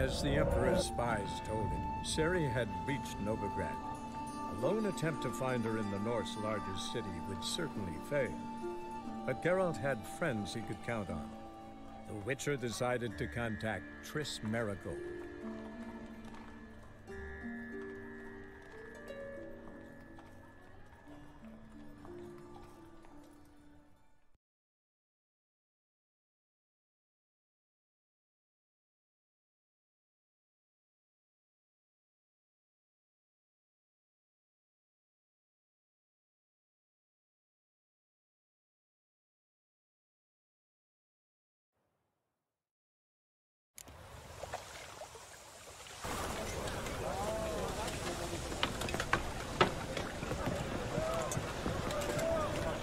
As the Emperor's spies told him, Ciri had reached Novigrad. A lone attempt to find her in the North's largest city would certainly fail. But Geralt had friends he could count on. The Witcher decided to contact Triss Merigold.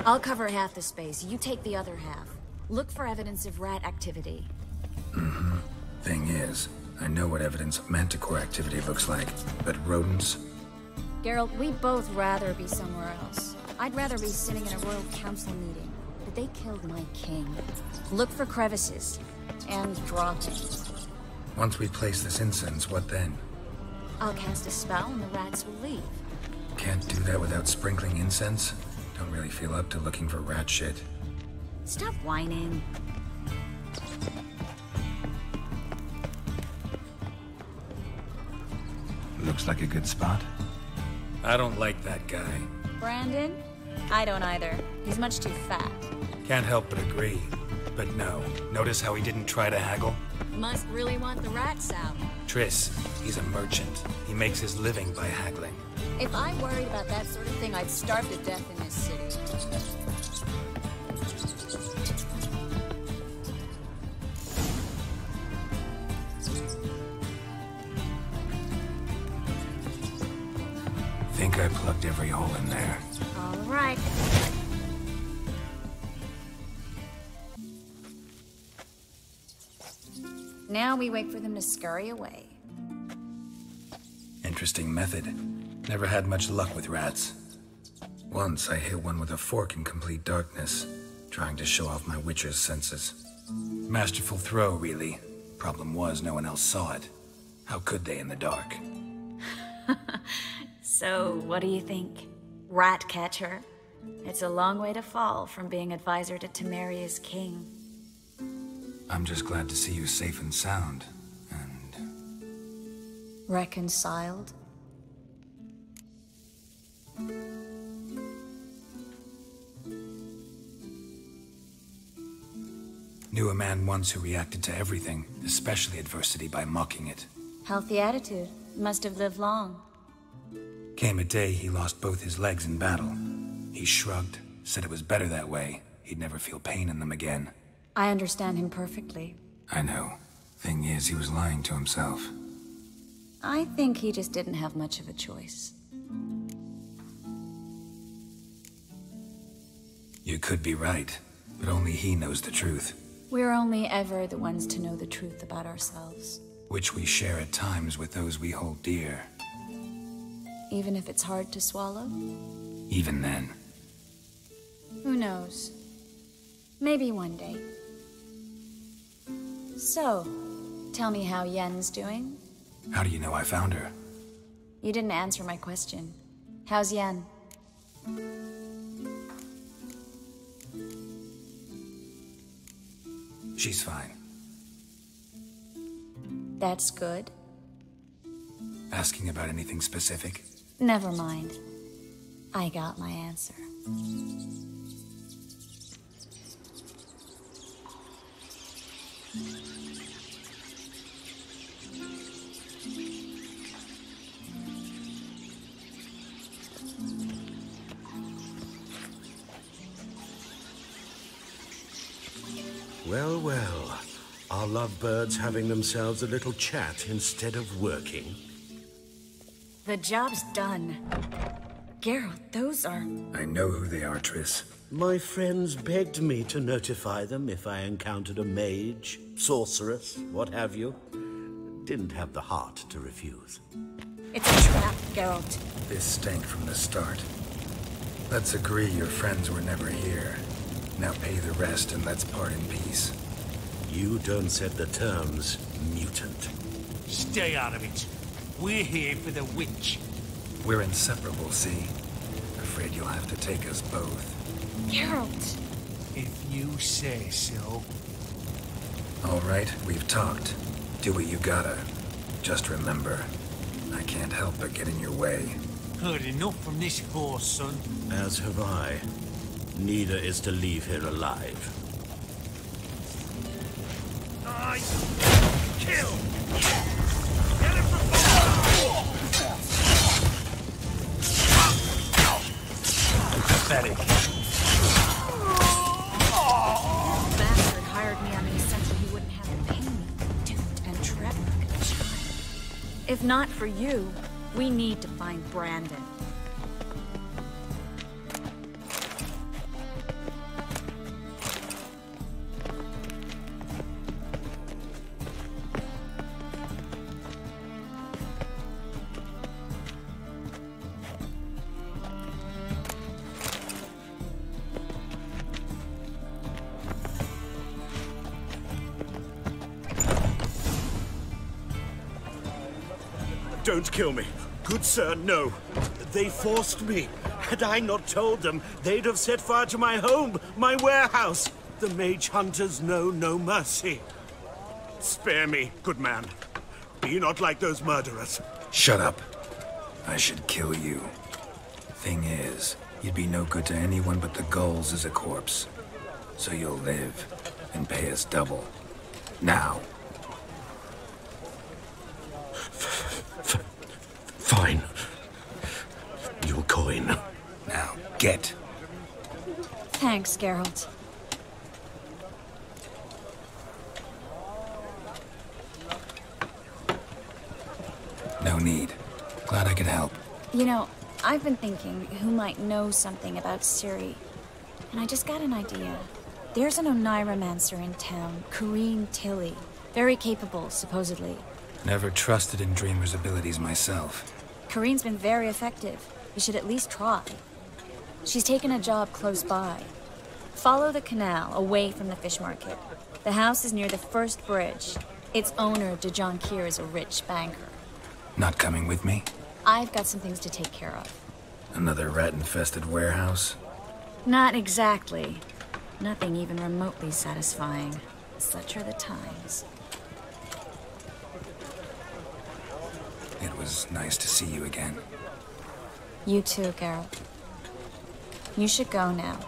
I'll cover half the space, you take the other half. Look for evidence of rat activity. Thing is, I know what evidence of manticore activity looks like, but rodents? Geralt, we'd both rather be somewhere else. I'd rather be sitting in a royal council meeting, but they killed my king. Look for crevices, and drop it. Once we place this incense, what then? I'll cast a spell and the rats will leave. Can't do that without sprinkling incense? Don't really feel up to looking for rat shit. Stop whining. Looks like a good spot. I don't like that guy. Brandon? I don't either. He's much too fat. Can't help but agree. But no, notice how he didn't try to haggle? Must really want the rats out. Triss, he's a merchant. He makes his living by haggling. If I worried about that sort of thing, I'd starve to death in this city. Think I plugged every hole in there. All right. Now we wait for them to scurry away. Interesting method. Never had much luck with rats. Once I hit one with a fork in complete darkness, trying to show off my witcher's senses. Masterful throw, really. Problem was, no one else saw it. How could they in the dark? So, what do you think? Rat catcher? It's a long way to fall from being advisor to Temeria's king. I'm just glad to see you safe and sound, and... Reconciled? Knew a man once who reacted to everything, especially adversity, by mocking it. Healthy attitude. Must have lived long. Came a day he lost both his legs in battle. He shrugged, said it was better that way. He'd never feel pain in them again. I understand him perfectly. I know. Thing is, he was lying to himself. I think he just didn't have much of a choice. You could be right, but only he knows the truth. We're only ever the ones to know the truth about ourselves. Which we share at times with those we hold dear. Even if it's hard to swallow? Even then. Who knows? Maybe one day. So, tell me how Yen's doing? How do you know I found her? You didn't answer my question. How's Yen? She's fine. That's good. Asking about anything specific? Never mind. I got my answer. Well, well. Are lovebirds having themselves a little chat instead of working? The job's done. Geralt, those are... I know who they are, Triss. My friends begged me to notify them if I encountered a mage, sorceress, what have you. Didn't have the heart to refuse. It's a trap, Geralt. This stank from the start. Let's agree your friends were never here. Now pay the rest and let's part in peace. You don't set the terms, mutant. Stay out of it. We're here for the witch. We're inseparable, see? Afraid you'll have to take us both. Geralt! If you say so. All right, we've talked. Do what you gotta. Just remember, I can't help but get in your way. Heard enough from this force, son. As have I. Neither is to leave here alive. I kill. Pathetic. Bastard hired me on the assumption he wouldn't have to pay me. Duped and trapped like a child. If not for you, we need to find Brandon. Don't kill me. Good sir, no. They forced me. Had I not told them, they'd have set fire to my home, my warehouse. The mage hunters know no mercy. Spare me, good man. Be not like those murderers. Shut up. I should kill you. Thing is, you'd be no good to anyone but the gulls as a corpse. So you'll live and pay us double. Now. Fine. Your coin. Now, get. Thanks, Geralt. No need. Glad I could help. You know, I've been thinking who might know something about Ciri. And I just got an idea. There's an Oneiromancer in town, j3lly. Very capable, supposedly. Never trusted in Dreamer's abilities myself. Kareen's been very effective. You should at least try. She's taken a job close by. Follow the canal, away from the fish market. The house is near the first bridge. Its owner, Dejon Kier, is a rich banker. Not coming with me? I've got some things to take care of. Another rat-infested warehouse? Not exactly. Nothing even remotely satisfying. Such are the times. It was nice to see you again. You too, Geralt. You should go now,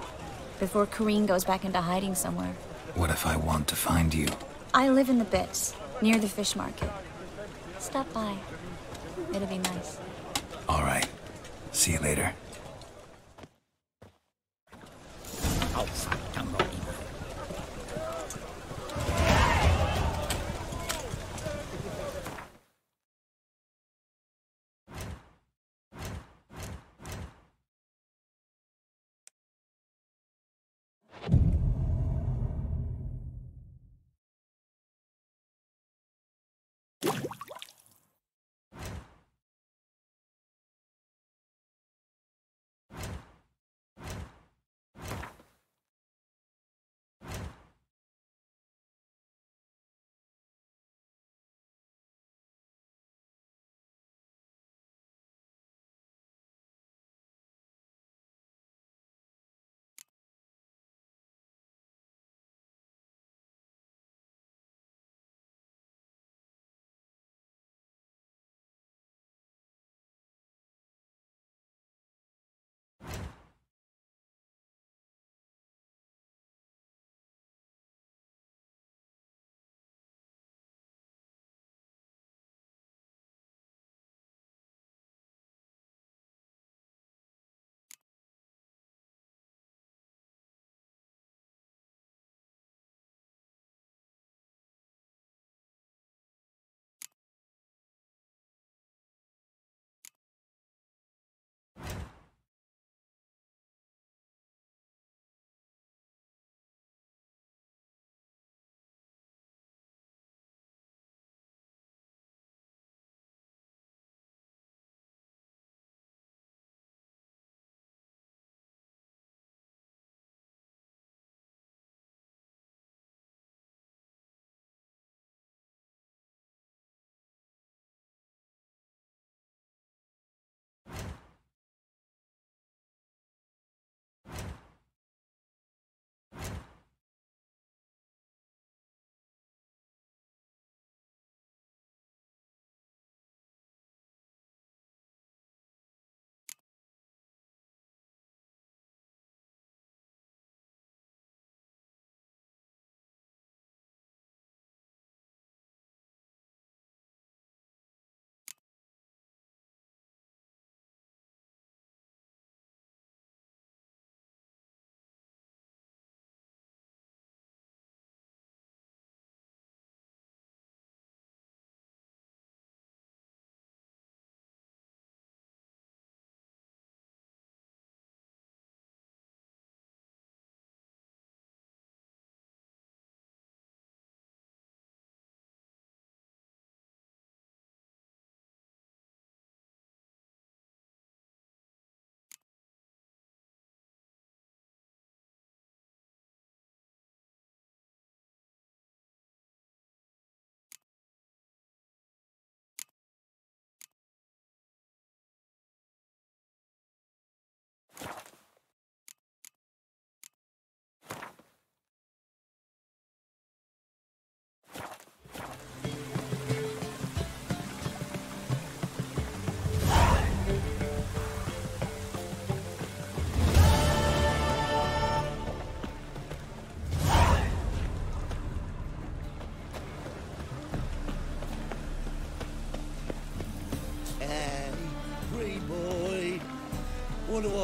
before Kareen goes back into hiding somewhere. What if I want to find you? I live in the Bits, near the fish market. Stop by. It'll be nice. All right. See you later.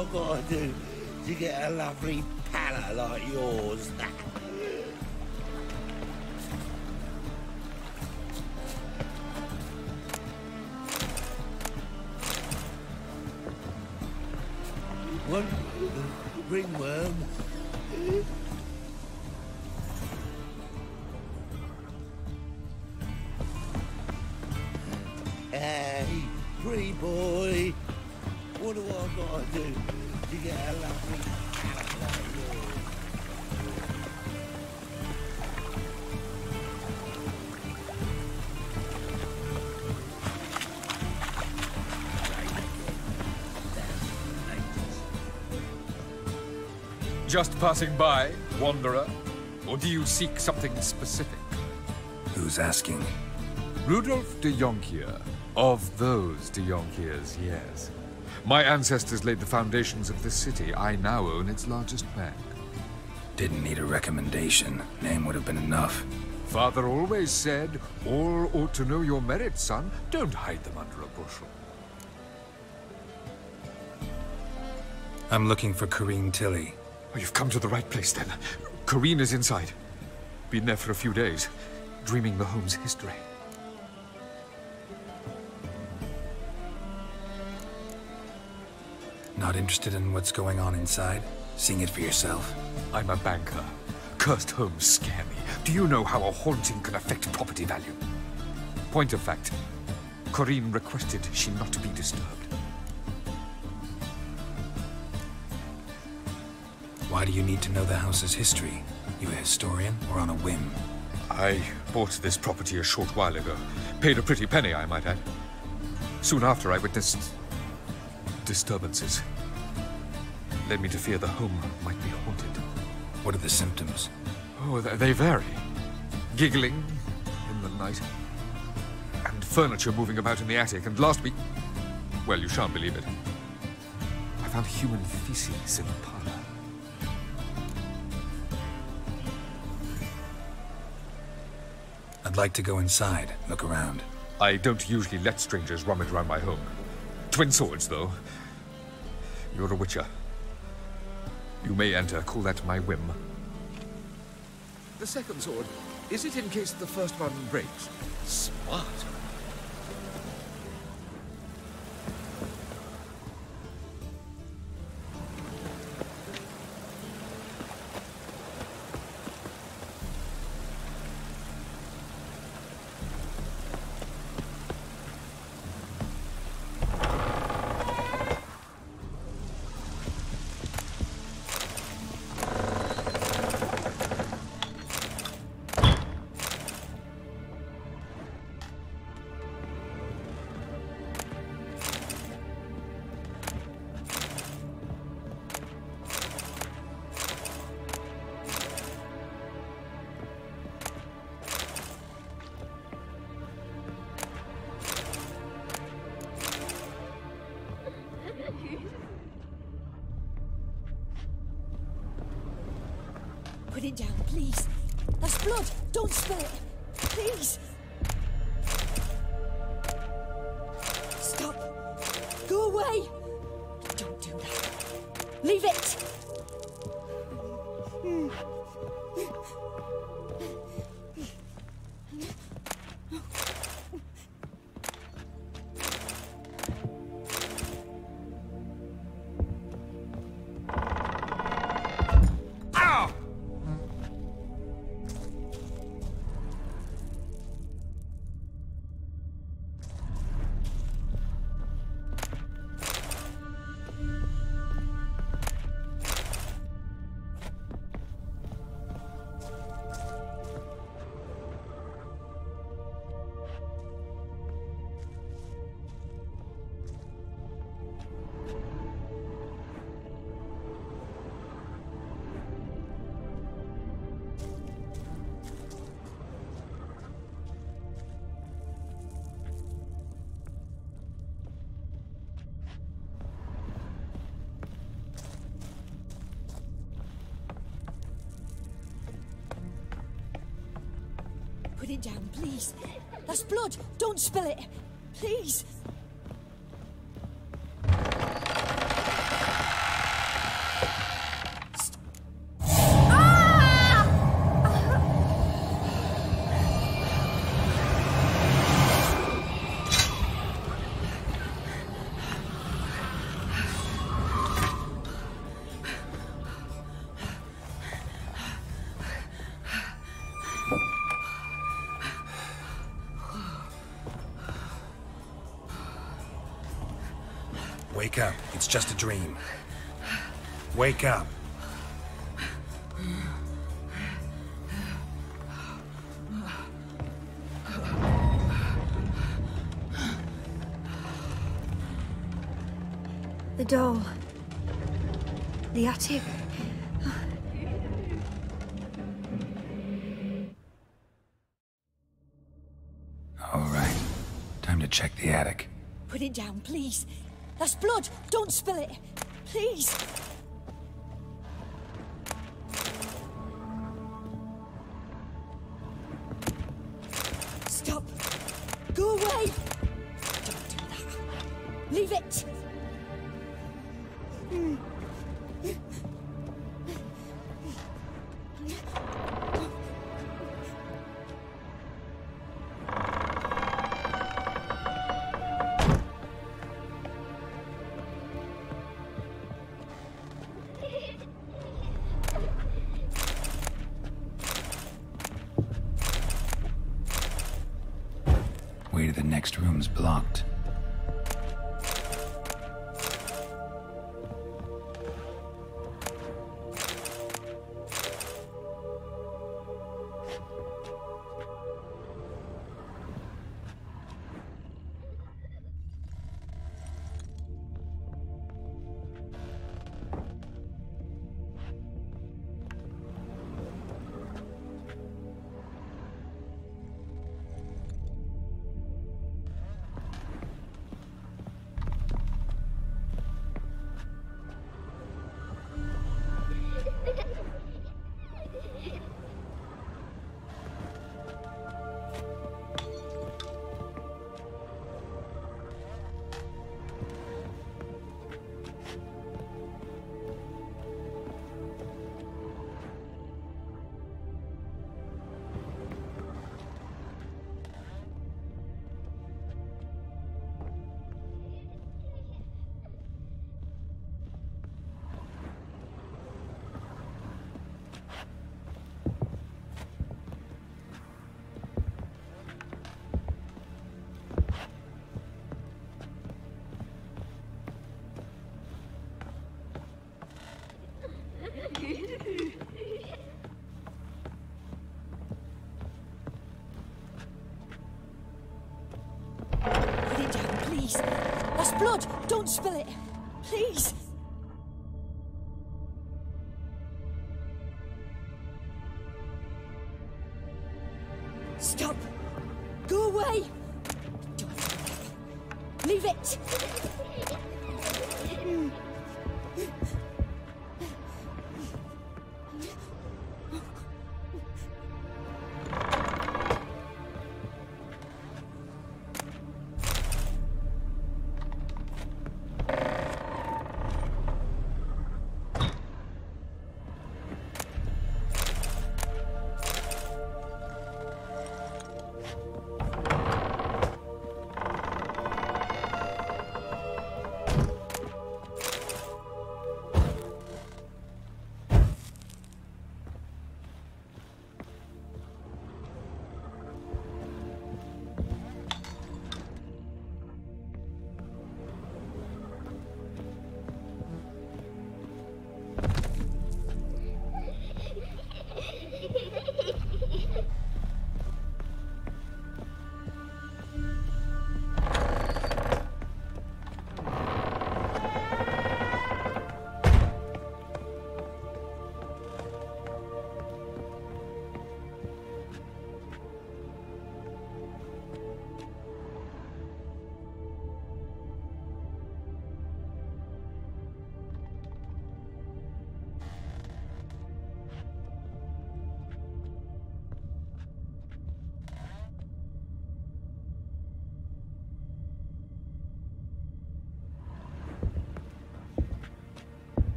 I've got to do to get a lovely palate like yours? One ringworm. Hey, free boy. What do I gotta do to get a lovely palate like yours? Just passing by, wanderer? Or do you seek something specific? Who's asking? Rudolf de Jonkier. Of those de Jonkiers, yes. My ancestors laid the foundations of this city. I now own its largest bank. Didn't need a recommendation. Name would have been enough. Father always said, all ought to know your merits, son. Don't hide them under a bushel. I'm looking for Corinne Tilly. Oh, you've come to the right place, then. Corinne is inside. Been there for a few days, dreaming the home's history. Not interested in what's going on inside? Seeing it for yourself? I'm a banker. Cursed homes scare me. Do you know how a haunting can affect property value? Point of fact, Corinne requested she not be disturbed. Why do you need to know the house's history? You a historian or on a whim? I bought this property a short while ago. Paid a pretty penny, I might add. Soon after, I witnessed disturbances. Led me to fear the home might be haunted. What are the symptoms? Oh, they vary. Giggling in the night. And furniture moving about in the attic. And last week... well, you shan't believe it. I found human feces in the parlor. I'd like to go inside, look around. I don't usually let strangers rummage around my home. Twin swords, though. You're a witcher. You may enter, call that my whim. The second sword, is it in case the first one breaks? Smart. Put it down, please. That's blood. Don't spill it. Please. Stop. Go away. Don't do that. Leave it. Put it down, please. That's blood. Don't spill it. Please. Wake up. It's just a dream. Wake up. The doll. The attic. All right. Time to check the attic. Put it down, please. That's blood. Don't spill it. Please. Stop. Go away. Don't do that. Leave it. Way to the next room's blocked. That's blood! Don't spill it! Please! Stop! Go away! Don't. Leave it!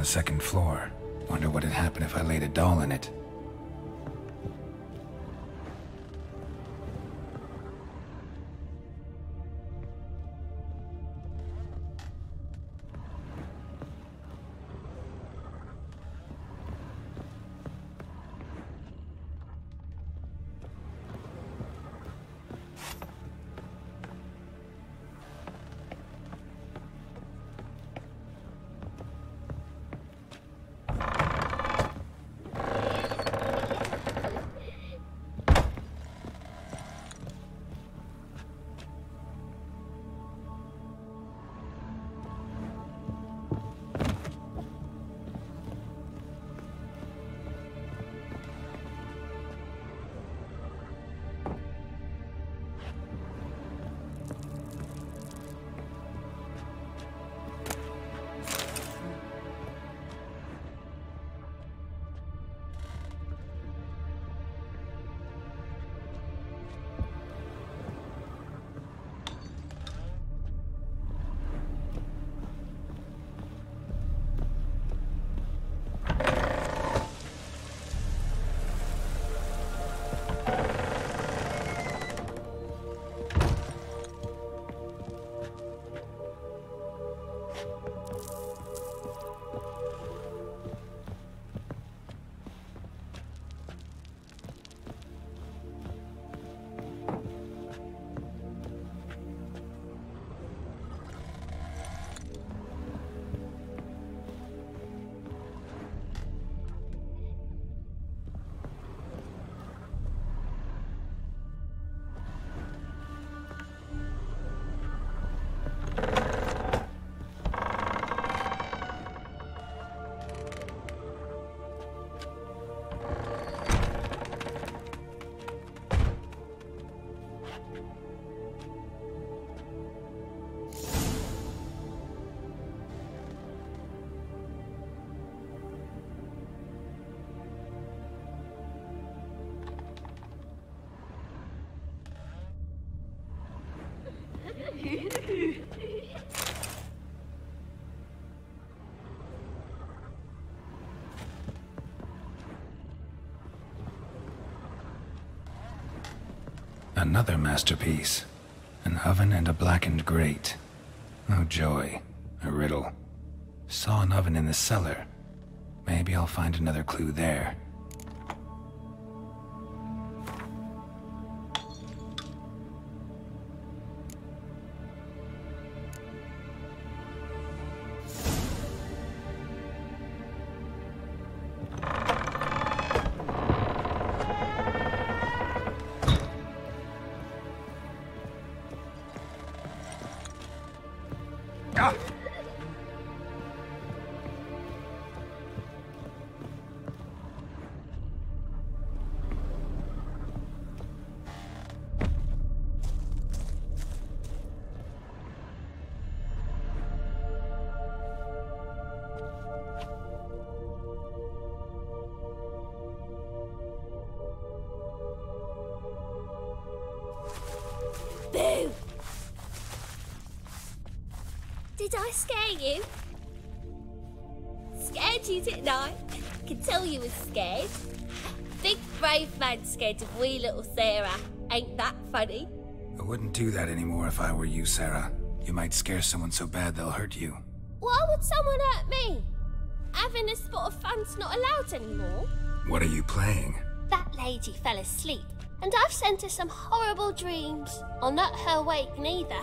second floor. Wonder what'd happen if I laid a doll in it. Another masterpiece. An oven and a blackened grate. Oh joy. A riddle. Saw an oven in the cellar. Maybe I'll find another clue there. Boo! Did I scare you? Scared you, didn't I? I can tell you was scared. Big brave man scared of wee little Sarah. Ain't that funny? I wouldn't do that anymore if I were you, Sarah. You might scare someone so bad they'll hurt you. Why would someone hurt me? Having a spot of fun's not allowed anymore. What are you playing? That lady fell asleep, and I've sent her some horrible dreams. I'll not her awake neither.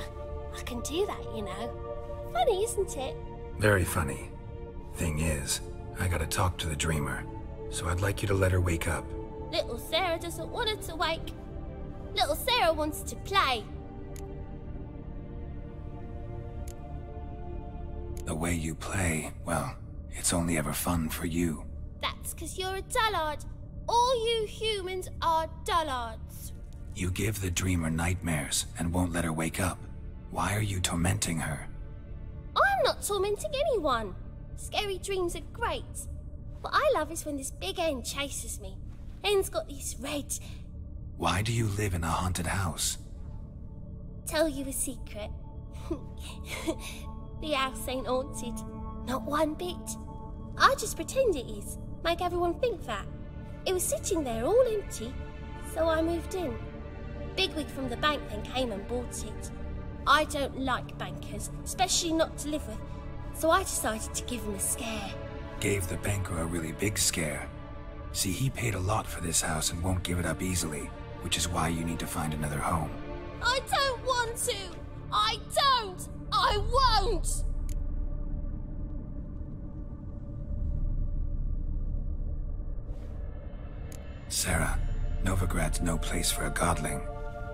I can do that, you know. Funny, isn't it? Very funny. Thing is, I gotta talk to the dreamer, so I'd like you to let her wake up. Little Sarah doesn't want her to wake. Little Sarah wants to play. The way you play, well, it's only ever fun for you. That's 'cause you're a dullard. All you humans are dullards. You give the dreamer nightmares and won't let her wake up. Why are you tormenting her? I'm not tormenting anyone. Scary dreams are great. What I love is when this big hen chases me. Hen's got these red... Why do you live in a haunted house? Tell you a secret. The house ain't haunted. Not one bit. I just pretend it is, make everyone think that. It was sitting there all empty, so I moved in. Bigwig from the bank then came and bought it. I don't like bankers, especially not to live with, so I decided to give him a scare. Gave the banker a really big scare. See, he paid a lot for this house and won't give it up easily, which is why you need to find another home. I don't want to! I don't! I won't! Sarah, Novigrad's no place for a godling.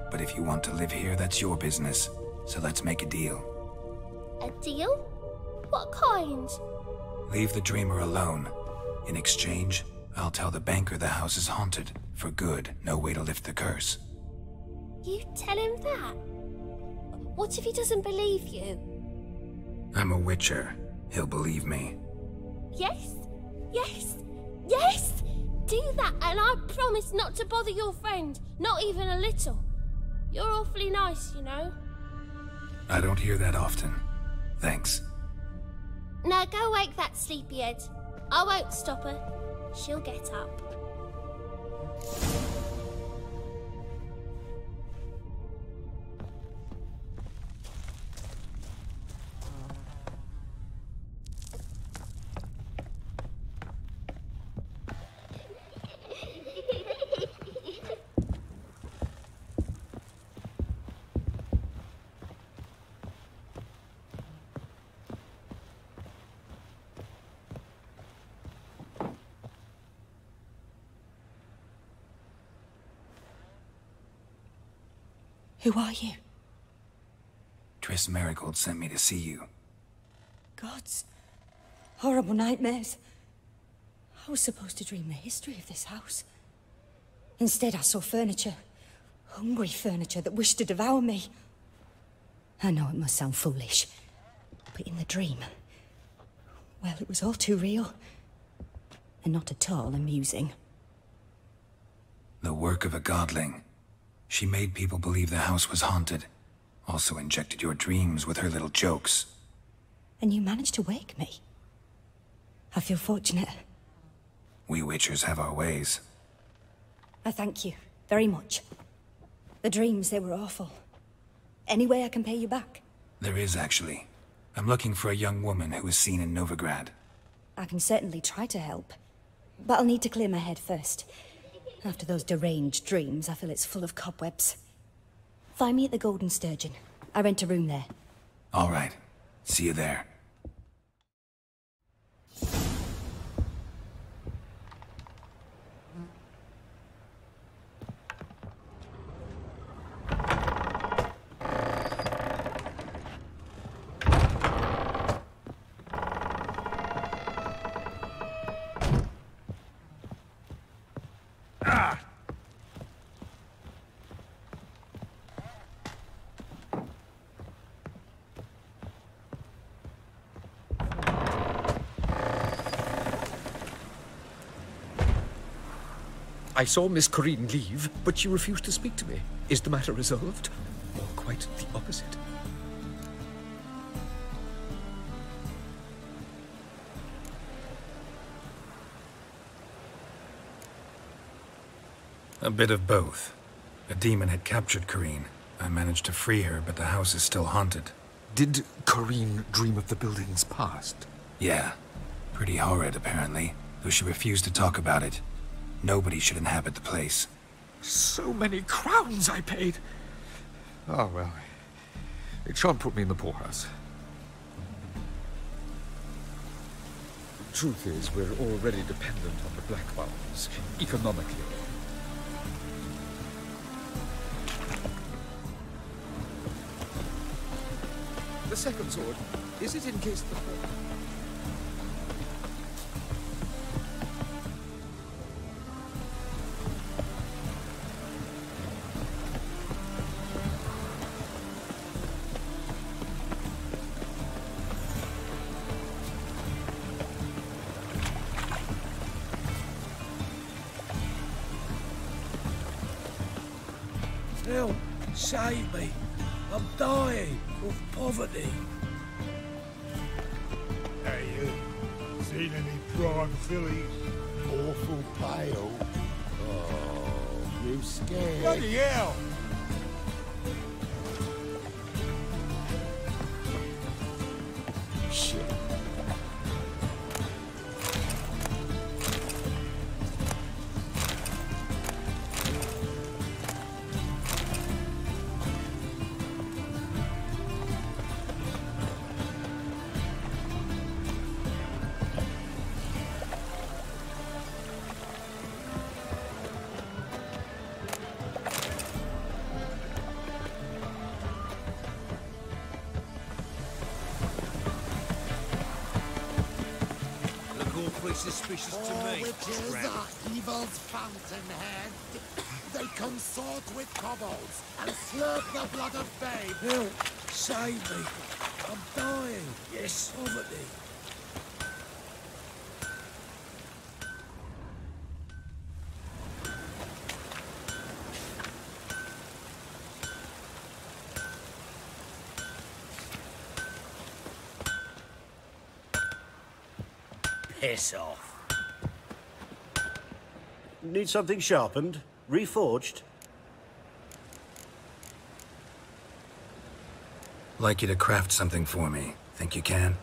But if you want to live here, that's your business. So let's make a deal. A deal? What kind? Leave the dreamer alone. In exchange, I'll tell the banker the house is haunted. For good, no way to lift the curse. You tell him that? What if he doesn't believe you? I'm a witcher. He'll believe me. Yes? Yes? Yes! Do that and I promise not to bother your friend. Not even a little. You're awfully nice, you know. I don't hear that often. Thanks. Now go wake that sleepyhead. I won't stop her. She'll get up. Who are you? Triss Marigold sent me to see you. Gods. Horrible nightmares. I was supposed to dream the history of this house. Instead, I saw furniture. Hungry furniture that wished to devour me. I know it must sound foolish, but in the dream, well, it was all too real. And not at all amusing. The work of a godling. She made people believe the house was haunted. Also injected your dreams with her little jokes. And you managed to wake me. I feel fortunate. We witchers have our ways. I thank you very much. The dreams, they were awful. Any way I can pay you back? There is, actually. I'm looking for a young woman who was seen in Novigrad. I can certainly try to help. But I'll need to clear my head first. After those deranged dreams, I feel it's full of cobwebs. Find me at the Golden Sturgeon. I rent a room there. All right. See you there. I saw Miss Corinne leave, but she refused to speak to me. Is the matter resolved? Or quite the opposite? A bit of both. A demon had captured Corinne. I managed to free her, but the house is still haunted. Did Corinne dream of the building's past? Yeah. Pretty horrid, apparently, though she refused to talk about it. Nobody should inhabit the place. So many crowns I paid! Oh, well, it shan't put me in the poorhouse. Truth is, we're already dependent on the Black Mountains, economically. The second sword, is it in case the first... Help! Save me! I'm dying of poverty! Hey, you. Seen any prime fillies? Awful pale. Oh, you scared? Bloody hell! Shit. Suspicious to me. Witches are evil's fountainhead. They consort with kobolds and slurp the blood of babes. Help! Save me! I'm dying! Yes, poverty! Piss off. Need something sharpened? Reforged? Like you to craft something for me. Think you can?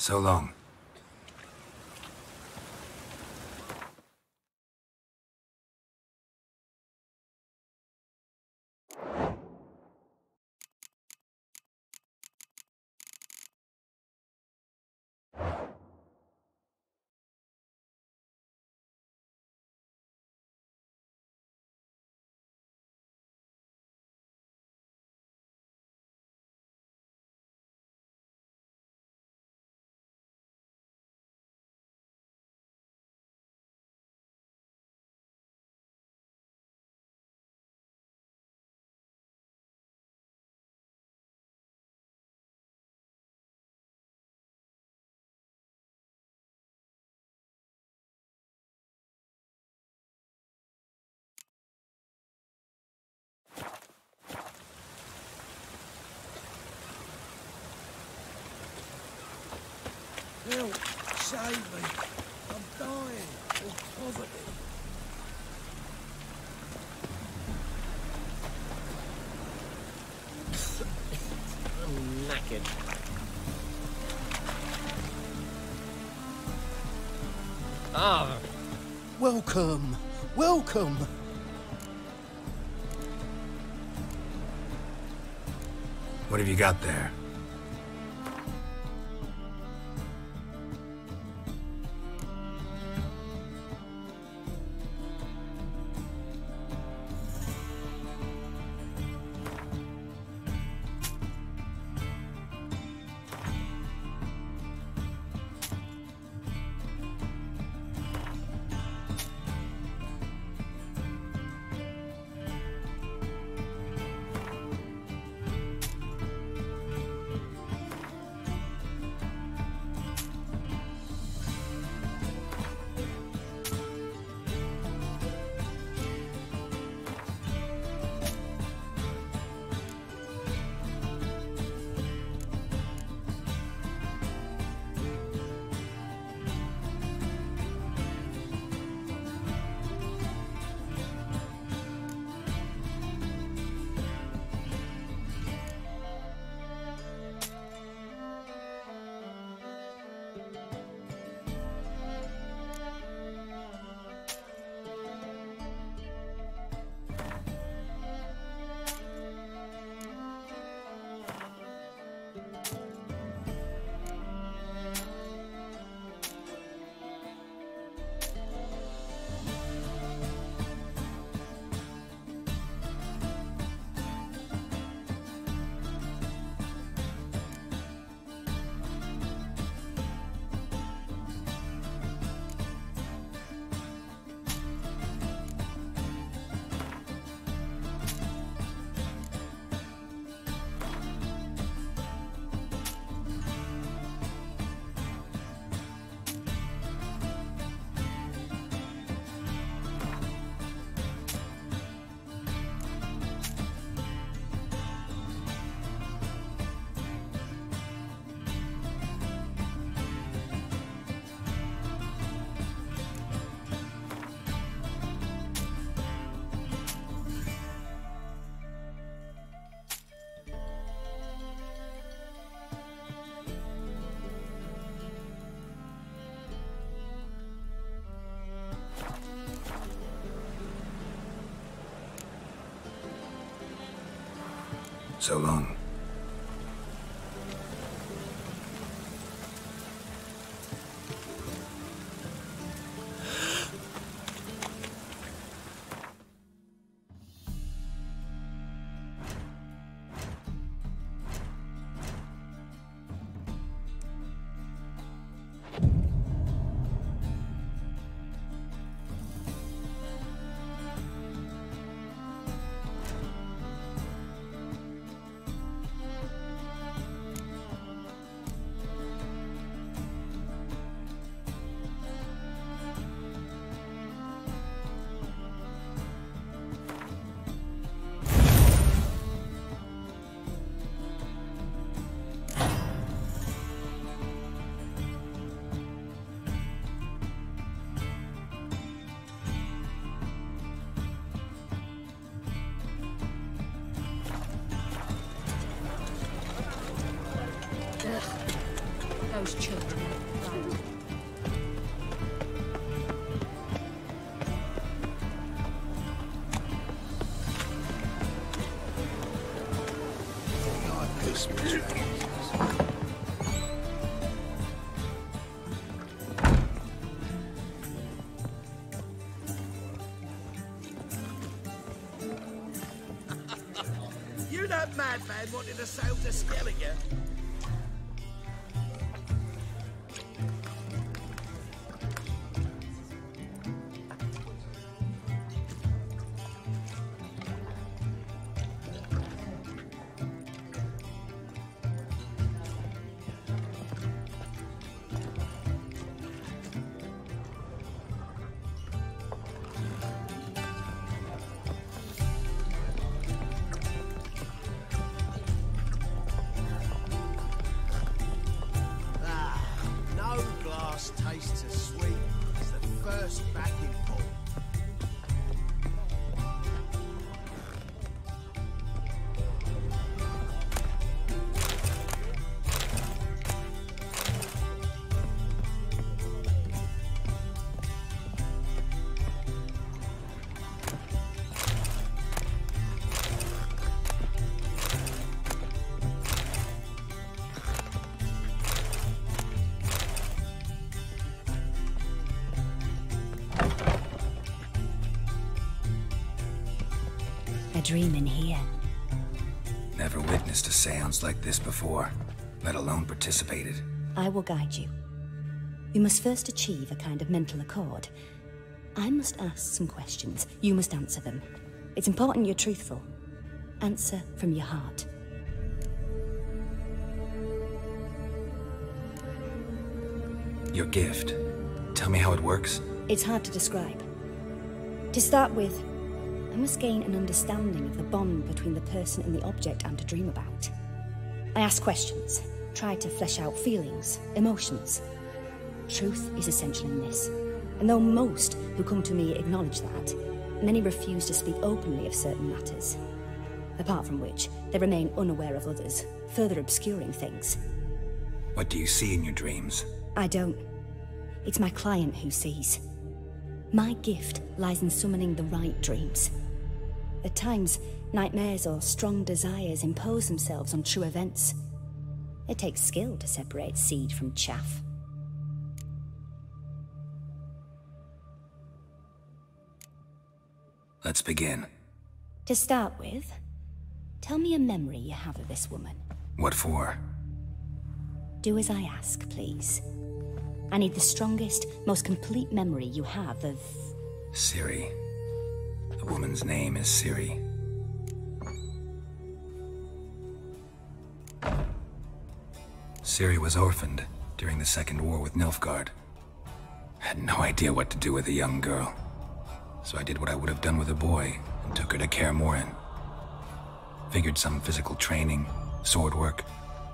So long. Help! Save me! I'm dying of poverty. I'm knackered. Ah! Welcome! Welcome! What have you got there? So long. Those children. You that madman wanted to sail to Skellige? A dream in here. Never witnessed a seance like this before, let alone participated. I will guide you. We must first achieve a kind of mental accord. I must ask some questions. You must answer them. It's important you're truthful. Answer from your heart. Your gift. Tell me how it works. It's hard to describe. To start with, I must gain an understanding of the bond between the person and the object I'm to dream about. I ask questions, try to flesh out feelings, emotions. Truth is essential in this, and though most who come to me acknowledge that, many refuse to speak openly of certain matters. Apart from which, they remain unaware of others, further obscuring things. What do you see in your dreams? I don't. It's my client who sees. My gift lies in summoning the right dreams. At times, nightmares or strong desires impose themselves on true events. It takes skill to separate seed from chaff. Let's begin. To start with, tell me a memory you have of this woman. What for? Do as I ask, please. I need the strongest, most complete memory you have of... Ciri. The woman's name is Ciri. Ciri was orphaned during the Second War with Nilfgaard. Had no idea what to do with a young girl. So I did what I would have done with a boy and took her to Kaer Morhen. Figured some physical training, sword work,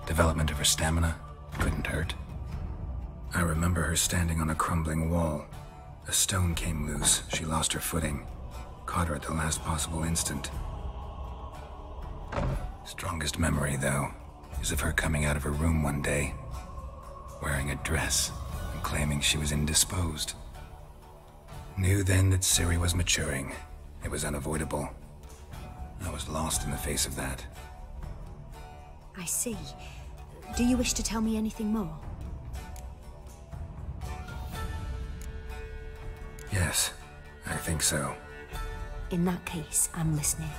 development of her stamina couldn't hurt. I remember her standing on a crumbling wall. A stone came loose, she lost her footing. Caught her at the last possible instant. Strongest memory, though, is of her coming out of her room one day, wearing a dress and claiming she was indisposed. Knew then that Ciri was maturing. It was unavoidable. I was lost in the face of that. I see. Do you wish to tell me anything more? Yes, I think so. In that case, I'm listening.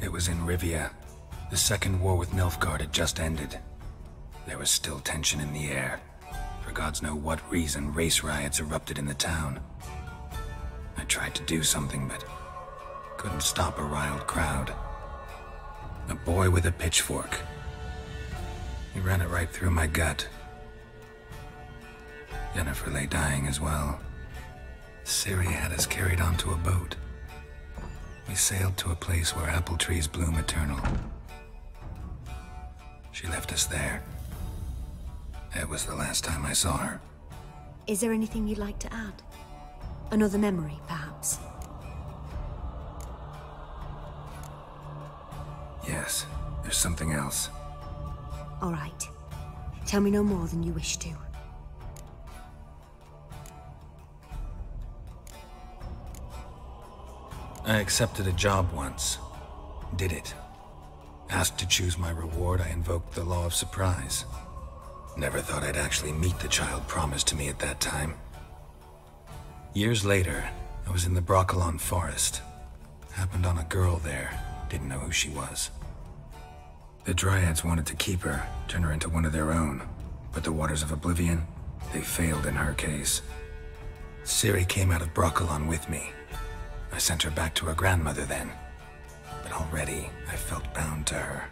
It was in Rivia. The Second War with Nilfgaard had just ended. There was still tension in the air. For gods know what reason, race riots erupted in the town. I tried to do something, but couldn't stop a riled crowd. A boy with a pitchfork. He ran it right through my gut. Yennefer lay dying as well. Ciri had us carried onto a boat. We sailed to a place where apple trees bloom eternal. She left us there. It was the last time I saw her. Is there anything you'd like to add? Another memory, perhaps? Yes, there's something else. All right. Tell me no more than you wish to. I accepted a job once. Did it. Asked to choose my reward, I invoked the law of surprise. Never thought I'd actually meet the child promised to me at that time. Years later, I was in the Broccolon forest. Happened on a girl there. Didn't know who she was. The Dryads wanted to keep her, turn her into one of their own. But the Waters of Oblivion, they failed in her case. Ciri came out of Broccolon with me. I sent her back to her grandmother then. But already, I felt bound to her.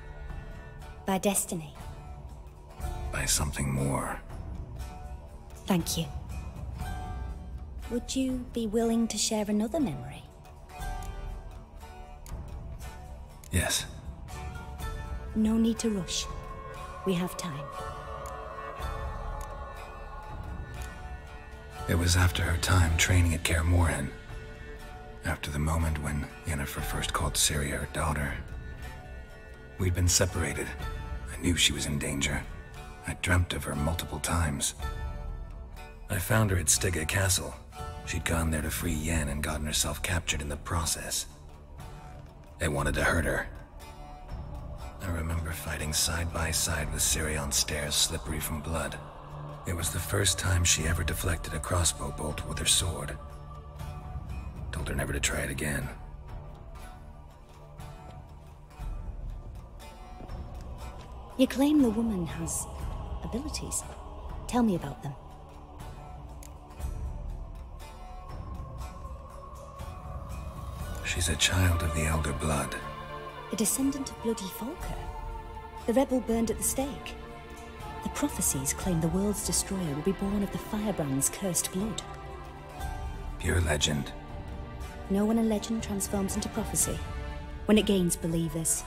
By destiny? By something more. Thank you. Would you be willing to share another memory? Yes. No need to rush. We have time. It was after her time training at Kaer Morhen. After the moment when Yennefer first called Ciri her daughter. We'd been separated. I knew she was in danger. I dreamt of her multiple times. I found her at Stygga Castle. She'd gone there to free Yen and gotten herself captured in the process. They wanted to hurt her. I remember fighting side by side with Ciri on stairs slippery from blood. It was the first time she ever deflected a crossbow bolt with her sword. Told her never to try it again. You claim the woman has abilities. Tell me about them. She's a child of the Elder Blood. A descendant of bloody Falker. The rebel burned at the stake. The prophecies claim the world's destroyer will be born of the Firebrand's cursed blood. Pure legend. Know when a legend transforms into prophecy? When it gains believers.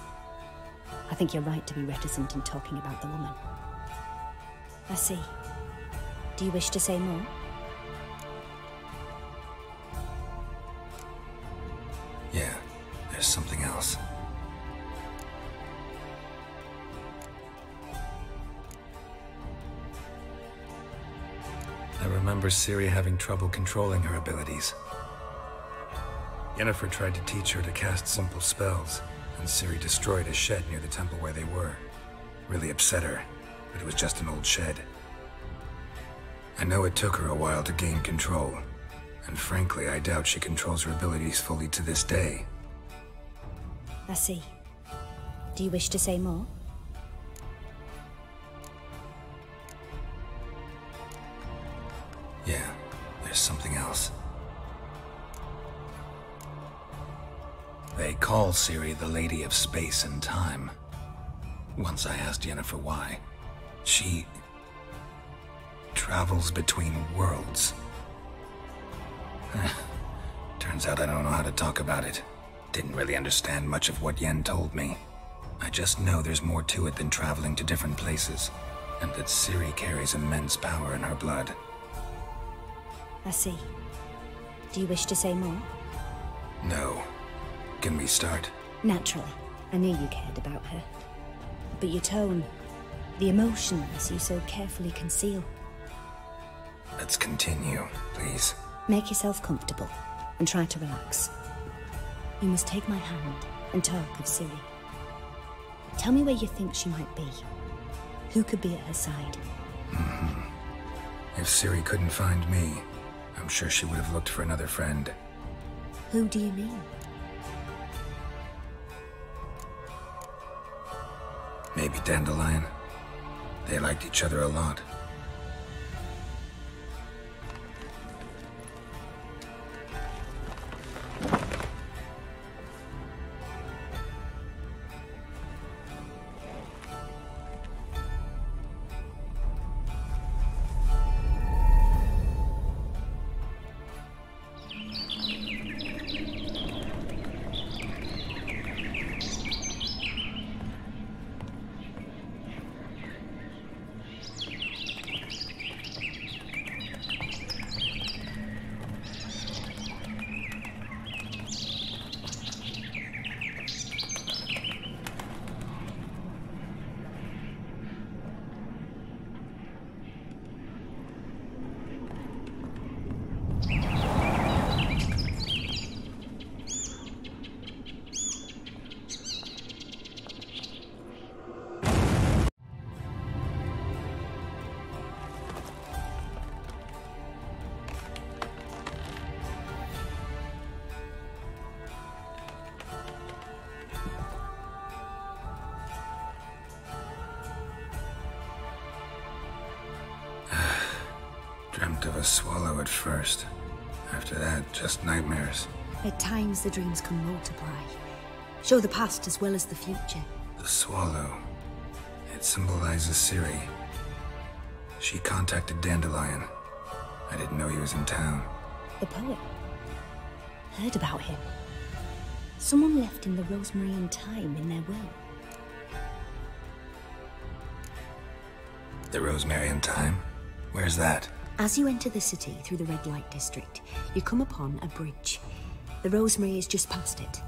I think you're right to be reticent in talking about the woman. I see. Do you wish to say more? Yeah, there's something else. I remember Ciri having trouble controlling her abilities. Yennefer tried to teach her to cast simple spells, and Ciri destroyed a shed near the temple where they were. Really upset her, but it was just an old shed. I know it took her a while to gain control, and frankly, I doubt she controls her abilities fully to this day. I see. Do you wish to say more? Yeah, there's something else. They call Ciri the Lady of Space and Time. Once I asked Yennefer why. She travels between worlds. Turns out I don't know how to talk about it. Didn't really understand much of what Yen told me. I just know there's more to it than traveling to different places, and that Ciri carries immense power in her blood. I see. Do you wish to say more? No. Can we start? Naturally. I knew you cared about her. But your tone, the emotions you so carefully conceal. Let's continue, please. Make yourself comfortable and try to relax. You must take my hand and talk of Ciri. Tell me where you think she might be. Who could be at her side? If Ciri couldn't find me, I'm sure she would have looked for another friend. Who do you mean? Maybe Dandelion. They liked each other a lot. Dreamt of a swallow at first. After that, just nightmares. At times, the dreams can multiply. Show the past as well as the future. The swallow. It symbolizes Ciri. She contacted Dandelion. I didn't know he was in town. The poet. Heard about him. Someone left in the Rosemary and Thyme in their will. The Rosemary and Thyme? Where's that? As you enter the city through the red light district, you come upon a bridge. The Rosemary is just past it.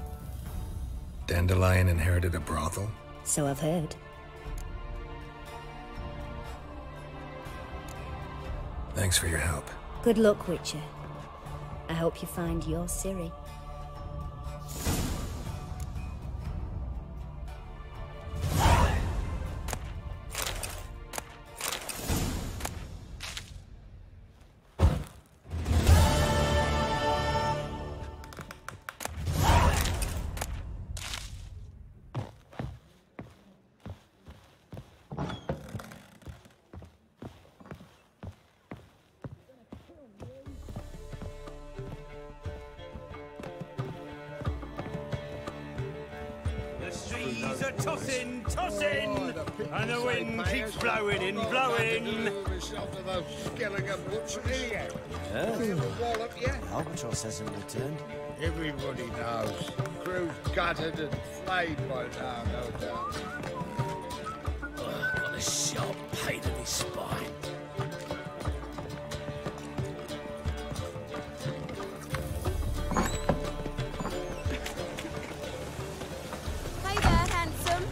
Dandelion inherited a brothel? So I've heard. Thanks for your help. Good luck, Witcher. I hope you find your Ciri. He's a tossin', tossin', and the wind keeps blowing and blowing. Albatross hasn't returned. Everybody knows. Crew's gutted and flayed by now, no doubt. Got a sharp pain in his spine. Hey there, handsome.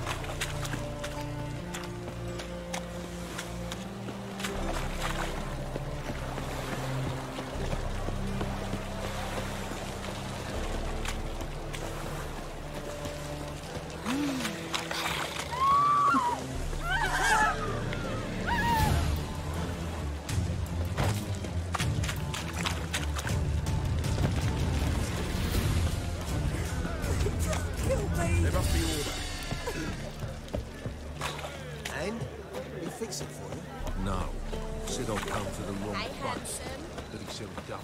Live up the order. And? You fix it for you? No. Sid will come to the wrong Hey, place. handsome. That he should have done.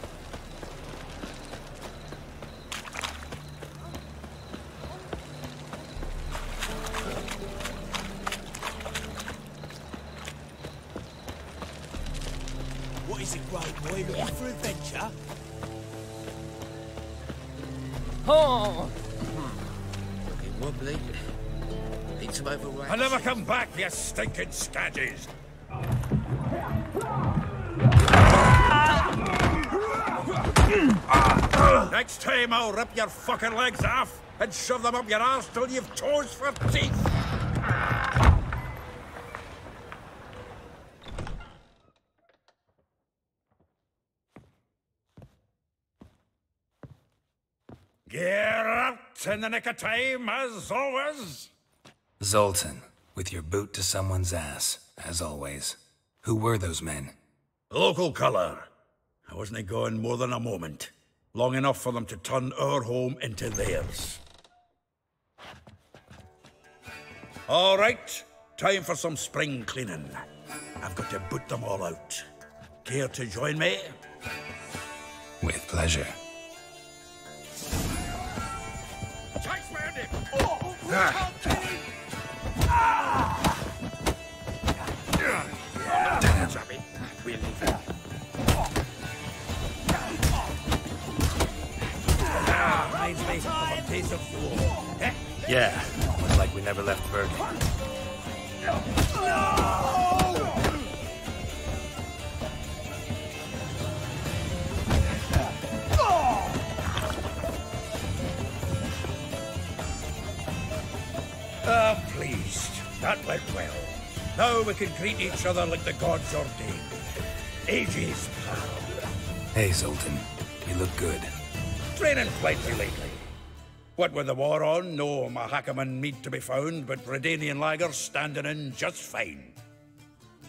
What is it, great boy? Looking for adventure? Oh! Looking wobbly. Need some overrides. I'll never come back, you stinking scadgies. Next time I'll rip your fucking legs off and shove them up your arse till you've toes for teeth. Get out in the nick of time, as always. Zoltan, with your boot to someone's ass, as always. Who were those men? Local colour. I wasn't gone more than a moment. Long enough for them to turn our home into theirs. All right, time for some spring cleaning. I've got to boot them all out. Care to join me? With pleasure. Yeah, almost like we never left Bergen. Pleased. That went well. Now we can greet each other like the gods ordained. Ages, pal. Hey, Zoltan. You look good. Training plenty lately. What with the war on, no Mahakaman meat to be found, but Redanian lagers standing in just fine.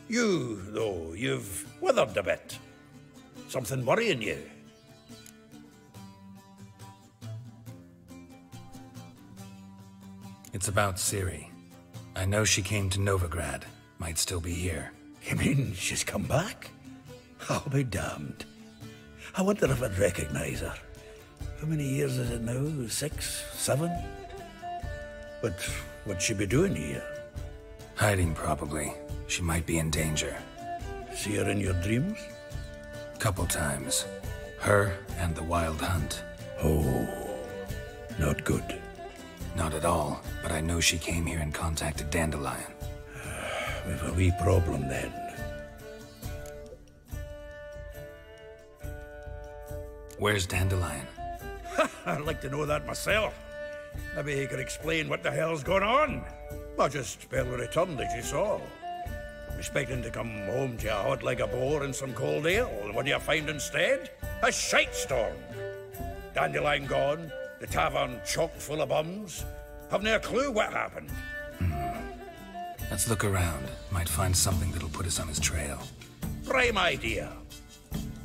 You, though, you've withered a bit. Something worrying you? It's about Ciri. I know she came to Novigrad. Might still be here. You mean she's come back? I'll be damned. I wonder if I'd recognize her. How many years is it now? 6, 7? But what'd she be doing here? Hiding, probably. She might be in danger. See her in your dreams? Couple times. Her and the Wild Hunt. Oh, not good. Not at all, but I know she came here and contacted Dandelion. We've a wee problem then. Where's Dandelion? I'd like to know that myself. Maybe he could explain what the hell's going on. Or just barely returned, as you saw. I'm expecting to come home to a hot like a boar and some cold ale, and what do you find instead? A shite storm. Dandelion gone, the tavern chock full of bums. Haven't a clue what happened. Let's look around. Might find something that'll put us on his trail. Prime idea.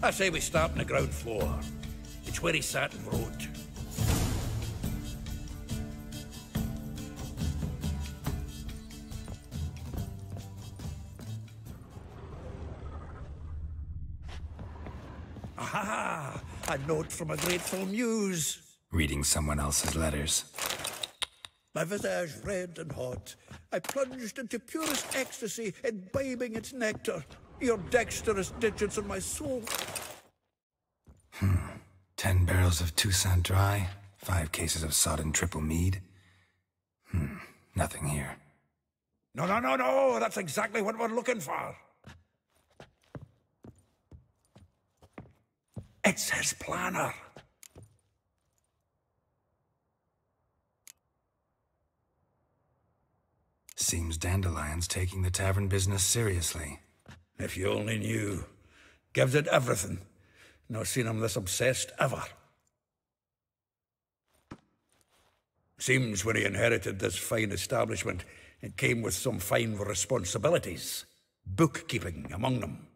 I say we start on the ground floor. It's where he sat and wrote. Aha! A note from a grateful muse. Reading someone else's letters. My visage red and hot, I plunged into purest ecstasy, imbibing its nectar. Your dexterous digits on my soul. 10 barrels of Toussaint Dry, 5 cases of sodden triple mead. Nothing here. No, no, no, no! That's exactly what we're looking for. It's his planner. Seems Dandelion's taking the tavern business seriously. If you only knew. Gives it everything. Not seen him this obsessed ever. Seems when he inherited this fine establishment, it came with some fine responsibilities. Bookkeeping among them.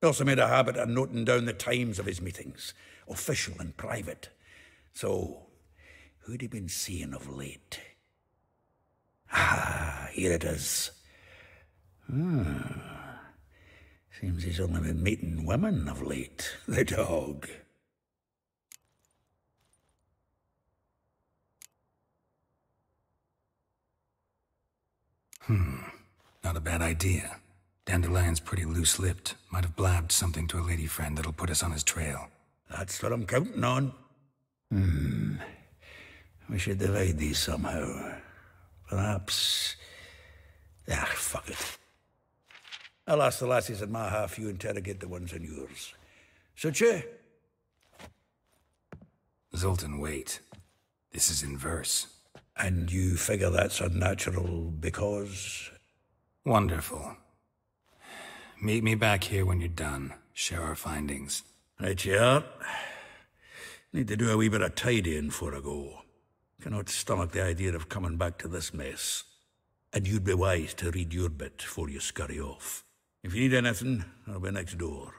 He also made a habit of noting down the times of his meetings, official and private. So, who'd he been seeing of late? Ah, here it is. Seems he's only been meeting women of late, the dog. Not a bad idea. Dandelion's pretty loose-lipped. Might have blabbed something to a lady friend that'll put us on his trail. That's what I'm counting on. We should divide these somehow. Perhaps... fuck it. I'll ask the lassies in my half, you interrogate the ones in yours. Suche? Zoltan, wait. This is in verse. And you figure that's unnatural because... Wonderful. Meet me back here when you're done. Share our findings. Right you are. Need to do a wee bit of tidying before I go. Cannot stomach the idea of coming back to this mess. And you'd be wise to read your bit before you scurry off. If you need anything, I'll be next door.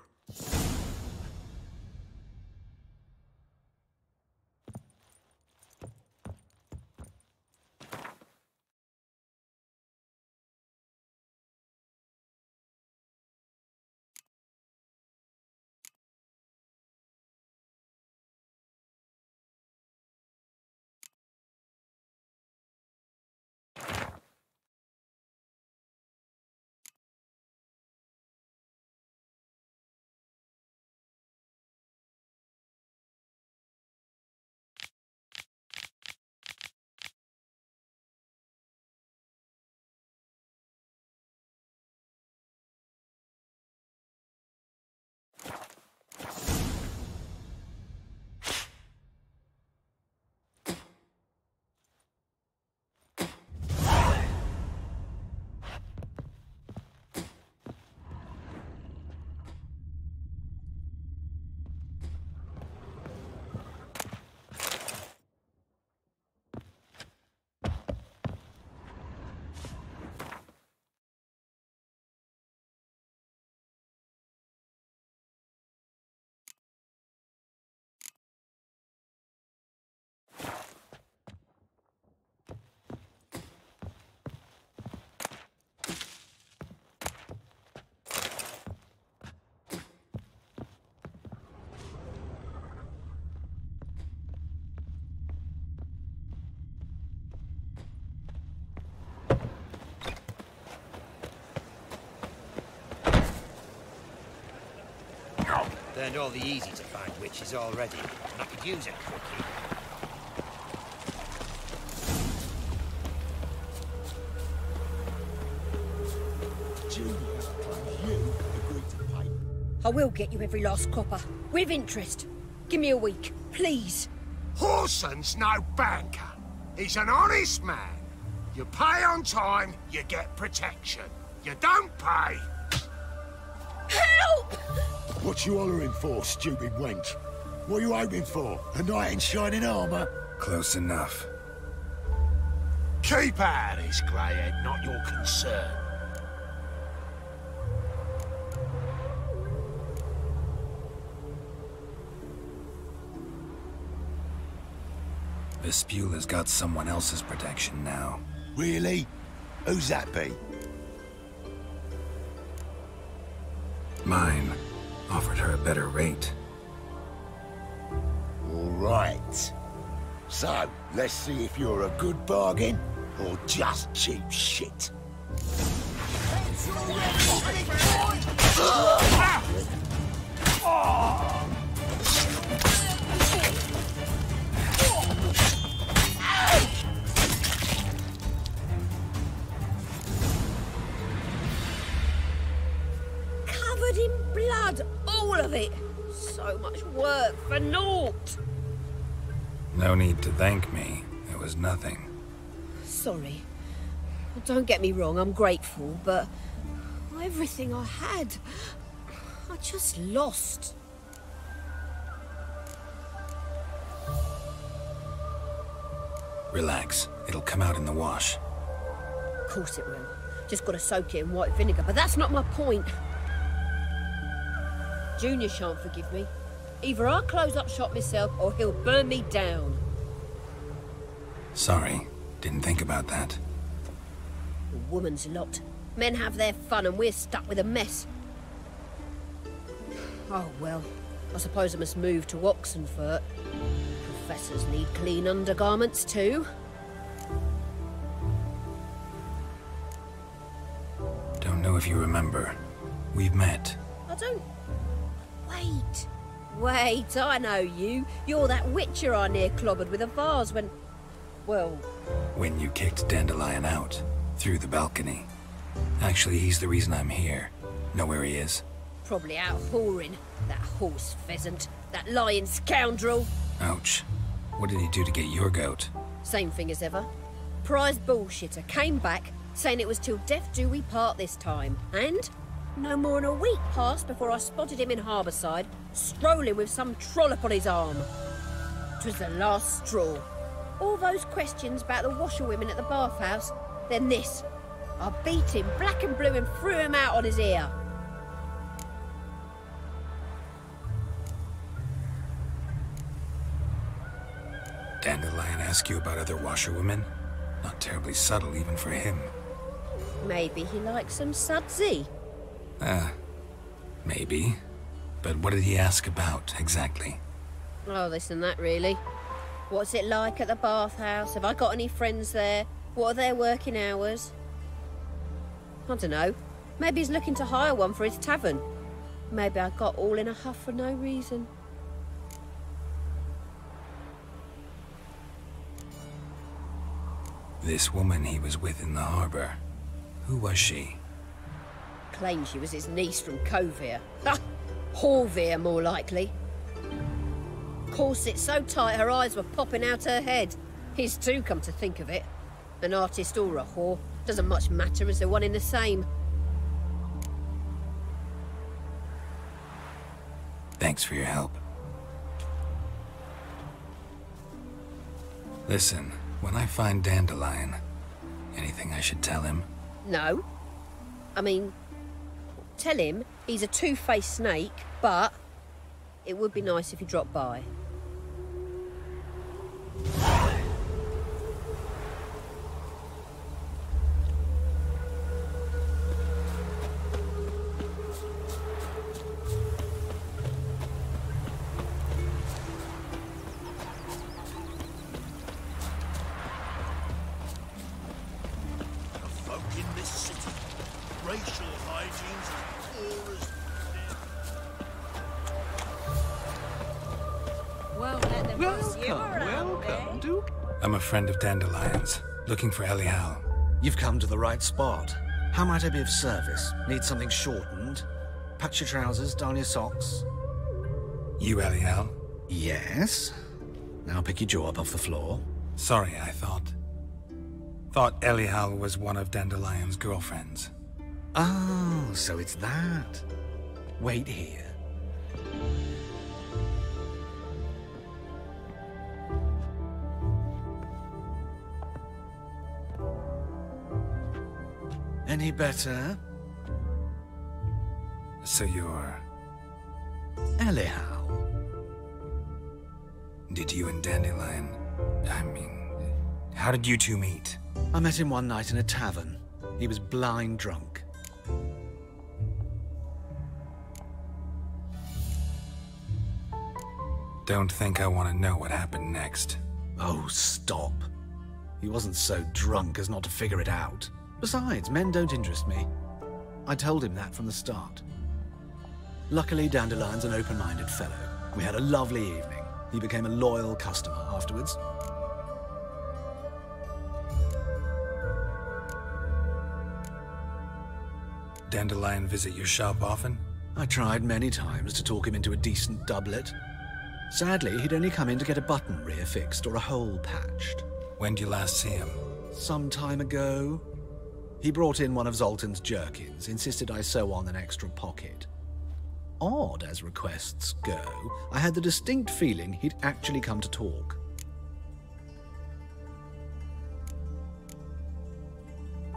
Learned all the easy-to-find witches already, and I could use a quickie. I will get you every last copper, with interest. Give me a week, please. Horson's no banker. He's an honest man. You pay on time, you get protection. You don't pay... Help! What you hollering for, stupid wench? What are you hoping for? A knight in shining armour? Close enough. Keep out of this, greyhead, not your concern. Vespula's got someone else's protection now. Really? Who's that be? Mine. Offered her a better rate. All right. So, let's see if you're a good bargain or just cheap shit. Covered in blood, all of it. So much work for naught. No need to thank me. It was nothing. Sorry. Don't get me wrong, I'm grateful, but everything I had, I just lost. Relax. It'll come out in the wash. Of course it will. Just gotta soak it in white vinegar, but that's not my point. Junior shan't forgive me. Either I'll close up shop myself or he'll burn me down. Sorry. Didn't think about that. A woman's lot. Men have their fun and we're stuck with a mess. Oh well, I suppose I must move to Oxenfurt. Professors need clean undergarments too. Don't know if you remember. We've met. I don't... Wait, I know you. You're that witcher I near clobbered with a vase when... Well... When you kicked Dandelion out. Through the balcony. Actually, he's the reason I'm here. Know where he is? Probably out whoring. That horse pheasant. That lying scoundrel. Ouch. What did he do to get your goat? Same thing as ever. Prize bullshitter came back, saying it was till death do we part this time. And... no more than a week passed before I spotted him in Harbourside, strolling with some trollop on his arm. 'Twas the last straw. All those questions about the washerwomen at the bathhouse, then this. I beat him black and blue and threw him out on his ear. Dandelion ask you about other washerwomen? Not terribly subtle even for him. Maybe he likes some sudsy. Maybe. But what did he ask about, exactly? Oh, this and that, really. What's it like at the bathhouse? Have I got any friends there? What are their working hours? I don't know. Maybe he's looking to hire one for his tavern. Maybe I got all in a huff for no reason. This woman he was with in the harbour. Who was she? Claimed she was his niece from Kovir. Ha! Horvir, more likely. Corset so tight her eyes were popping out her head. His too, come to think of it. An artist or a whore. Doesn't much matter as they're one in the same. Thanks for your help. Listen, when I find Dandelion, anything I should tell him? No. I mean, tell him he's a two-faced snake, but it would be nice if he dropped by. I'm a friend of Dandelion's, looking for Elial. You've come to the right spot. How might I be of service? Need something shortened? Patch your trousers, darn your socks. You Elial? Yes. Now pick your jaw up off the floor. Sorry, I thought Elial was one of Dandelion's girlfriends. Oh, so it's that. Wait here. Any better? So you're... Elial. Did you and Dandelion... how did you two meet? I met him one night in a tavern. He was blind drunk. Don't think I want to know what happened next. Oh, stop. He wasn't so drunk as not to figure it out. Besides, men don't interest me. I told him that from the start. Luckily, Dandelion's an open-minded fellow. We had a lovely evening. He became a loyal customer afterwards. Dandelion visit your shop often? I tried many times to talk him into a decent doublet. Sadly, he'd only come in to get a button rear fixed or a hole patched. When did you last see him? Some time ago. He brought in one of Zoltan's jerkins, insisted I sew on an extra pocket. Odd as requests go, I had the distinct feeling he'd actually come to talk.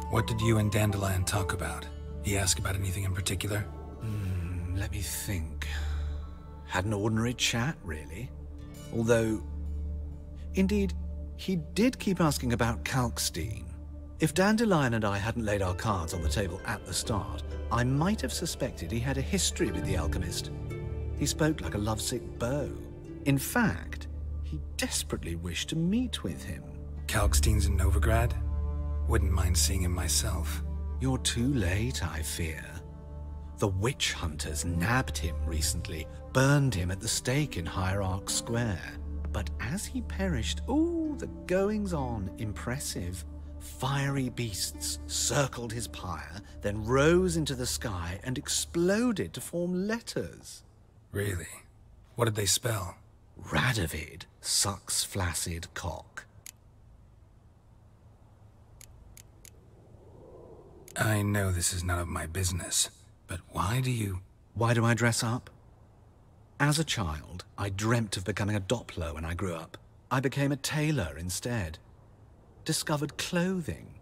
What did you and Dandelion talk about? He asked about anything in particular? Let me think. Had an ordinary chat, really. Although, indeed, he did keep asking about Kalkstein. If Dandelion and I hadn't laid our cards on the table at the start, I might have suspected he had a history with the alchemist. He spoke like a lovesick beau. In fact, he desperately wished to meet with him. Kalkstein's in Novigrad? Wouldn't mind seeing him myself. You're too late, I fear. The witch hunters nabbed him recently, burned him at the stake in Hierarch Square. But as he perished, ooh, the goings-on, impressive. Fiery beasts circled his pyre, then rose into the sky and exploded to form letters. Really? What did they spell? Radovid sucks flaccid cock. I know this is none of my business, but why do I dress up? As a child, I dreamt of becoming a Doppler when I grew up. I became a tailor instead. Discovered clothing.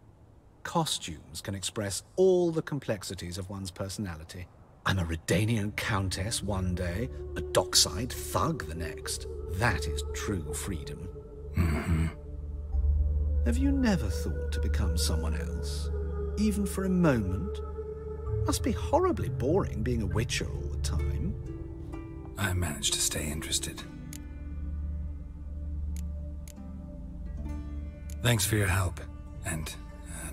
Costumes can express all the complexities of one's personality. I'm a Redanian countess one day, a dockside thug the next. That is true freedom. Mm-hmm. Have you never thought to become someone else? Even for a moment? Must be horribly boring being a witcher all the time. I managed to stay interested. Thanks for your help, and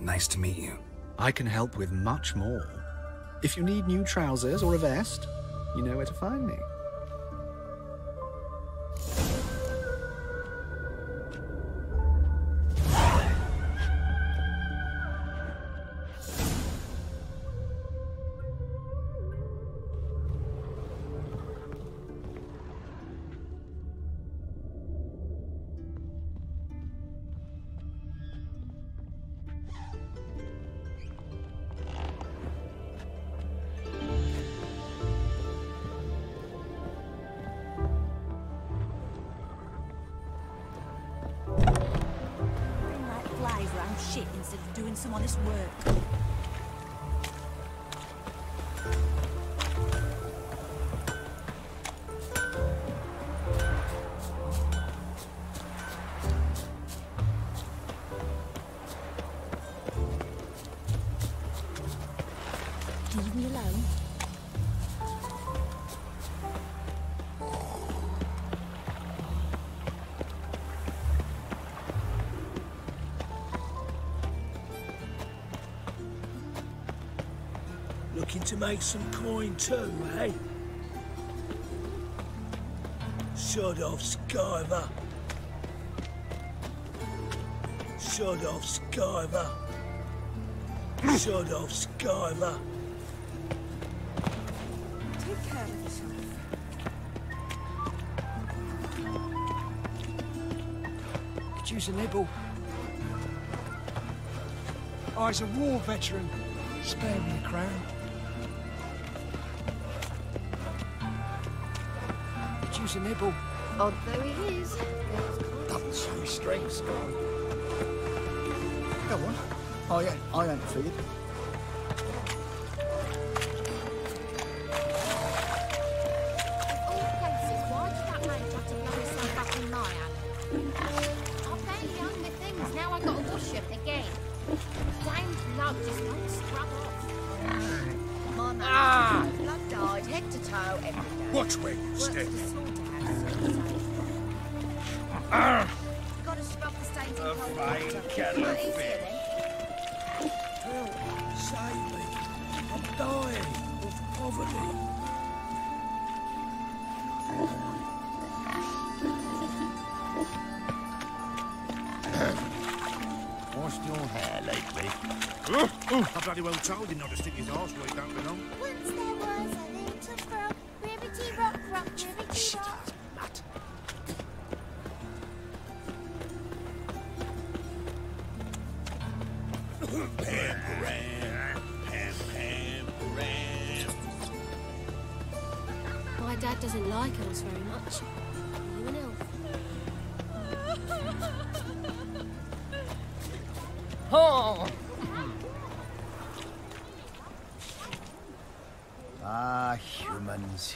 nice to meet you. I can help with much more. If you need new trousers or a vest, you know where to find me. Shit instead of doing some honest work. Leave me alone. Looking to make some coin too, eh? Shod off, Skyver. Shod off, Skyver. Shod off, Skyver. Take care of yourself. Could use a nibble. I's a war veteran. Spare me a crown. Use a nibble. Odd though he is. Doesn't show his strengths, go on. Go on. I ain't feared. All places, why did that man try to blow himself up in my hand? I barely own my things, now I got to wash them again. Damned lug just won't scrub off. My man, blood died, head to toe, every day. Watch where you step. Got to a fine kettle of fish. Help, save me. I'm dying of poverty. Washed your hair lately? I bloody well told him not to stick his arse where he don't belong. Once there was a little frog, ribbity rock rock, ribbity rock. My dad doesn't like us very much. You and Elf. Oh! Ah, humans.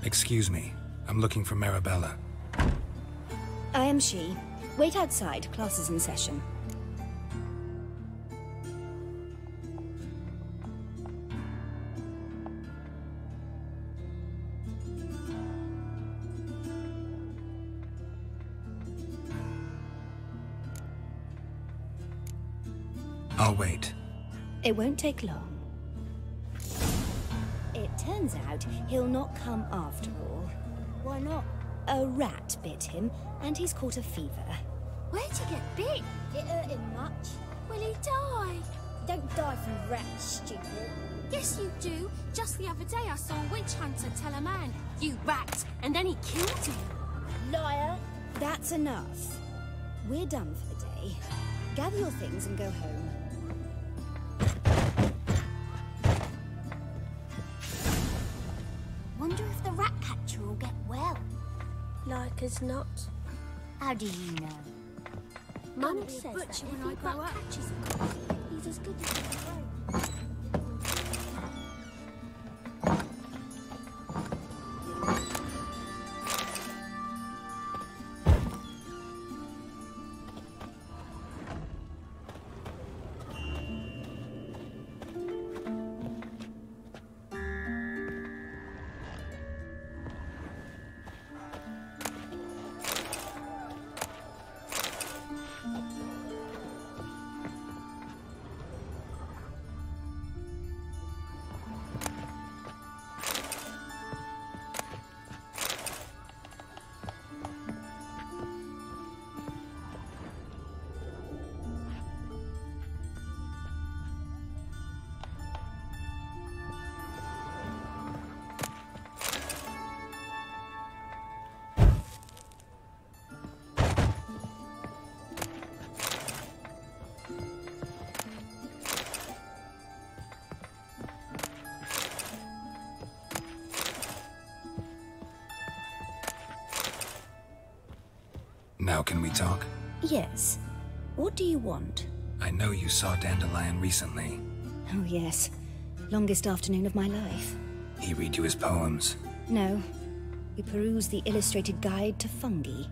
Excuse me. I'm looking for Marabella. I am she. Wait outside. Class is in session. I'll wait. It won't take long. It turns out he'll not come after all. Why not? A rat bit him, and he's caught a fever. Where'd he get bit? It hurt him much. Will he die? Don't die from rats, stupid. Yes, you do. Just the other day I saw a witch hunter tell a man, "You rat," and then he killed him. Liar. That's enough. We're done for the day. Gather your things and go home. Wonder if the rat catcher will get well. Like as not. How do you know? Mum says that when I grow up, catches a cold, he's as good as a crow. Now can we talk? Yes. What do you want? I know you saw Dandelion recently. Oh, yes. Longest afternoon of my life. He read you his poems? No. We perused the illustrated guide to fungi.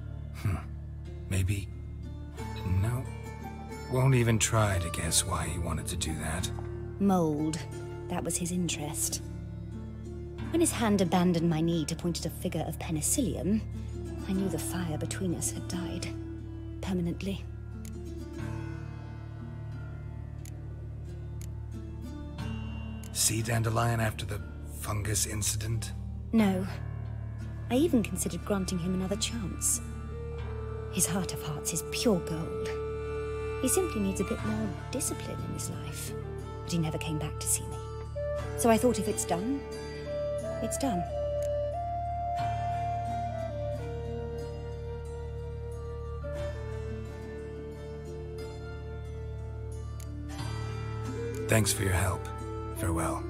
Maybe... No. Won't even try to guess why he wanted to do that. Mold. That was his interest. When his hand abandoned my knee to point at a figure of penicillium, I knew the fire between us had died. Permanently. See Dandelion after the fungus incident? No. I even considered granting him another chance. His heart of hearts is pure gold. He simply needs a bit more discipline in his life. But he never came back to see me. So I thought if it's done, it's done. Thanks for your help. Farewell.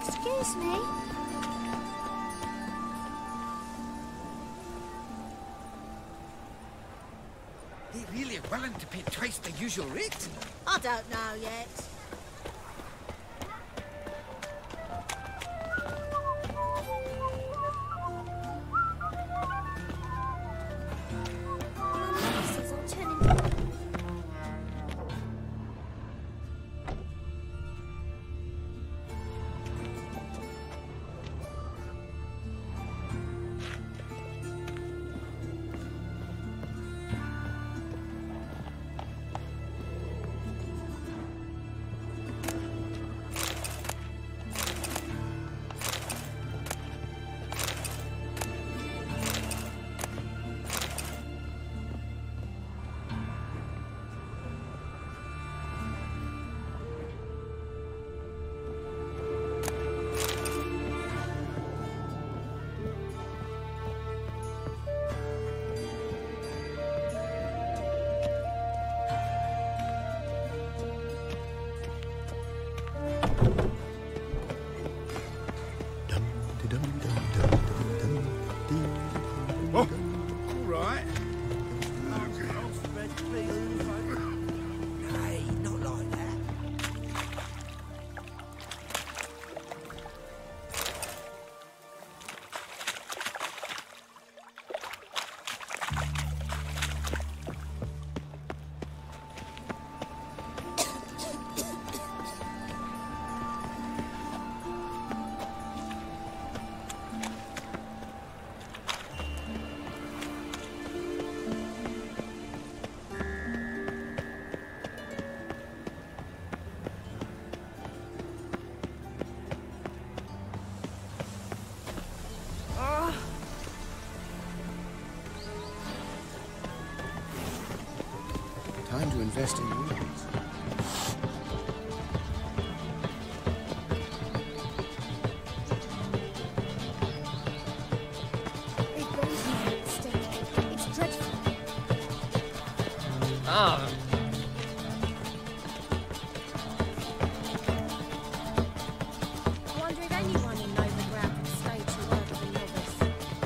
Excuse me. willing to pay twice the usual rate? I don't know yet. Time to invest in ruins. It's dreadful. Ah. I wonder if anyone in Novigrad can stay to work with a novice.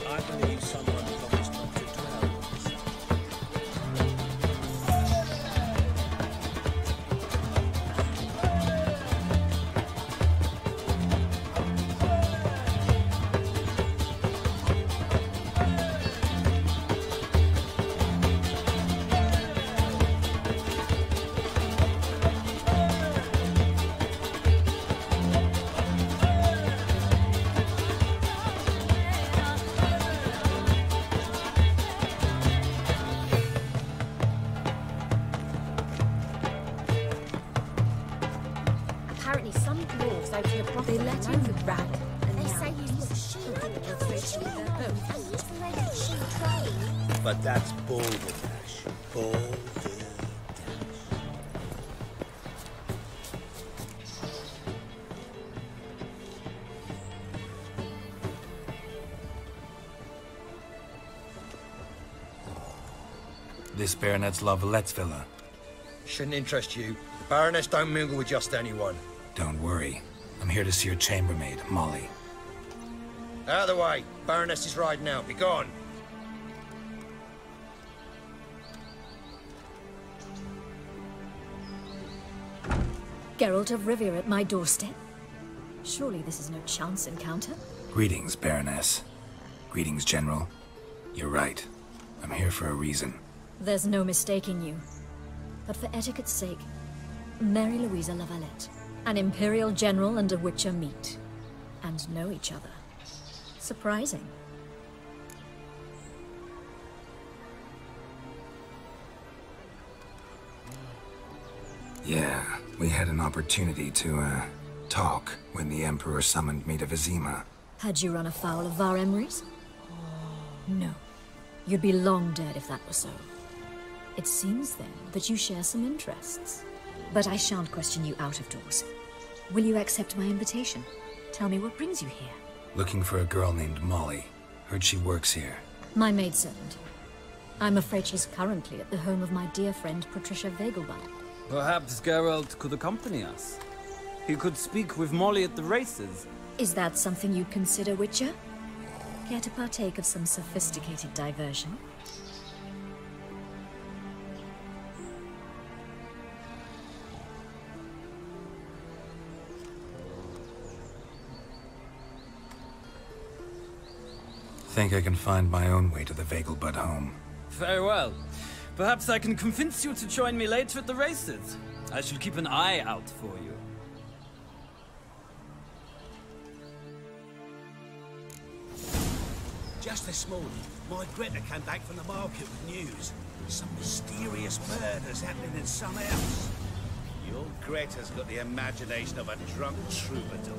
I believe someone promised not to dwell. Apparently some dwarves out here profit. They let him rap. And they say he's what she But that's balderdash. Balderdash. This baronet's La Valette's villa. Shouldn't interest you. The Baroness don't mingle with just anyone. Don't worry. I'm here to see your chambermaid, Molly. Out of the way. Baroness is riding out. Be gone. Geralt of Rivia at my doorstep? Surely this is no chance encounter? Greetings, Baroness. Greetings, General. You're right. I'm here for a reason. There's no mistaking you. But for etiquette's sake, Mary Louisa La Valette, an Imperial General and a Witcher meet. And know each other. Surprising. Yeah, we had an opportunity to, talk when the Emperor summoned me to Vizima. Had you run afoul of Var Emrys? No. You'd be long dead if that were so. It seems, then, that you share some interests. But I shan't question you out of doors. Will you accept my invitation? Tell me what brings you here. Looking for a girl named Molly. Heard she works here. My maidservant. I'm afraid she's currently at the home of my dear friend Patricia Vegelbud. Perhaps Geralt could accompany us. He could speak with Molly at the races. Is that something you'd consider, Witcher? Care to partake of some sophisticated diversion? think I can find my own way to the Vagelbud home. Very well. Perhaps I can convince you to join me later at the races. I shall keep an eye out for you. Just this morning, my Greta came back from the market with news. Some mysterious murders happening in some house. Your Greta's got the imagination of a drunk troubadour.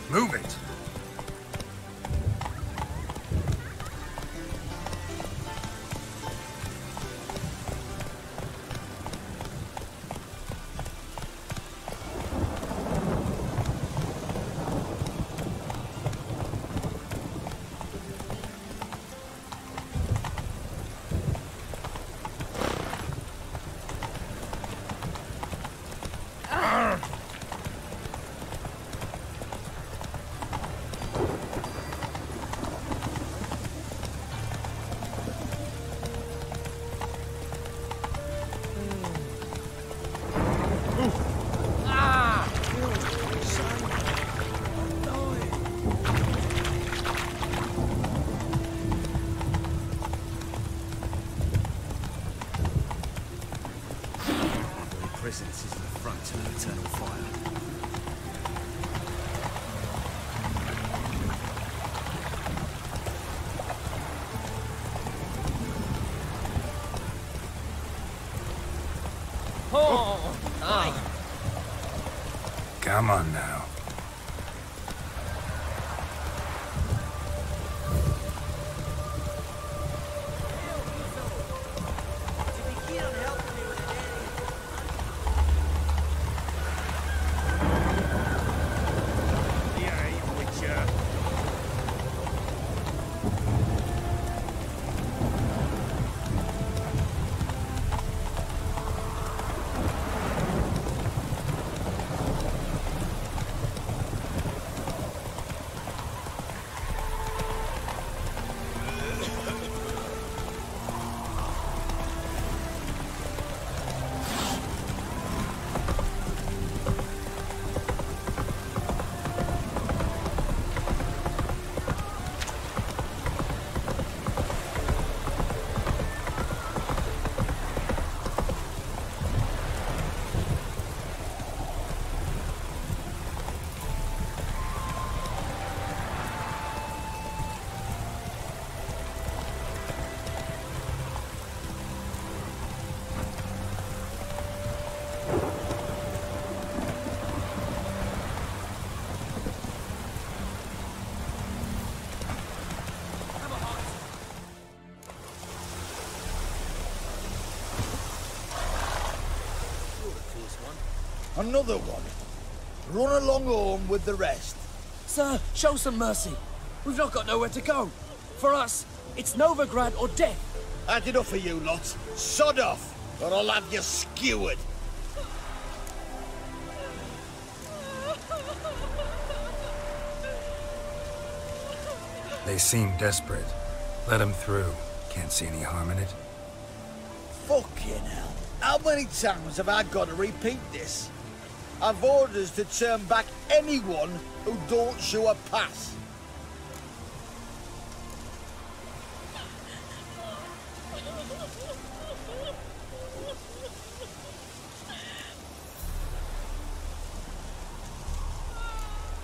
Move it! no eternal fire. Oh! Aye. Come on now. Another one. Run along home with the rest. Sir, show some mercy. We've not got nowhere to go. For us, it's Novigrad or death. Had enough of you lots. Sod off, or I'll have you skewered. They seem desperate. Let them through. Can't see any harm in it. Fucking hell. How many times have I got to repeat this? I've orders to turn back anyone who don't show a pass.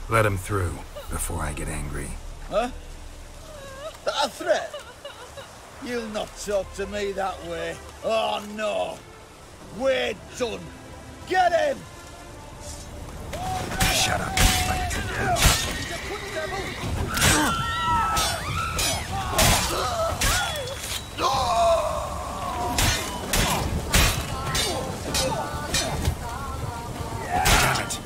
Let him through before I get angry. Huh? That a threat? You'll not talk to me that way. Oh no! We're done! Get him! Shut up. Damn it.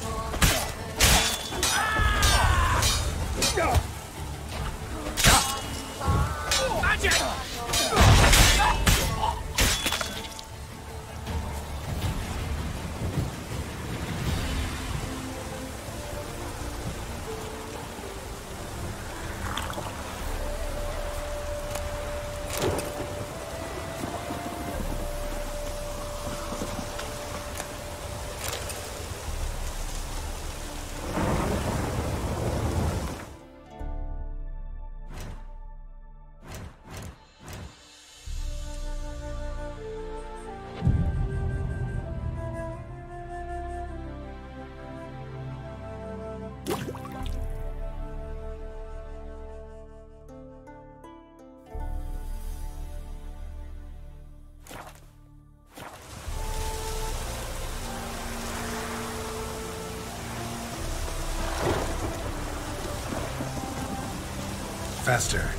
Faster.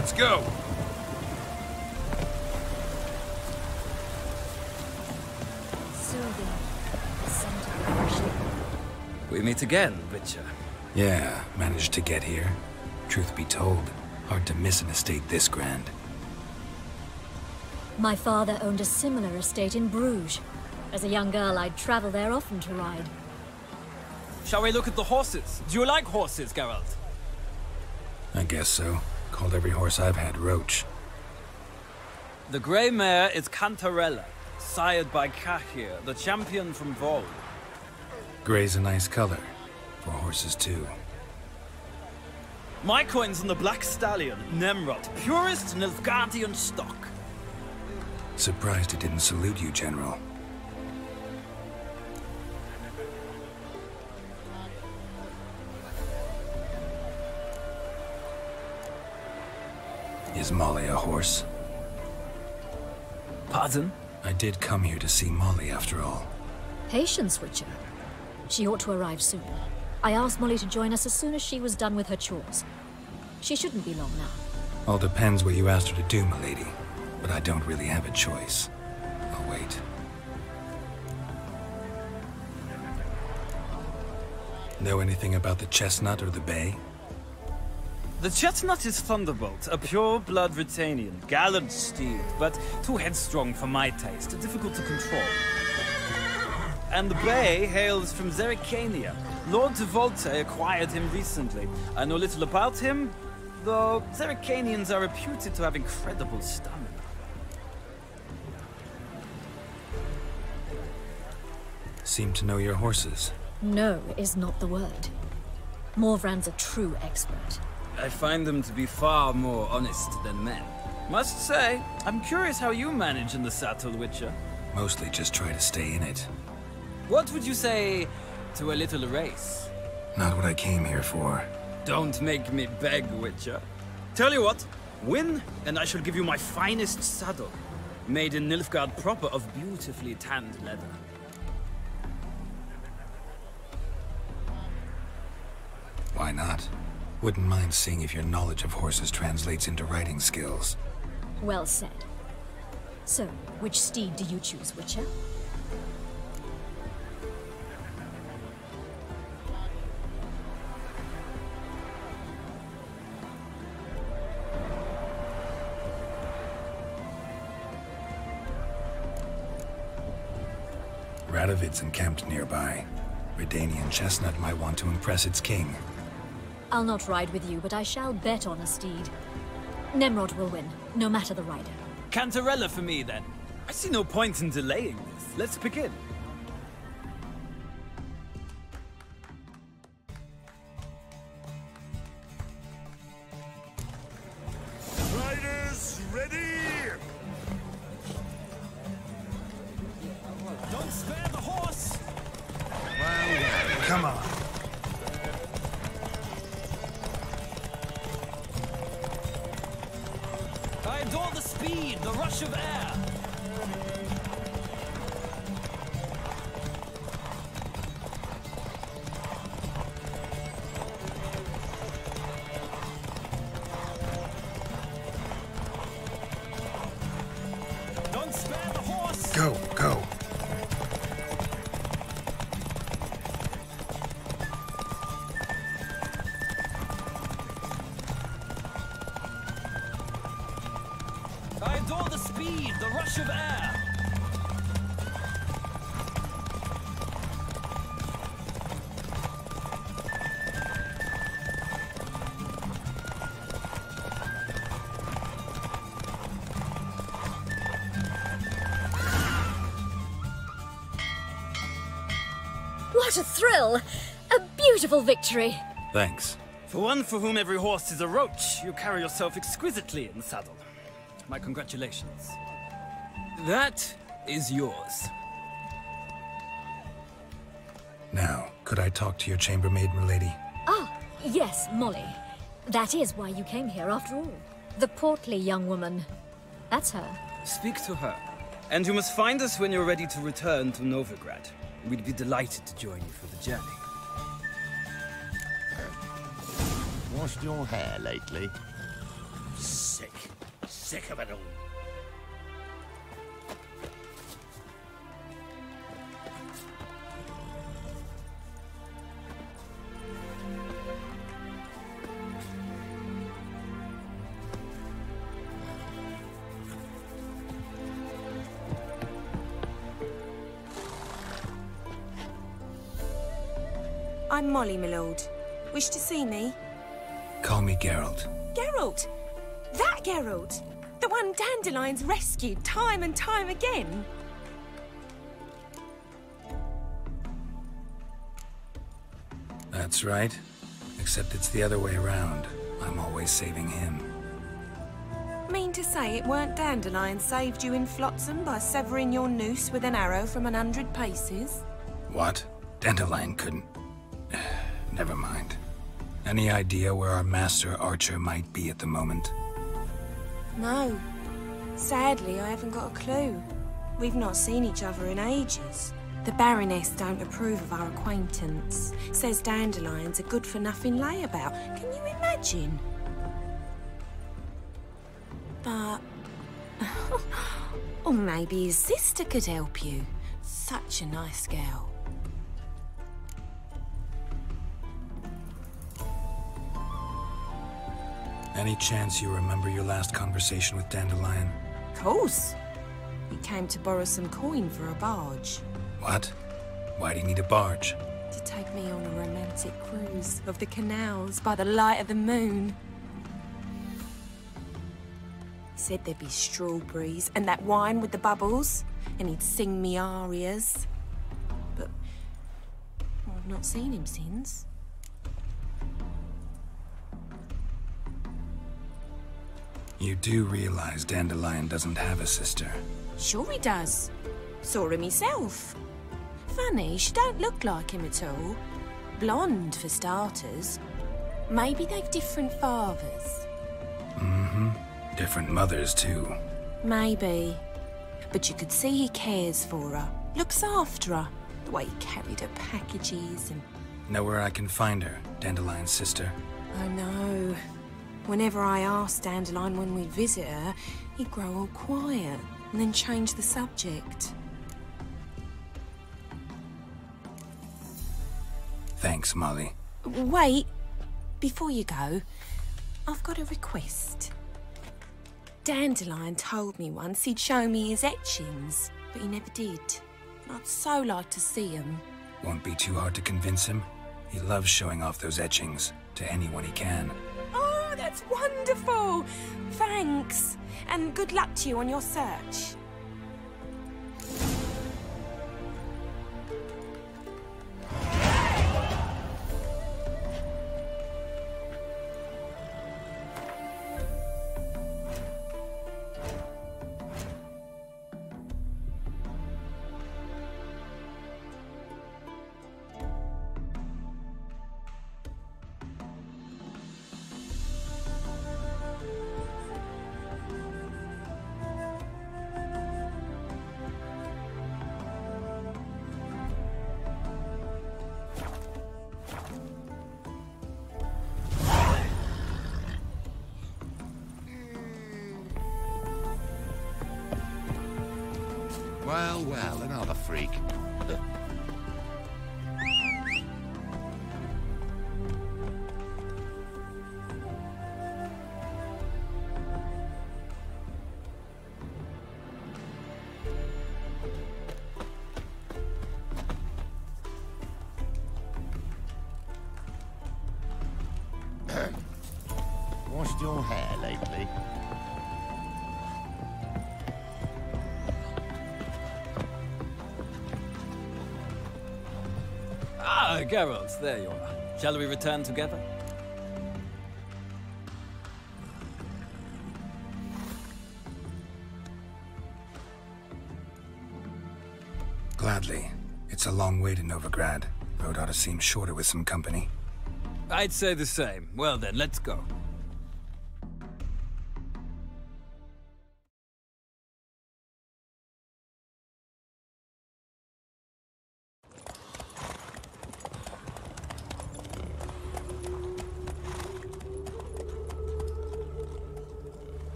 Let's go! We meet again, Witcher. Yeah, managed to get here. Truth be told, hard to miss an estate this grand. My father owned a similar estate in Bruges. As a young girl, I'd travel there often to ride. Shall we look at the horses? Do you like horses, Geralt? I guess so. Called every horse I've had Roach. The grey mare is Cantarella, sired by Cahir, the champion from Vol. Grey's a nice color. For horses, too. My coin's on the Black Stallion, Nemrod, purest Nilfgaardian stock. Surprised it didn't salute you, General. Is Molly a horse? Pardon? I did come here to see Molly, after all. Patience, Witcher. She ought to arrive soon. I asked Molly to join us as soon as she was done with her chores. She shouldn't be long now. All depends what you asked her to do, milady. But I don't really have a choice. I'll wait. Know anything about the chestnut or the bay? The chestnut is Thunderbolt, a pure-blood Britannian, gallant steed, but too headstrong for my taste, difficult to control. And the bay hails from Zerrikania. Lord de Volte acquired him recently. I know little about him, though Zerrikanians are reputed to have incredible stamina. Seem to know your horses. No is not the word. Morvran's a true expert. I find them to be far more honest than men. Must say, I'm curious how you manage in the saddle, Witcher. Mostly just try to stay in it. What would you say to a little race? Not what I came here for. Don't make me beg, Witcher. Tell you what, win, and I shall give you my finest saddle. Made in Nilfgaard proper of beautifully tanned leather. Why not? Wouldn't mind seeing if your knowledge of horses translates into riding skills. Well said. So, which steed do you choose, Witcher? Radovid's encamped nearby. Redanian chestnut might want to impress its king. I'll not ride with you, but I shall bet on a steed. Nemrod will win, no matter the rider. Cantarella for me, then. I see no point in delaying this. Let's begin. Riders, ready! Don't spare the horse! Well, come on. I adore the speed, the rush of air. Don't spare the horse! Go, go. I adore the speed, the rush of air. What a thrill! A beautiful victory! Thanks. For one for whom every horse is a roach, you carry yourself exquisitely in the saddle. My congratulations. That is yours. Now, could I talk to your chambermaid, milady? Ah, yes, Molly. That is why you came here after all. The portly young woman. That's her. Speak to her. And you must find us when you're ready to return to Novigrad. We'd be delighted to join you for the journey. Washed your hair lately? sick of it all. I'm Molly, my lord. Wish to see me? Call me Geralt. Geralt! That Geralt! The one Dandelion's rescued time and time again! That's right. Except it's the other way around. I'm always saving him. Mean to say it weren't Dandelion saved you in Flotsam by severing your noose with an arrow from 100 paces? What? Dandelion couldn't... Never mind. Any idea where our master archer might be at the moment? No. Sadly, I haven't got a clue. We've not seen each other in ages. The Baroness don't approve of our acquaintance. Says Dandelion's a good-for-nothing layabout. Can you imagine? But... or maybe his sister could help you. Such a nice girl. Any chance you remember your last conversation with Dandelion? Course. He came to borrow some coin for a barge. What? Why do you need a barge? To take me on a romantic cruise of the canals by the light of the moon. He said there'd be strawberries and that wine with the bubbles, and he'd sing me arias. But I've not seen him since. You do realize Dandelion doesn't have a sister? Sure he does. Saw him himself. Funny, she don't look like him at all. Blonde, for starters. Maybe they've different fathers. Mm-hmm. Different mothers, too. Maybe. But you could see he cares for her. Looks after her. The way he carried her packages and... Know where I can find her, Dandelion's sister? I know. Whenever I asked Dandelion when we'd visit her, he'd grow all quiet and then change the subject. Thanks, Molly. Wait. Before you go, I've got a request. Dandelion told me once he'd show me his etchings, but he never did. I'd so like to see them. Won't be too hard to convince him. He loves showing off those etchings to anyone he can. Oh, that's wonderful! Thanks. And good luck to you on your search. Well, well, another freak. Washed your hair lately? Ah, Geralt, there you are. Shall we return together? Gladly. It's a long way to Novigrad. Road ought to seem shorter with some company. I'd say the same. Well then, let's go.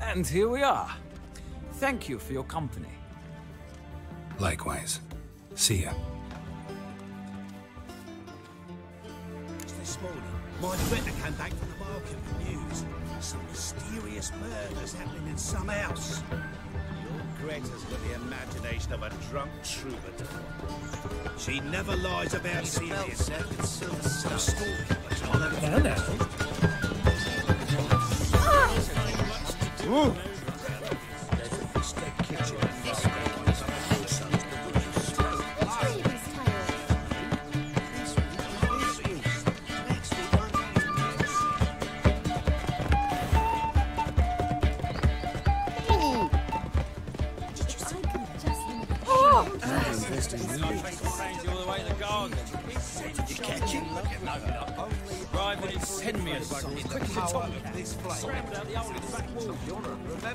And here we are. Thank you for your company. Likewise. See ya. This morning, my inventor came back from the market with news. Some mysterious murders happening in some house. Your Greta's got the imagination of a drunk troubadour. She never lies about seeing the some stalking, but I'll have it. Ooh.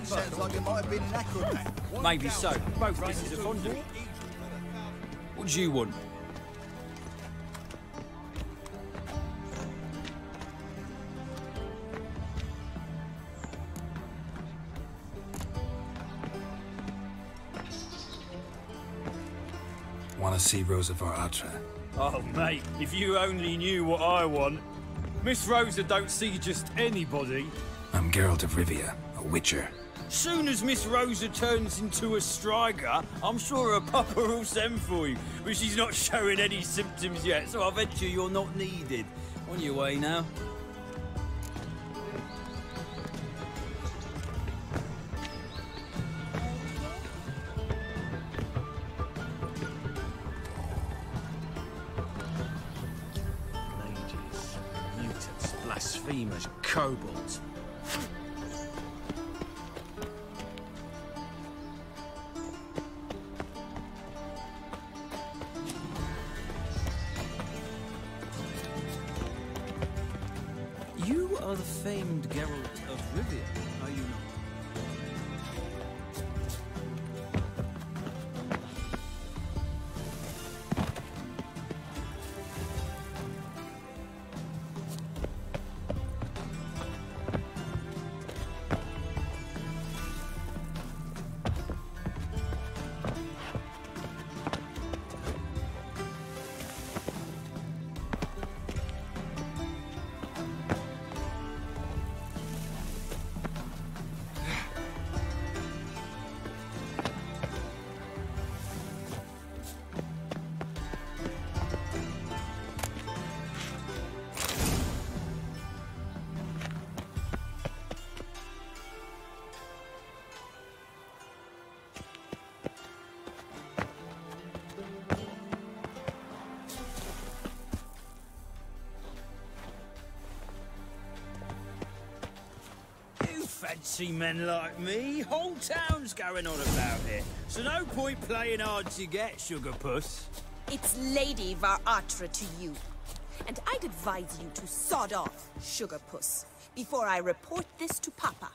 Sounds like it might have been an acrobat. Maybe so. Both pieces of fondue. What do you want? Want to see Rosa Atra? Oh, mate, if you only knew what I want. Miss Rosa don't see just anybody. I'm Geralt of Rivia, a witcher. Soon as Miss Rosa turns into a striker, I'm sure her papa will send for you. But she's not showing any symptoms yet, so I bet you're not needed. On your way now. Mages, mutants, blasphemers, kobolds. You are the famed Geralt of Rivia, are you not? Fancy men like me. Whole town's going on about it. So no point playing hard to get, sugar puss. It's Lady Atra to you. And I'd advise you to sod off, sugar puss, before I report this to Papa.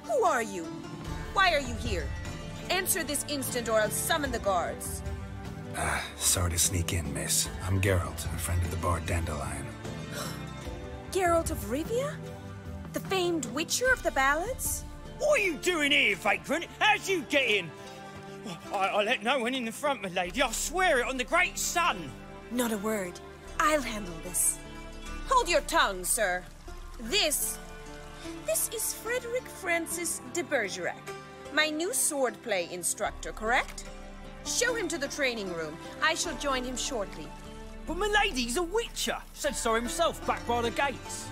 Who are you? Why are you here? Answer this instant or I'll summon the guards. Sorry to sneak in, miss. I'm Geralt, a friend of the bard Dandelion. Geralt of Rivia? The famed witcher of the ballads? What are you doing here, vagrant? How'd you get in? I let no one in the front, my lady. I swear it on the great sun. Not a word. I'll handle this. Hold your tongue, sir. This is Frederick Francis de Bergerac, my new swordplay instructor, correct? Show him to the training room. I shall join him shortly. But my lady's a witcher. Said so himself back by the gates.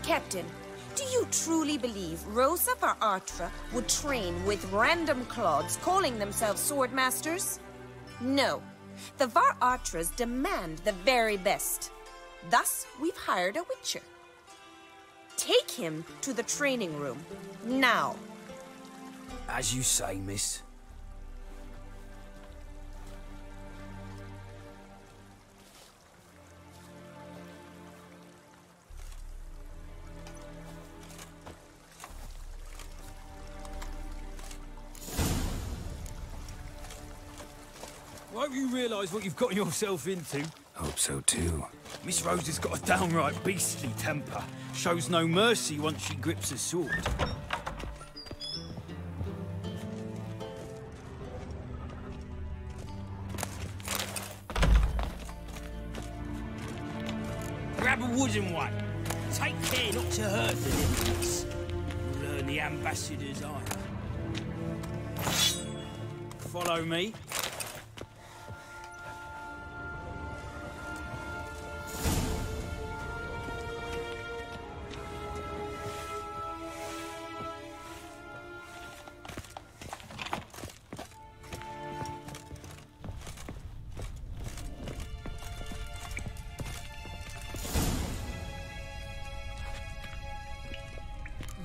Captain, do you truly believe Rosa Varatra would train with random clods calling themselves swordmasters? No. The Varatras demand the very best. Thus, we've hired a witcher. Take him to the training room, now. As you say, miss. I hope you realise what you've gotten yourself into. Hope so too. Miss Rose has got a downright beastly temper. Shows no mercy once she grips a sword. Grab a wooden one. Take care not to hurt the nipples. Learn the ambassador's ire. Follow me.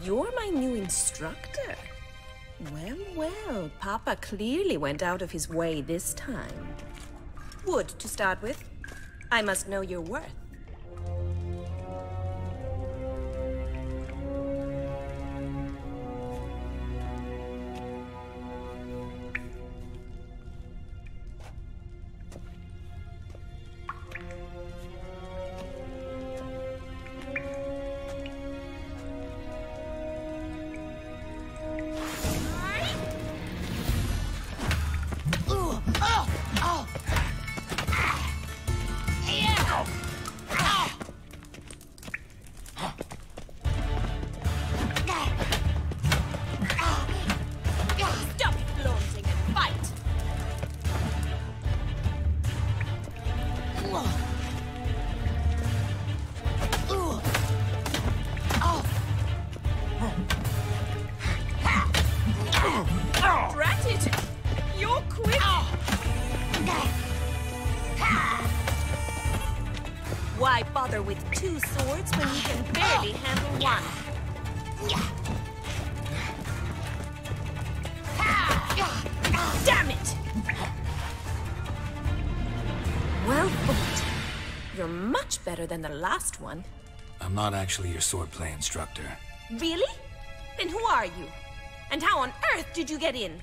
You're my new instructor. Well, well, Papa clearly went out of his way this time. Wood, to start with. I must know your worth. Why bother with two swords when you can barely handle one? Damn it! Well fought. You're much better than the last one. I'm not actually your swordplay instructor. Really? Then who are you? And how on earth did you get in?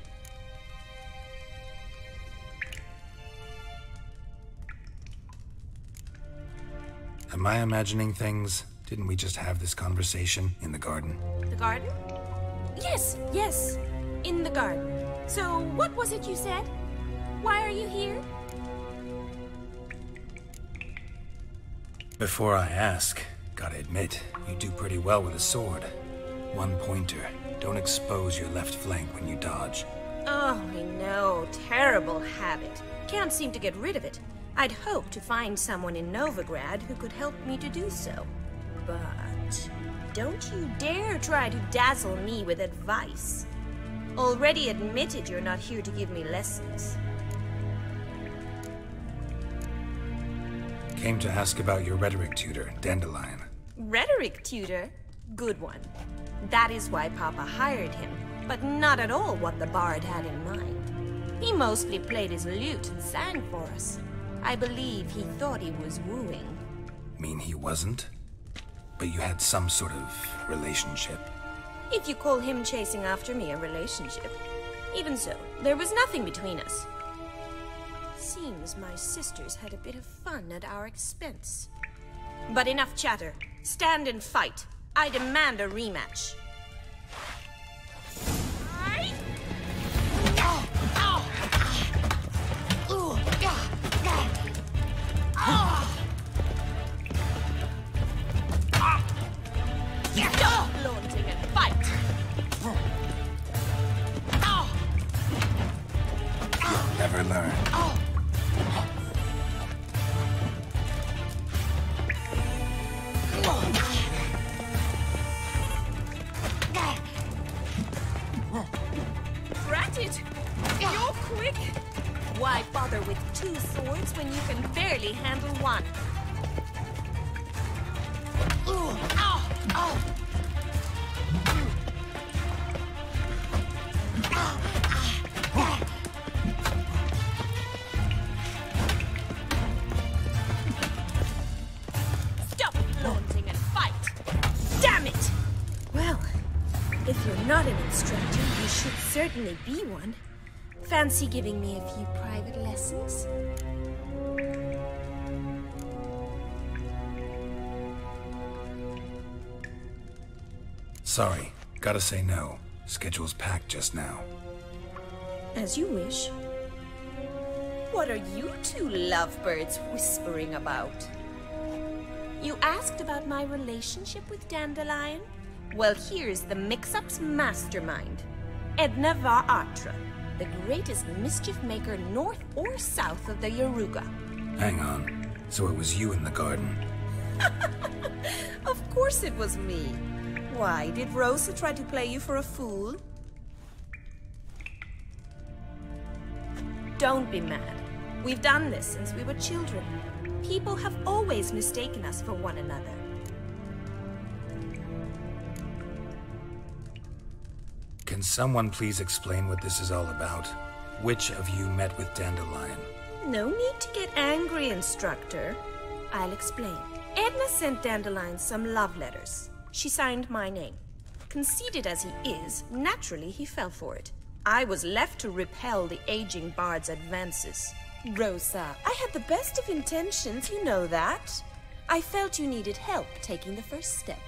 Am I imagining things? Didn't we just have this conversation in the garden? The garden? Yes, yes. In the garden. So, what was it you said? Why are you here? Before I ask, gotta admit, you do pretty well with a sword. One pointer. Don't expose your left flank when you dodge. Oh, I know. Terrible habit. Can't seem to get rid of it. I'd hoped to find someone in Novigrad who could help me to do so. But don't you dare try to dazzle me with advice. Already admitted you're not here to give me lessons. Came to ask about your rhetoric tutor, Dandelion. Rhetoric tutor? Good one. That is why Papa hired him, but not at all what the bard had in mind. He mostly played his lute and sang for us. I believe he thought he was wooing. Mean he wasn't? But you had some sort of relationship? If you call him chasing after me a relationship. Even so, there was nothing between us. Seems my sisters had a bit of fun at our expense. But enough chatter. Stand and fight. I demand a rematch. Stop flaunting and fight! You'll never learn. Drat! You're quick! Why bother with two swords when you can barely handle one? Stop flaunting and fight! Damn it! Well, if you're not an instructor, you should certainly be one. Fancy giving me a few private lessons? Sorry, gotta say no. Schedule's packed just now. As you wish. What are you two lovebirds whispering about? You asked about my relationship with Dandelion? Well, here's the mix-up's mastermind. Edna var Atra, the greatest mischief maker north or south of the Yaruga. Hang on. So it was you in the garden? Of course it was me. Why, did Rosa try to play you for a fool? Don't be mad. We've done this since we were children. People have always mistaken us for one another. Can someone please explain what this is all about? Which of you met with Dandelion? No need to get angry, instructor. I'll explain. Edna sent Dandelion some love letters. She signed my name. Conceited as he is, naturally he fell for it. I was left to repel the aging bard's advances. Rosa, I had the best of intentions, you know that. I felt you needed help taking the first step.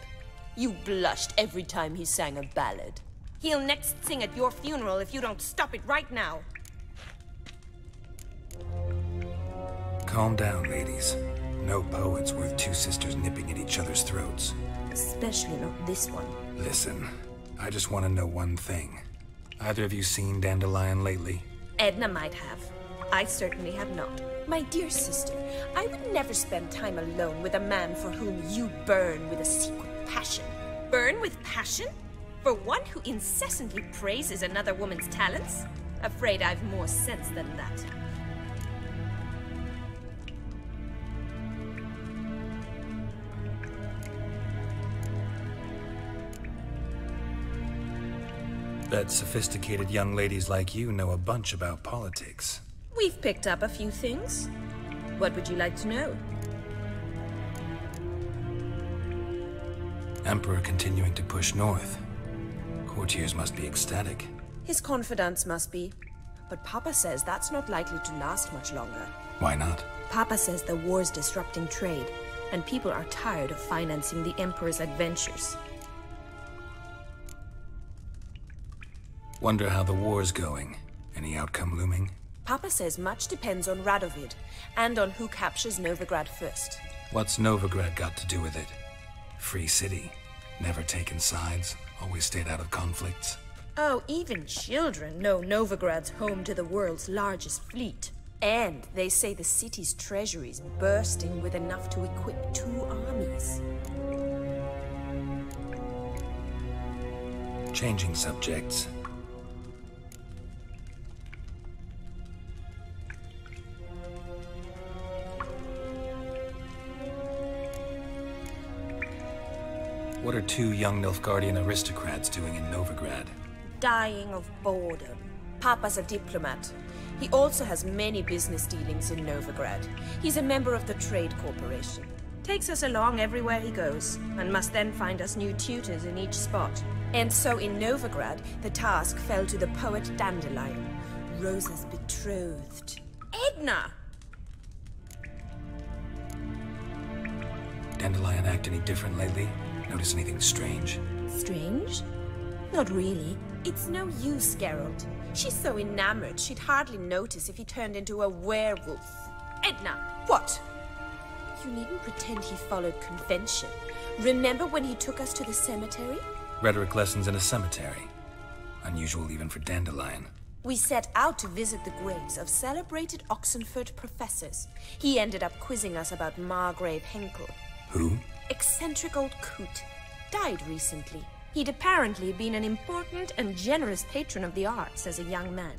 You blushed every time he sang a ballad. He'll next sing at your funeral if you don't stop it right now. Calm down, ladies. No poet's worth two sisters nipping at each other's throats. Especially not this one. Listen, I just want to know one thing. Either of you seen Dandelion lately? Edna might have. I certainly have not. My dear sister, I would never spend time alone with a man for whom you burn with a secret passion. Burn with passion? For one who incessantly praises another woman's talents? Afraid I've more sense than that. Bet sophisticated young ladies like you know a bunch about politics. We've picked up a few things. What would you like to know? Emperor continuing to push north. Courtiers must be ecstatic. His confidants must be. But Papa says that's not likely to last much longer. Why not? Papa says the war's disrupting trade, and people are tired of financing the Emperor's adventures. Wonder how the war's going. Any outcome looming? Papa says much depends on Radovid, and on who captures Novigrad first. What's Novigrad got to do with it? Free city. Never taken sides. Always stayed out of conflicts. Oh, even children know Novigrad's home to the world's largest fleet. And they say the city's treasury's bursting with enough to equip 2 armies. Changing subjects. What are 2 young Nilfgaardian aristocrats doing in Novigrad? Dying of boredom. Papa's a diplomat. He also has many business dealings in Novigrad. He's a member of the Trade Corporation. Takes us along everywhere he goes, and must then find us new tutors in each spot. And so in Novigrad, the task fell to the poet Dandelion, Rosa's betrothed. Edna! Dandelion act any different lately? Notice anything strange? Strange? Not really. It's no use, Geralt. She's so enamored she'd hardly notice if he turned into a werewolf. Edna, what? You needn't pretend he followed convention. Remember when he took us to the cemetery? Rhetoric lessons in a cemetery. Unusual even for Dandelion. We set out to visit the graves of celebrated Oxenford professors. He ended up quizzing us about Margrave Henkel. Who? Eccentric old coot. Died recently. He'd apparently been an important and generous patron of the arts as a young man.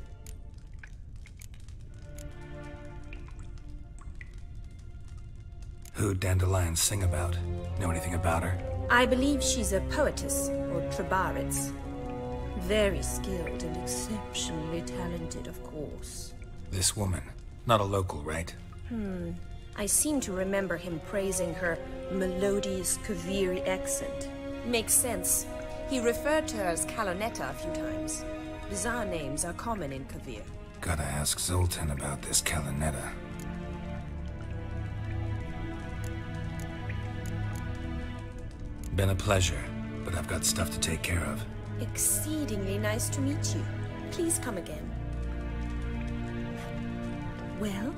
Who'd Dandelion sing about? Know anything about her? I believe she's a poetess, or Trebaritz. Very skilled and exceptionally talented, of course. This woman. Not a local, right? I seem to remember him praising her melodious Kaviri accent. Makes sense. He referred to her as Calonetta a few times. Bizarre names are common in Kavir. Gotta ask Zoltan about this Calonetta. Been a pleasure, but I've got stuff to take care of. Exceedingly nice to meet you. Please come again. Well,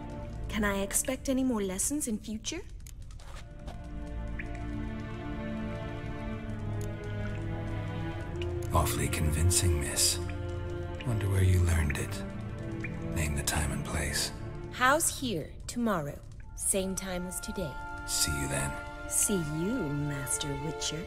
can I expect any more lessons in future? Awfully convincing, miss. Wonder where you learned it. Name the time and place. House here, tomorrow. Same time as today. See you then. See you, Master Witcher.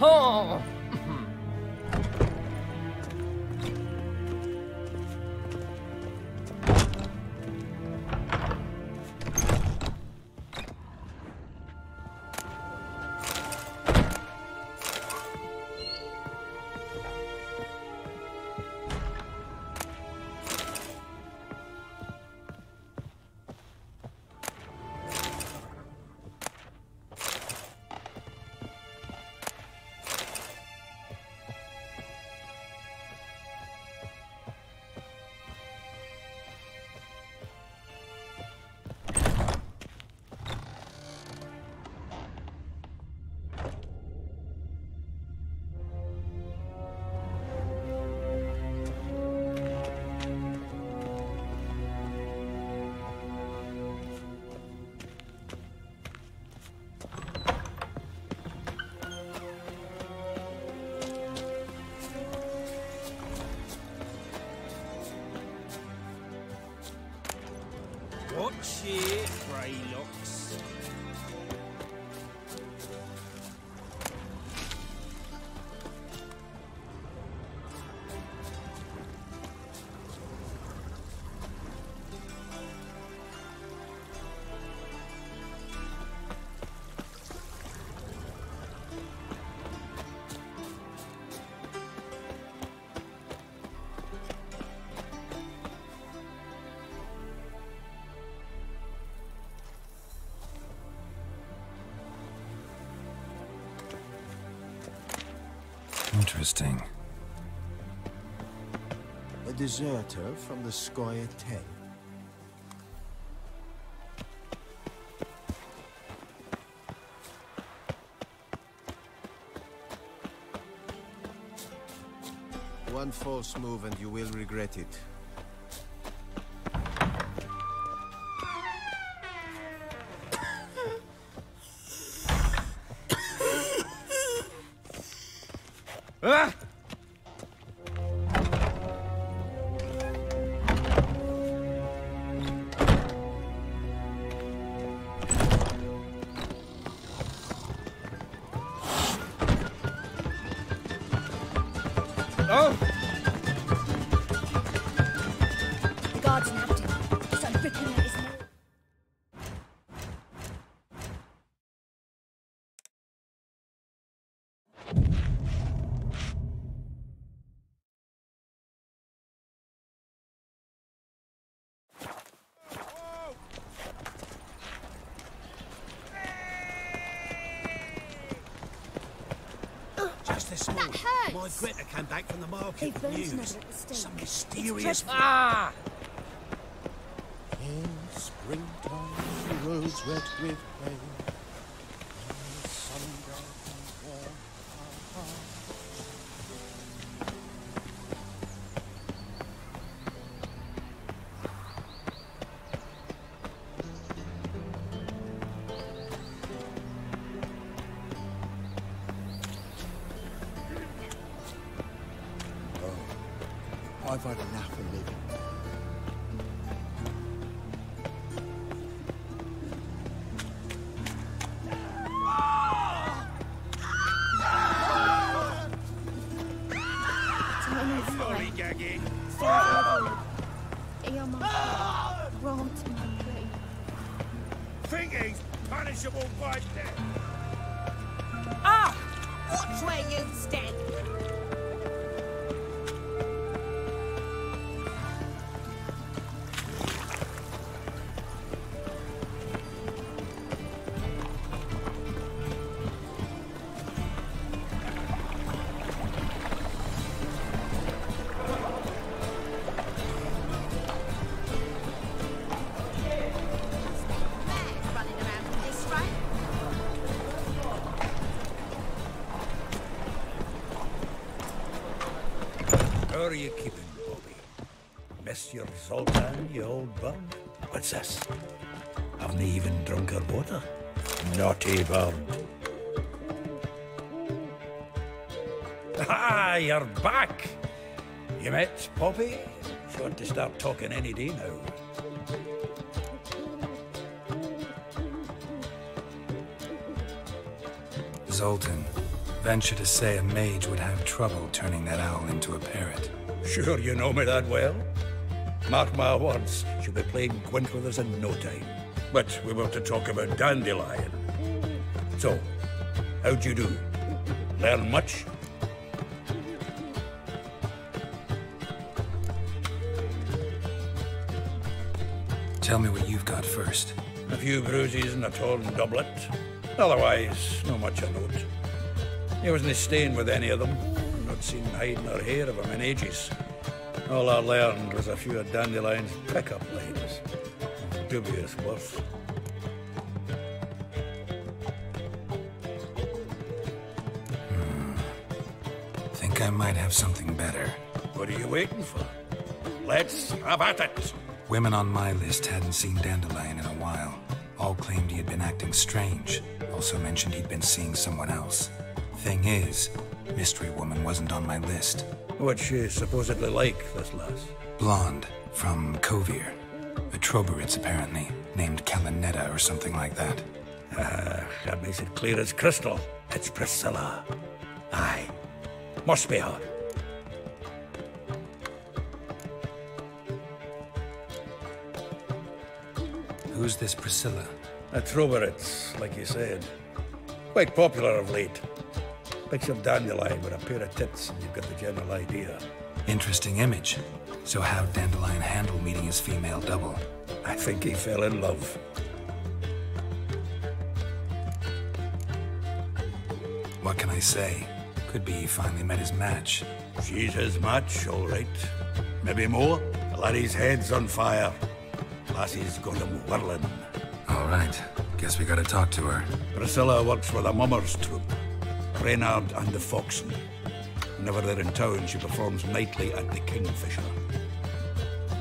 Oh! Watch it, Greylocks. Interesting. A deserter from the Squire 10. one false move and you will regret it. Ah! The guards nabbed him. So ripping at his neck. Just this morning, my Greta came back from the market with news. Some mysterious... Ah! In springtime, the roads wet with rain. The sun darkens warm our hearts. I've had enough of living. Sorry, Gaggy. Think he's punishable by death. Ah! Watch where you stand! How are you keeping, Bobby? Miss your Zoltan, you old bird? What's this? Haven't you even drunk her water? Naughty bird. Ah, you're back! You met Poppy? Sure to start talking any day now. Zoltan. Venture to say a mage would have trouble turning that owl into a parrot. Sure you know me that well? Mark my words, she'll be playing Gwent with us in no time. But we want to talk about Dandelion. So, how'd you do? Learn much? Tell me what you've got first. A few bruises and a torn doublet. Otherwise, not much of note. He wasn't staying with any of them. Not seen hide nor hair of him in ages. All I learned was a few of Dandelion's pick-up lines. Dubious worth. Think I might have something better. What are you waiting for? Let's have at it! Women on my list hadn't seen Dandelion in a while. All claimed he had been acting strange. Also mentioned he'd been seeing someone else. Thing is, Mystery Woman wasn't on my list. What's she supposedly like, this lass? Blonde, from Kovir. A Troberitz, apparently, named Kalinetta or something like that. That makes it clear as crystal. It's Priscilla. Aye. Must be her. Who's this Priscilla? A Troberitz, like you said. Quite popular of late. Picture Dandelion with a pair of tits and you've got the general idea. Interesting image. So how'd Dandelion handle meeting his female double? I think he fell in love. What can I say? Could be he finally met his match. She's his match, all right. Maybe more. The laddie's head's on fire. Lassie's got him whirling. All right. Guess we gotta talk to her. Priscilla works for the Mummers troupe. Reynard and the Foxen. Whenever they're in town, she performs nightly at the Kingfisher.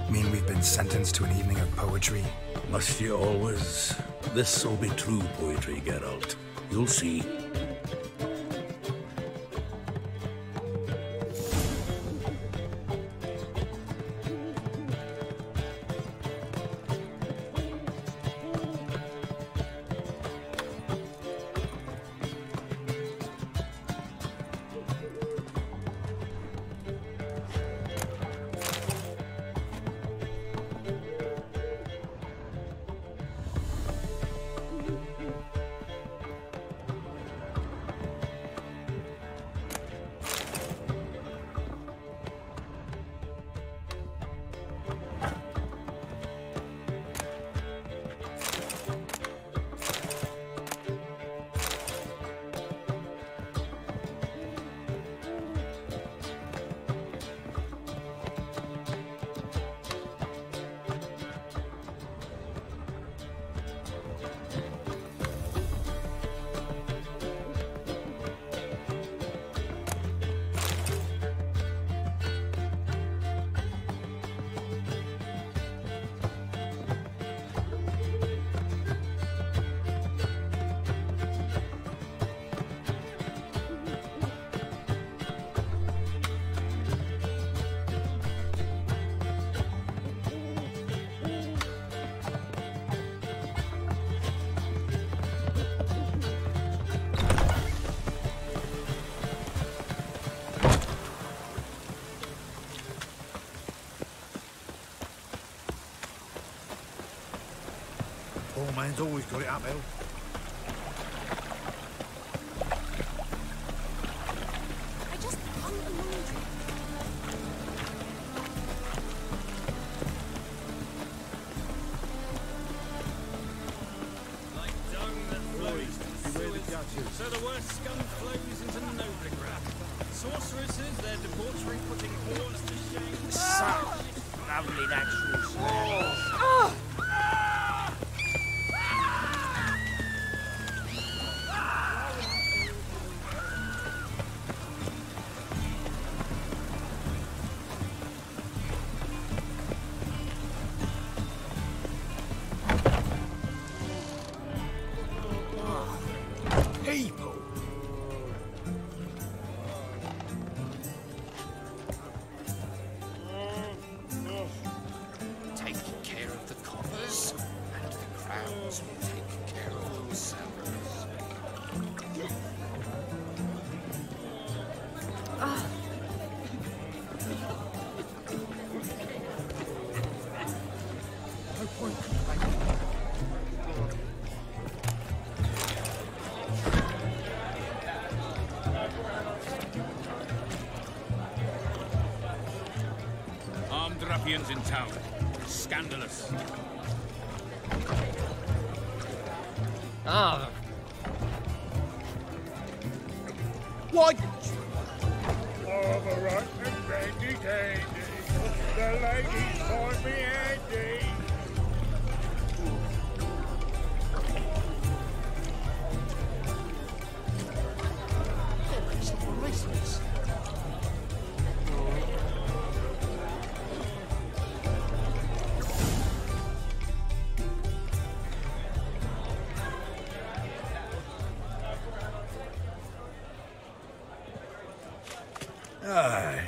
Mean we've been sentenced to an evening of poetry? Must you always? This'll be true poetry, Geralt. You'll see. Poor man's always got it uphill. I just hung the laundry. Like dung that flows to sewage, so the worst scum flows into Novigradu. Sorceresses, their debauchery putting horns to shame. Such lovely natural smells. People! Take care of the coppers, and the crowds will take care of themselves. No point complaining. Armed ruffians in town. Scandalous. Ah, Why? Oh, the right and brandy dandy. The ladies find me handy.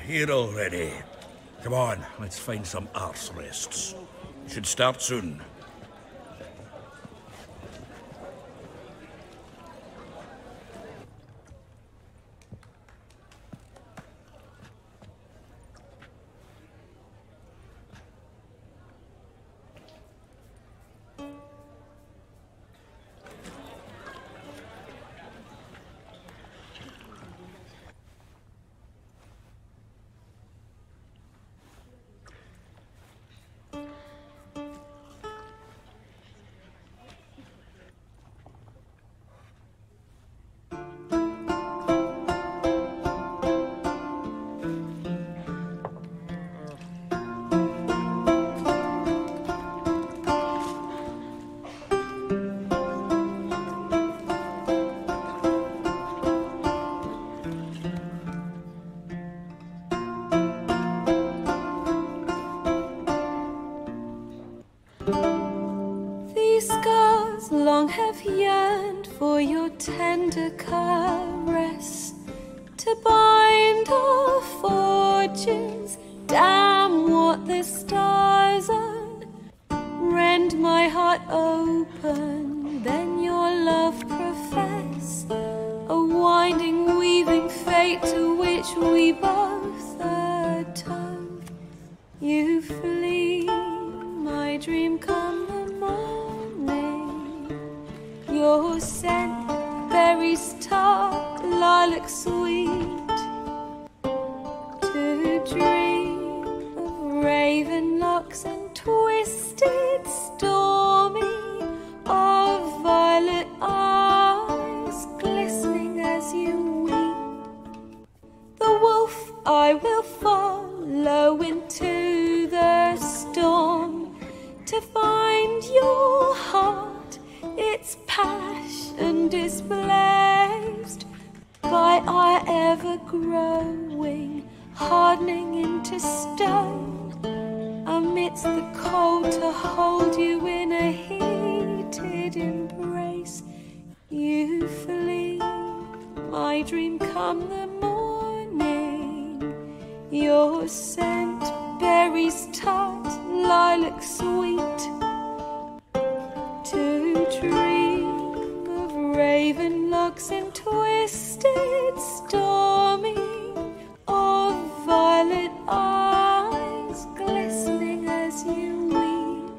Here already. Come on, let's find some arse rests. Should start soon. These scars long have yearned for your tender caress, to bind our fortunes. Damn what the stars own. Rend my heart open, then your love profess, a winding, weaving fate to which we both atone. You flee, my dream come the morning. Your scent, berries tart, lilac sweet, to dream of raven locks and twisted, stormy, of violet eyes glistening as you weep. The wolf I will follow into the storm, to find your heart, its passion displaced by our ever-growing, hardening into stone. Amidst the cold, to hold you in a heated embrace. You flee, my dream come the morning. Your scent, berries tart, lilac sweet, to dream of raven locks and twisted, stormy, of violet eyes glistening as you weep.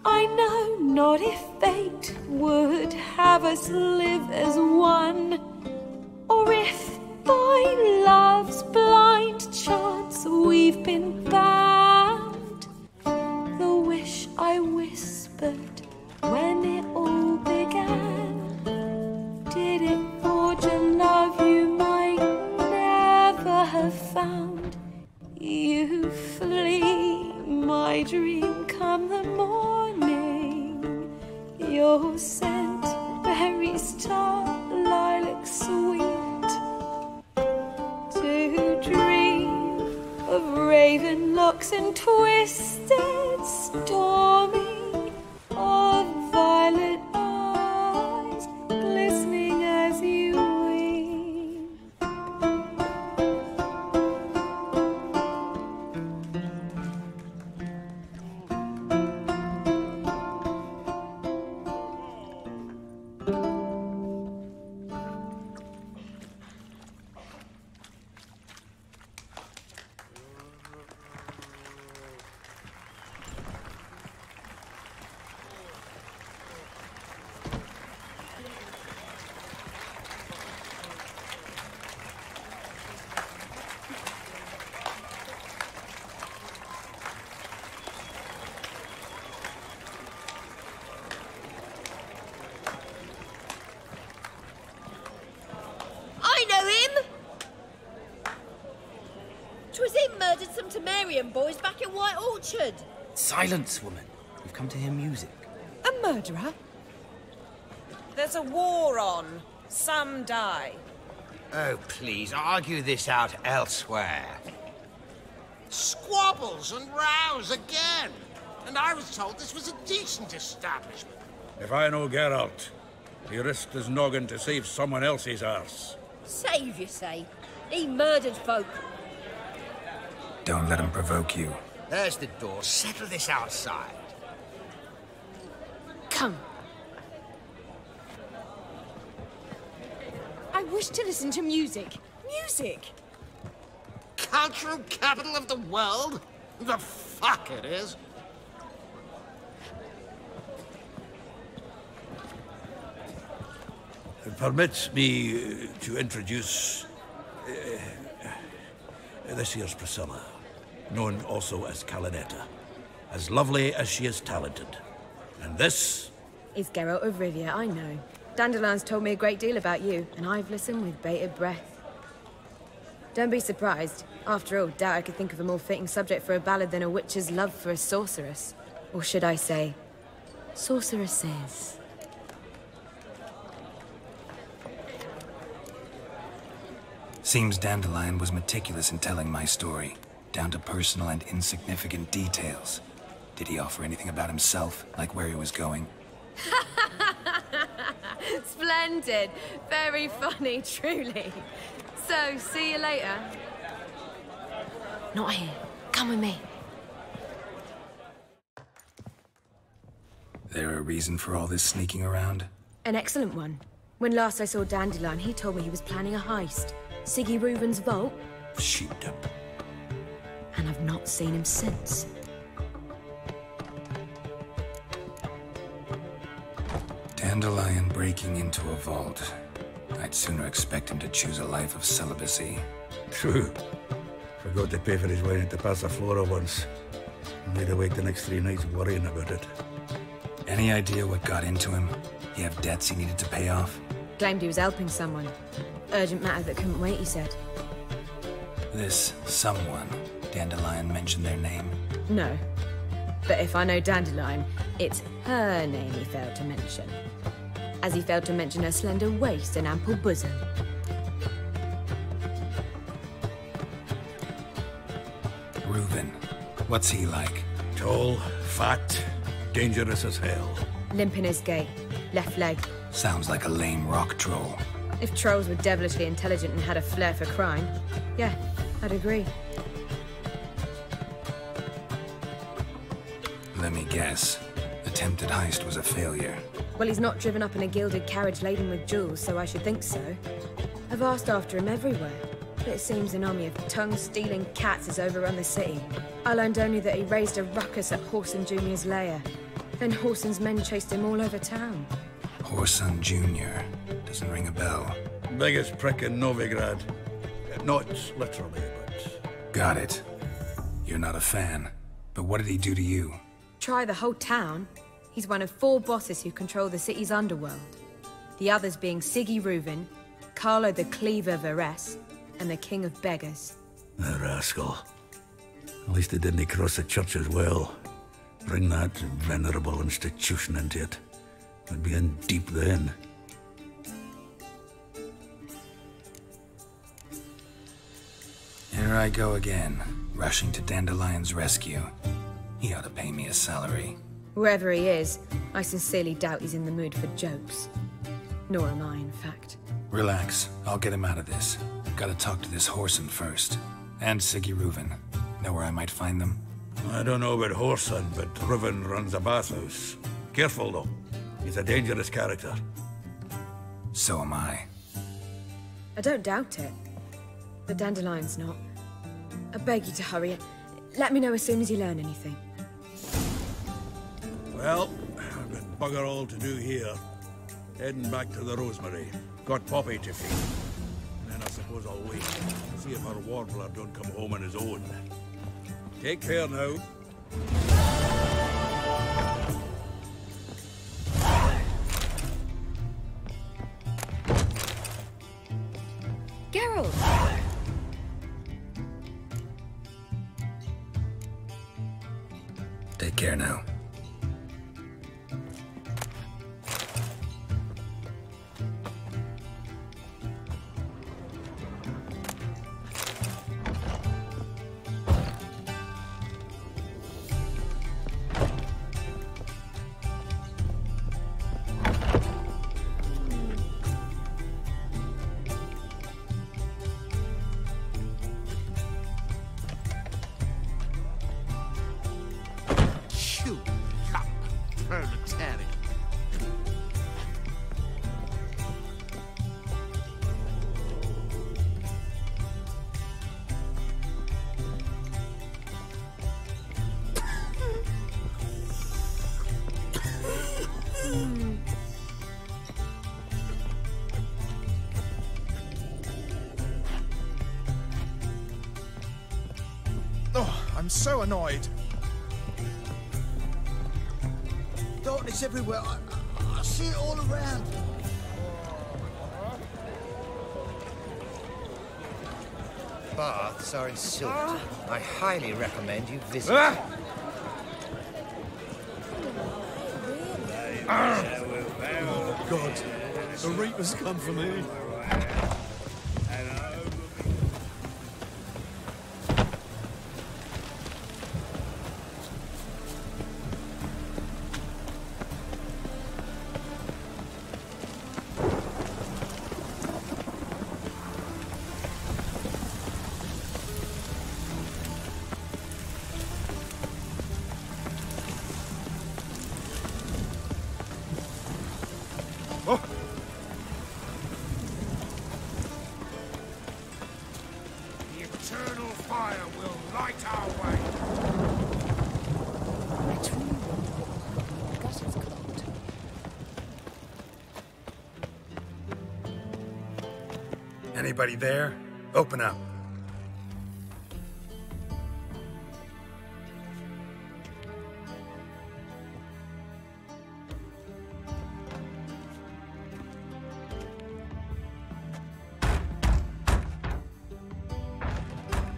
I know not if fate would have us live as one, or if by love's blind chance we've been bound. The wish I whispered when it all began, did it forge a love you might never have found? You flee, my dream come the morning. Your scent, berries tart, lilac sweet, to dream of raven locks and twisted, stormy, of violet eyes glistening as you weep. Boys back in White Orchard. Silence, woman. We've come to hear music. A murderer? There's a war on. Some die. Oh, please, argue this out elsewhere. Squabbles and rows again. And I was told this was a decent establishment. If I know Geralt, he risked his noggin to save someone else's arse. Save, you say? He murdered folk. Don't let him provoke you. There's the door. Settle this outside. Come. I wish to listen to music. Music! Cultural capital of the world? The fuck it is. Permit me to introduce this here's Priscilla, known also as Calinetta, as lovely as she is talented. And this is Geralt of Rivia, I know. Dandelion's told me a great deal about you, and I've listened with bated breath. Don't be surprised. After all, doubt I could think of a more fitting subject for a ballad than a witch's love for a sorceress. Or should I say, sorceresses. Seems Dandelion was meticulous in telling my story, down to personal and insignificant details. Did he offer anything about himself, like where he was going? Splendid. Very funny, truly. So, see you later. Not here. Come with me. There a reason for all this sneaking around? An excellent one. When last I saw Dandelion, he told me he was planning a heist. Siggy Reuven's vault. Shoot him. And I've not seen him since. Dandelion breaking into a vault. I'd sooner expect him to choose a life of celibacy. True. Forgot to pay for his wine at the Passaflora once. Laid awake the next 3 nights worrying about it. Any idea what got into him? He have debts he needed to pay off? Claimed he was helping someone. Urgent matter that couldn't wait, he said. This someone, Dandelion mentioned their name? No. But if I know Dandelion, it's her name he failed to mention. As he failed to mention her slender waist and ample bosom. Reuven. What's he like? Tall, fat, dangerous as hell. Limp in his gait. Left leg. Sounds like a lame rock troll. If trolls were devilishly intelligent and had a flair for crime, yeah, I'd agree. Let me guess. Attempted heist was a failure. Well, he's not driven up in a gilded carriage laden with jewels, so I should think so. I've asked after him everywhere, but it seems an army of tongue-stealing cats has overrun the city. I learned only that he raised a ruckus at Whoreson Jr.'s lair. Then Whoreson's men chased him all over town. Whoreson Jr. Doesn't ring a bell. Biggest prick in Novigrad. Not literally, but... Got it. You're not a fan. But what did he do to you? Try the whole town. He's one of 4 bosses who control the city's underworld. The others being Siggy Reuven, Carlo the Cleaver Varese, and the King of Beggars. The rascal. At least they didn't cross the church as well. Bring that venerable institution into it. I'd be in deep then. Here I go again, rushing to Dandelion's rescue. He ought to pay me a salary. Whoever he is, I sincerely doubt he's in the mood for jokes. Nor am I, in fact. Relax, I'll get him out of this. Gotta talk to this Whoreson first. And Siggy Reuven. Know where I might find them? I don't know about Whoreson, but Reuven runs a bathhouse. Careful, though. He's a dangerous character. So am I. I don't doubt it. But Dandelion's not. I beg you to hurry. Let me know as soon as you learn anything. Well, I've got bugger all to do here. Heading back to the Rosemary. Got Poppy to feed. And then I suppose I'll wait. See if our warbler don't come home on his own. Take care now. Geralt! Take care now. I'm so annoyed. Darkness everywhere. I see it all around. Baths are insulting. I highly recommend you visit. Oh, God. The Reaper's come for me. The eternal fire will light our way. I truly wonder what the gut is called. Anybody there? Open up.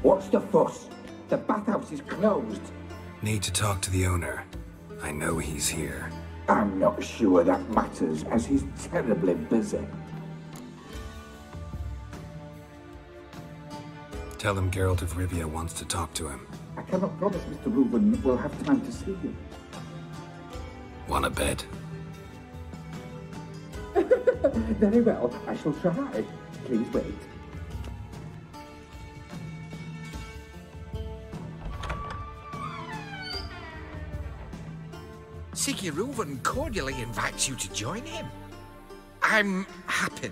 What's the fuss? The bathhouse is closed. Need to talk to the owner. I know he's here. I'm not sure that matters, as he's terribly busy. Tell him Geralt of Rivia wants to talk to him. I cannot promise Mr. Reuben will have time to see you. Want a bed? Very well, I shall try. Please wait. Reuven cordially invites you to join him. I'm happy.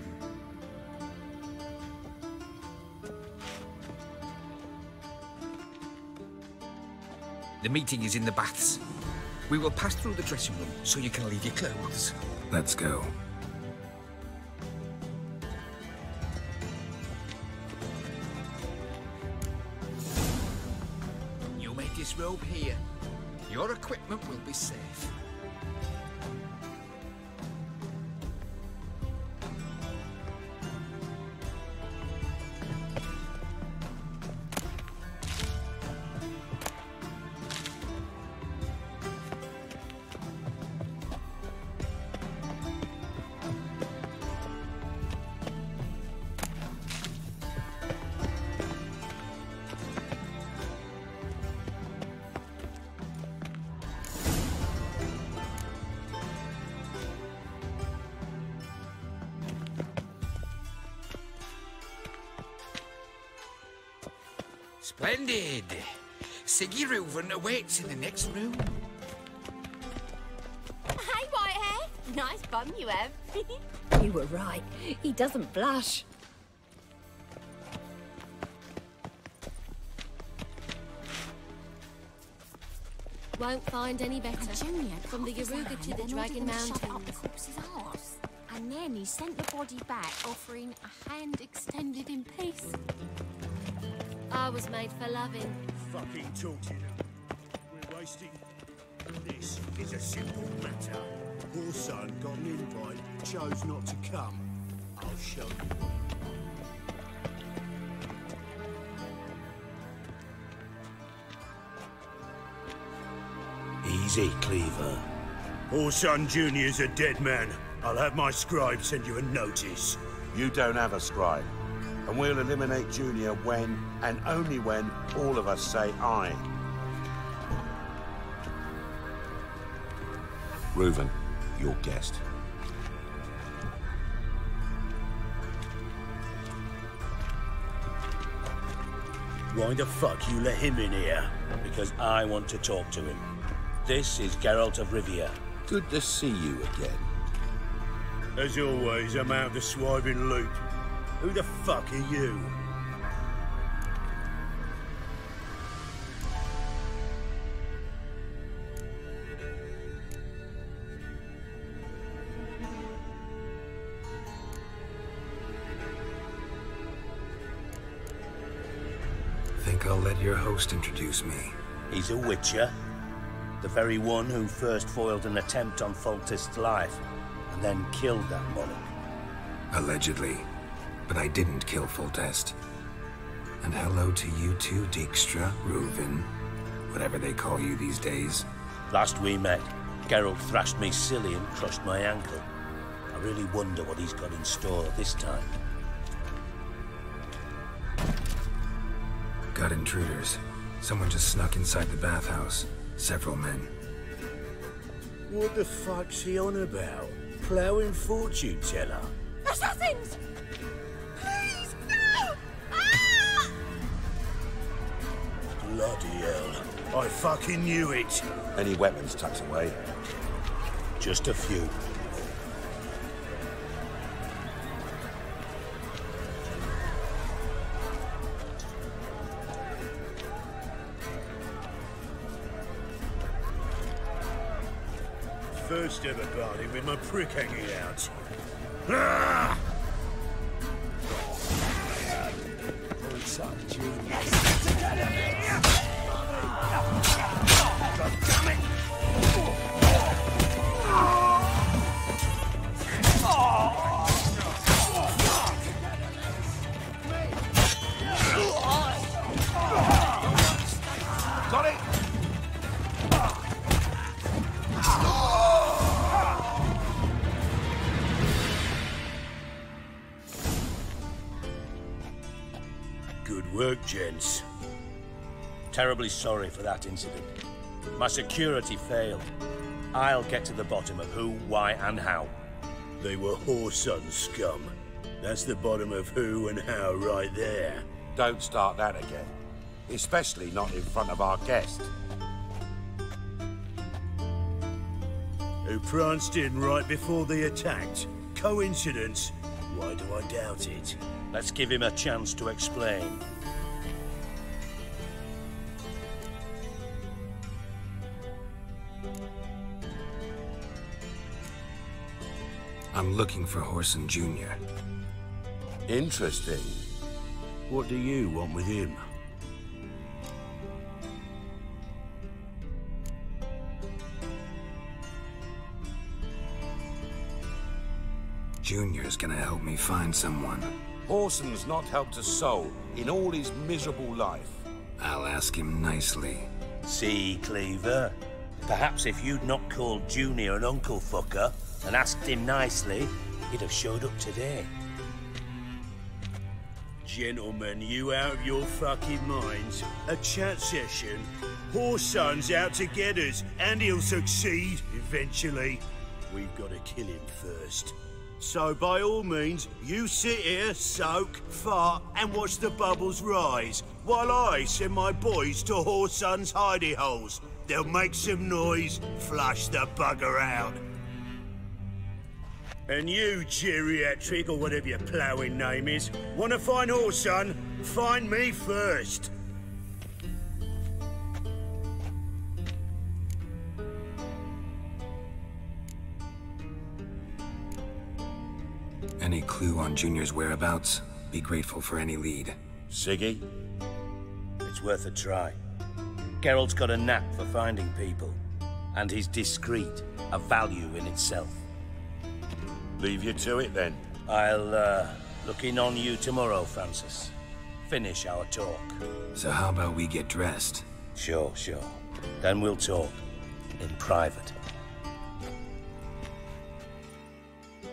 The meeting is in the baths. We will pass through the dressing room so you can leave your clothes. Let's go. You may disrobe here. Your equipment will be safe. Splendid! Reuven awaits in the next room. Hey, Whitehair! Nice bum you have. You were right. He doesn't blush. Won't find any better. Junior, from the Yaruga to the Dragon Mountains. Up the corpse's arse. And then he sent the body back, offering a hand extended in peace. I was made for loving. Fucking tortured. We're wasting. This is a simple matter. Your son got an invite, chose not to come. I'll show you. Easy, Cleaver. Orson Jr.'s a dead man. I'll have my scribe send you a notice. You don't have a scribe. And we'll eliminate Junior when, and only when, all of us say aye. Reuven, your guest. Why the fuck you let him in here? Because I want to talk to him. This is Geralt of Rivia. Good to see you again. As always, I'm out of the swiving loop. Who the fuck are you? Think I'll let your host introduce me. He's a witcher. The very one who first foiled an attempt on Foltest's life, and then killed that monarch. Allegedly. But I didn't kill Foltest. And hello to you too, Dijkstra, Reuven, whatever they call you these days. Last we met, Geralt thrashed me silly and crushed my ankle. I really wonder what he's got in store this time. Got intruders. Someone just snuck inside the bathhouse. Several men. What the fuck's he on about? Ploughing fortune teller? Assassins! Please, no! Ah! Bloody hell. I fucking knew it. Any weapons tucked away? Just a few. first ever party with my prick hanging out. Ah! Got it! Good work, gents. Terribly sorry for that incident. My security failed. I'll get to the bottom of who, why, and how. They were whoreson scum. That's the bottom of who and how right there. Don't start that again. Especially not in front of our guest. Who pranced in right before they attacked. Coincidence? Why do I doubt it? Let's give him a chance to explain. I'm looking for Whoreson Jr. Interesting. What do you want with him? Junior's gonna help me find someone. Whoreson's not helped a soul in all his miserable life. I'll ask him nicely. See, Cleaver? Perhaps if you'd not called Junior an uncle fucker and asked him nicely, he'd have showed up today. Gentlemen, you out of your fucking minds? A chat session? Whoreson's out to get us, and he'll succeed eventually. We've got to kill him first. So by all means, you sit here, soak, fart, and watch the bubbles rise, while I send my boys to Whoreson's hidey holes. They'll make some noise, flush the bugger out. And you, geriatric, or whatever your ploughing name is, want to find Whoreson? Find me first. Any clue on Junior's whereabouts? Be grateful for any lead. Siggy? It's worth a try. Geralt's got a knack for finding people. And he's discreet, a value in itself. Leave you to it, then. I'll, look in on you tomorrow, Francis. Finish our talk. So how about we get dressed? Sure. Then we'll talk. In private.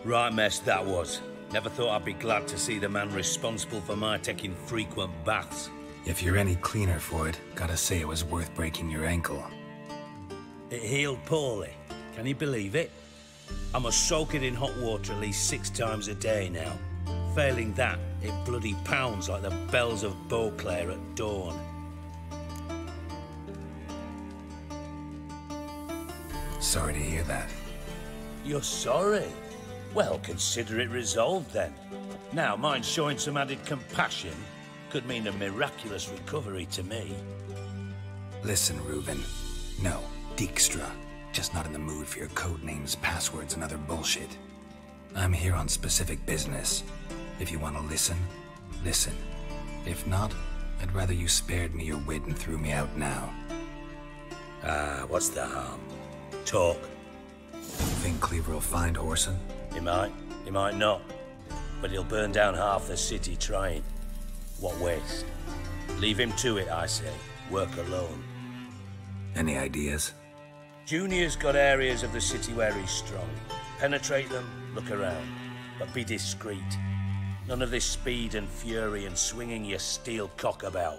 Right mess that was. Never thought I'd be glad to see the man responsible for my taking frequent baths. If you're any cleaner for it, gotta say it was worth breaking your ankle. It healed poorly. Can you believe it? I must soak it in hot water at least 6 times a day now. Failing that, it bloody pounds like the bells of Beauclair at dawn. Sorry to hear that. You're sorry? Well, consider it resolved then. Now, mind showing some added compassion could mean a miraculous recovery to me. Listen, Reuben. No, Dijkstra. Just not in the mood for your code names, passwords, and other bullshit. I'm here on specific business. If you want to listen, listen. If not, I'd rather you spared me your wit and threw me out now. What's the harm? Talk. Think Cleaver will find Whoreson? He might not. But he'll burn down half the city trying. What waste? Leave him to it, I say. Work alone. Any ideas? Junior's got areas of the city where he's strong. Penetrate them, look around. But be discreet. None of this speed and fury and swinging your steel cock about.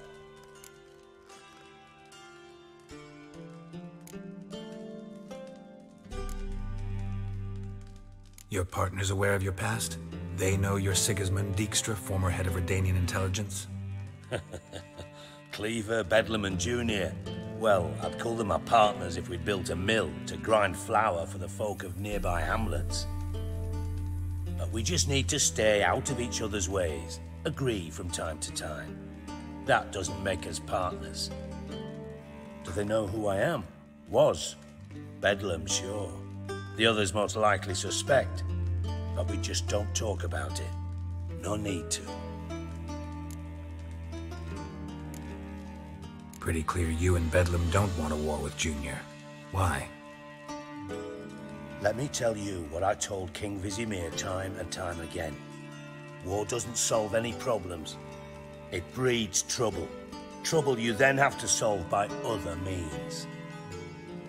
Your partner's aware of your past? They know you're Sigismund Dijkstra, former head of Redanian intelligence? Cleaver, Bedlam and Junior. Well, I'd call them my partners if we'd built a mill to grind flour for the folk of nearby hamlets. But we just need to stay out of each other's ways, agree from time to time. That doesn't make us partners. Do they know who I am? Was. Bedlam, sure. The others most likely suspect, but we just don't talk about it. No need to. Pretty clear you and Bedlam don't want a war with Junior. Why? Let me tell you what I told King Vizimir time and time again. War doesn't solve any problems. It breeds trouble. Trouble you then have to solve by other means.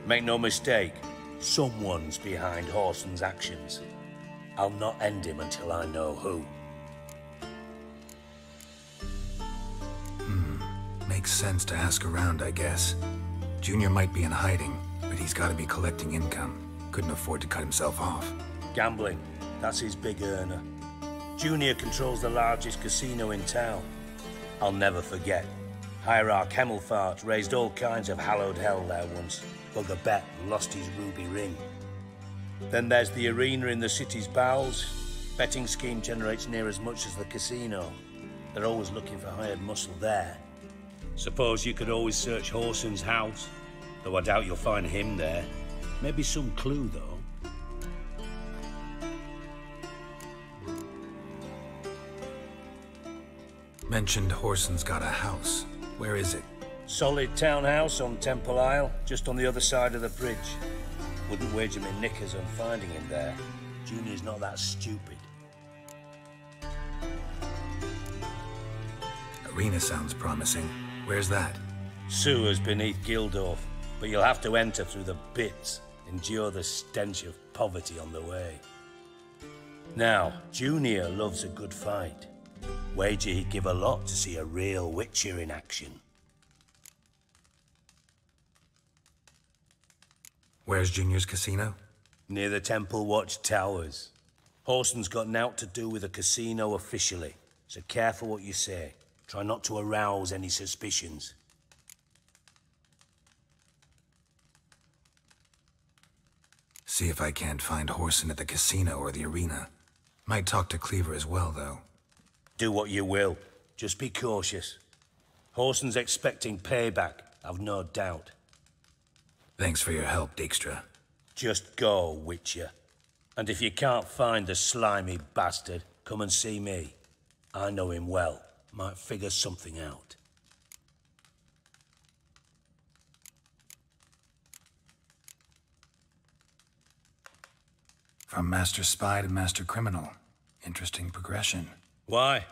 Make no mistake, someone's behind Whoreson's actions. I'll not end him until I know who. Makes sense to ask around, I guess. Junior might be in hiding, but he's got to be collecting income. Couldn't afford to cut himself off. Gambling, that's his big earner. Junior controls the largest casino in town. I'll never forget. Hierarch Hemmelfart raised all kinds of hallowed hell there once. Bugger Bet lost his ruby ring. Then there's the arena in the city's bowels. Betting scheme generates near as much as the casino. They're always looking for hired muscle there. Suppose you could always search Whoreson's house, though I doubt you'll find him there. Maybe some clue, though. Mentioned Whoreson's got a house. Where is it? Solid townhouse on Temple Isle, just on the other side of the bridge. Wouldn't wager me knickers on finding him there. Junior's not that stupid. Arena sounds promising. Where's that? Sewers beneath Gildorf, but you'll have to enter through the pits, endure the stench of poverty on the way. Now, Junior loves a good fight. Wager he'd give a lot to see a real Witcher in action. Where's Junior's casino? Near the Temple Watch Towers. Whoreson's got nought to do with a casino officially, so careful what you say. Try not to arouse any suspicions. See if I can't find Whoreson at the casino or the arena. Might talk to Cleaver as well, though. Do what you will. Just be cautious. Whoreson's expecting payback, I've no doubt. Thanks for your help, Dijkstra. Just go, Witcher. And if you can't find the slimy bastard, come and see me. I know him well. Might figure something out. From Master Spy to Master Criminal. Interesting progression. Why?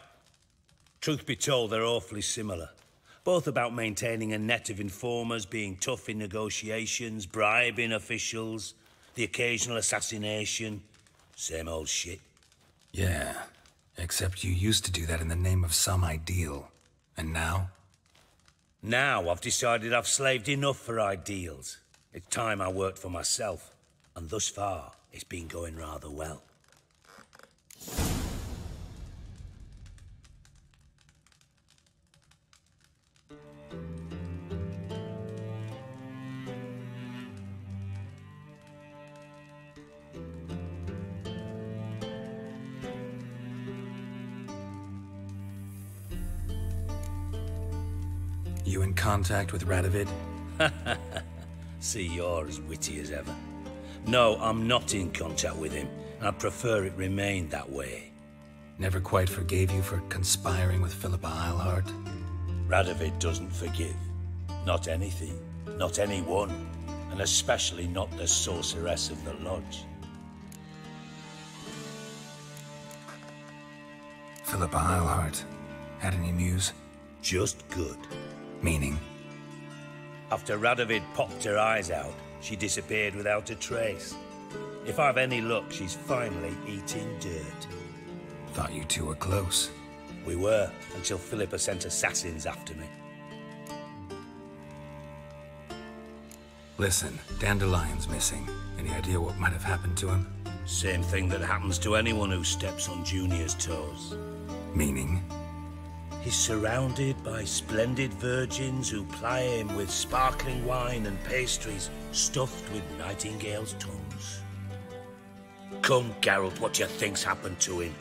Truth be told, they're awfully similar. Both about maintaining a net of informers, being tough in negotiations, bribing officials, the occasional assassination. Same old shit. Yeah. Except you used to do that in the name of some ideal. And now? Now I've decided I've slaved enough for ideals. It's time I worked for myself. And thus far, it's been going rather well. You in contact with Radovid? See, you're as witty as ever. No, I'm not in contact with him. I prefer it remained that way. Never quite forgave you for conspiring with Philippa Eilhart? Radovid doesn't forgive. Not anything. Not anyone. And especially not the sorceress of the lodge. Philippa Eilhart. Had any news? Just good. Meaning? After Radovid popped her eyes out, she disappeared without a trace. If I've any luck, she's finally eating dirt. Thought you two were close. We were, until Philippa sent assassins after me. Listen, Dandelion's missing. Any idea what might have happened to him? Same thing that happens to anyone who steps on Junior's toes. Meaning? He's surrounded by splendid virgins who ply him with sparkling wine and pastries stuffed with nightingales' tongues. Come, Geralt, what do you think's happened to him?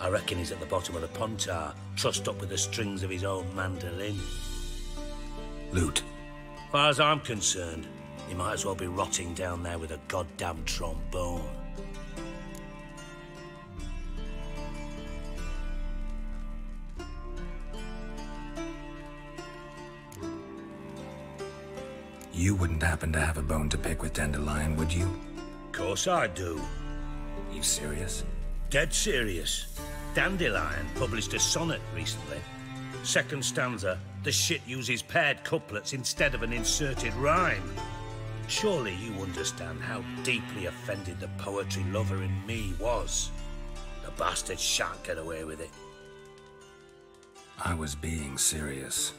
I reckon he's at the bottom of the Pontar, trussed up with the strings of his own mandolin. Loot. Far as I'm concerned, You might as well be rotting down there with a goddamn trombone. You wouldn't happen to have a bone to pick with Dandelion, would you? Course I do. You serious? Dead serious. Dandelion published a sonnet recently. Second stanza, the shit uses paired couplets instead of an inserted rhyme. Surely you understand how deeply offended the poetry lover in me was. The bastard shan't get away with it. I was being serious.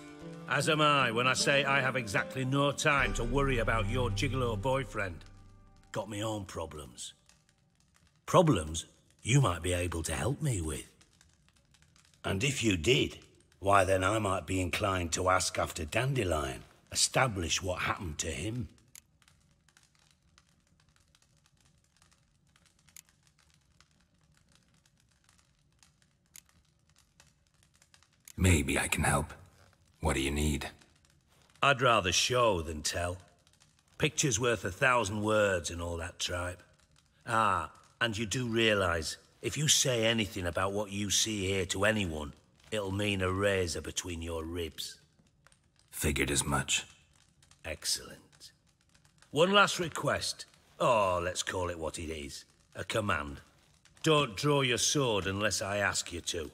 As am I when I say I have exactly no time to worry about your gigolo boyfriend. Got me own problems. Problems you might be able to help me with. And if you did, why then I might be inclined to ask after Dandelion, establish what happened to him. Maybe I can help. What do you need? I'd rather show than tell. Picture's worth 1,000 words and all that tripe. Ah, and you do realise, if you say anything about what you see here to anyone, it'll mean a razor between your ribs. Figured as much. Excellent. One last request. Oh, let's call it what it is. A command. Don't draw your sword unless I ask you to.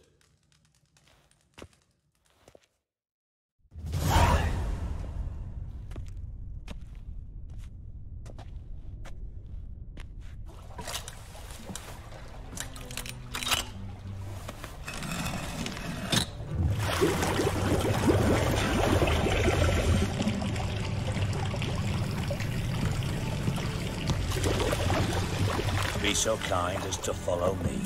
Be so kind as to follow me.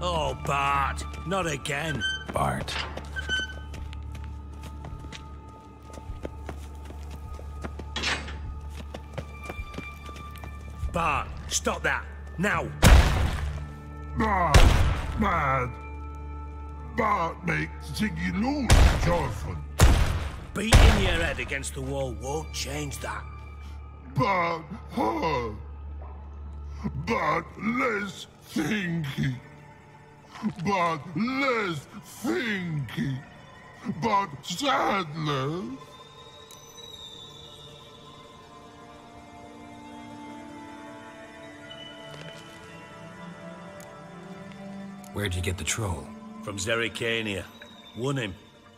Oh, Bart, not again. Bart. Bart, stop that, now. Bart, mad. Bart make Ziggy lose, Joyful. Beating your head against the wall won't change that. Bart, hard. Bart, less thinky. But less thinky, but sadness. Where'd you get the troll? From Zerrikania. Won him.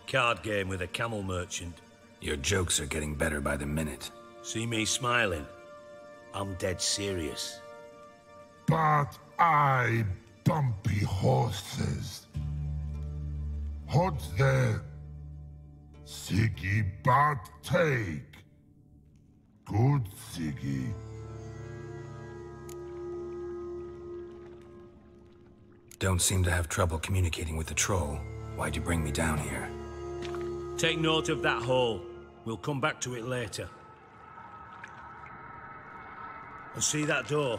Card game with a camel merchant. Your jokes are getting better by the minute. See me smiling? I'm dead serious. But I bumpy horses. What's there? Siggy but take. Good Siggy. Don't seem to have trouble communicating with the troll. Why'd you bring me down here? Take note of that hole. We'll come back to it later. And see that door?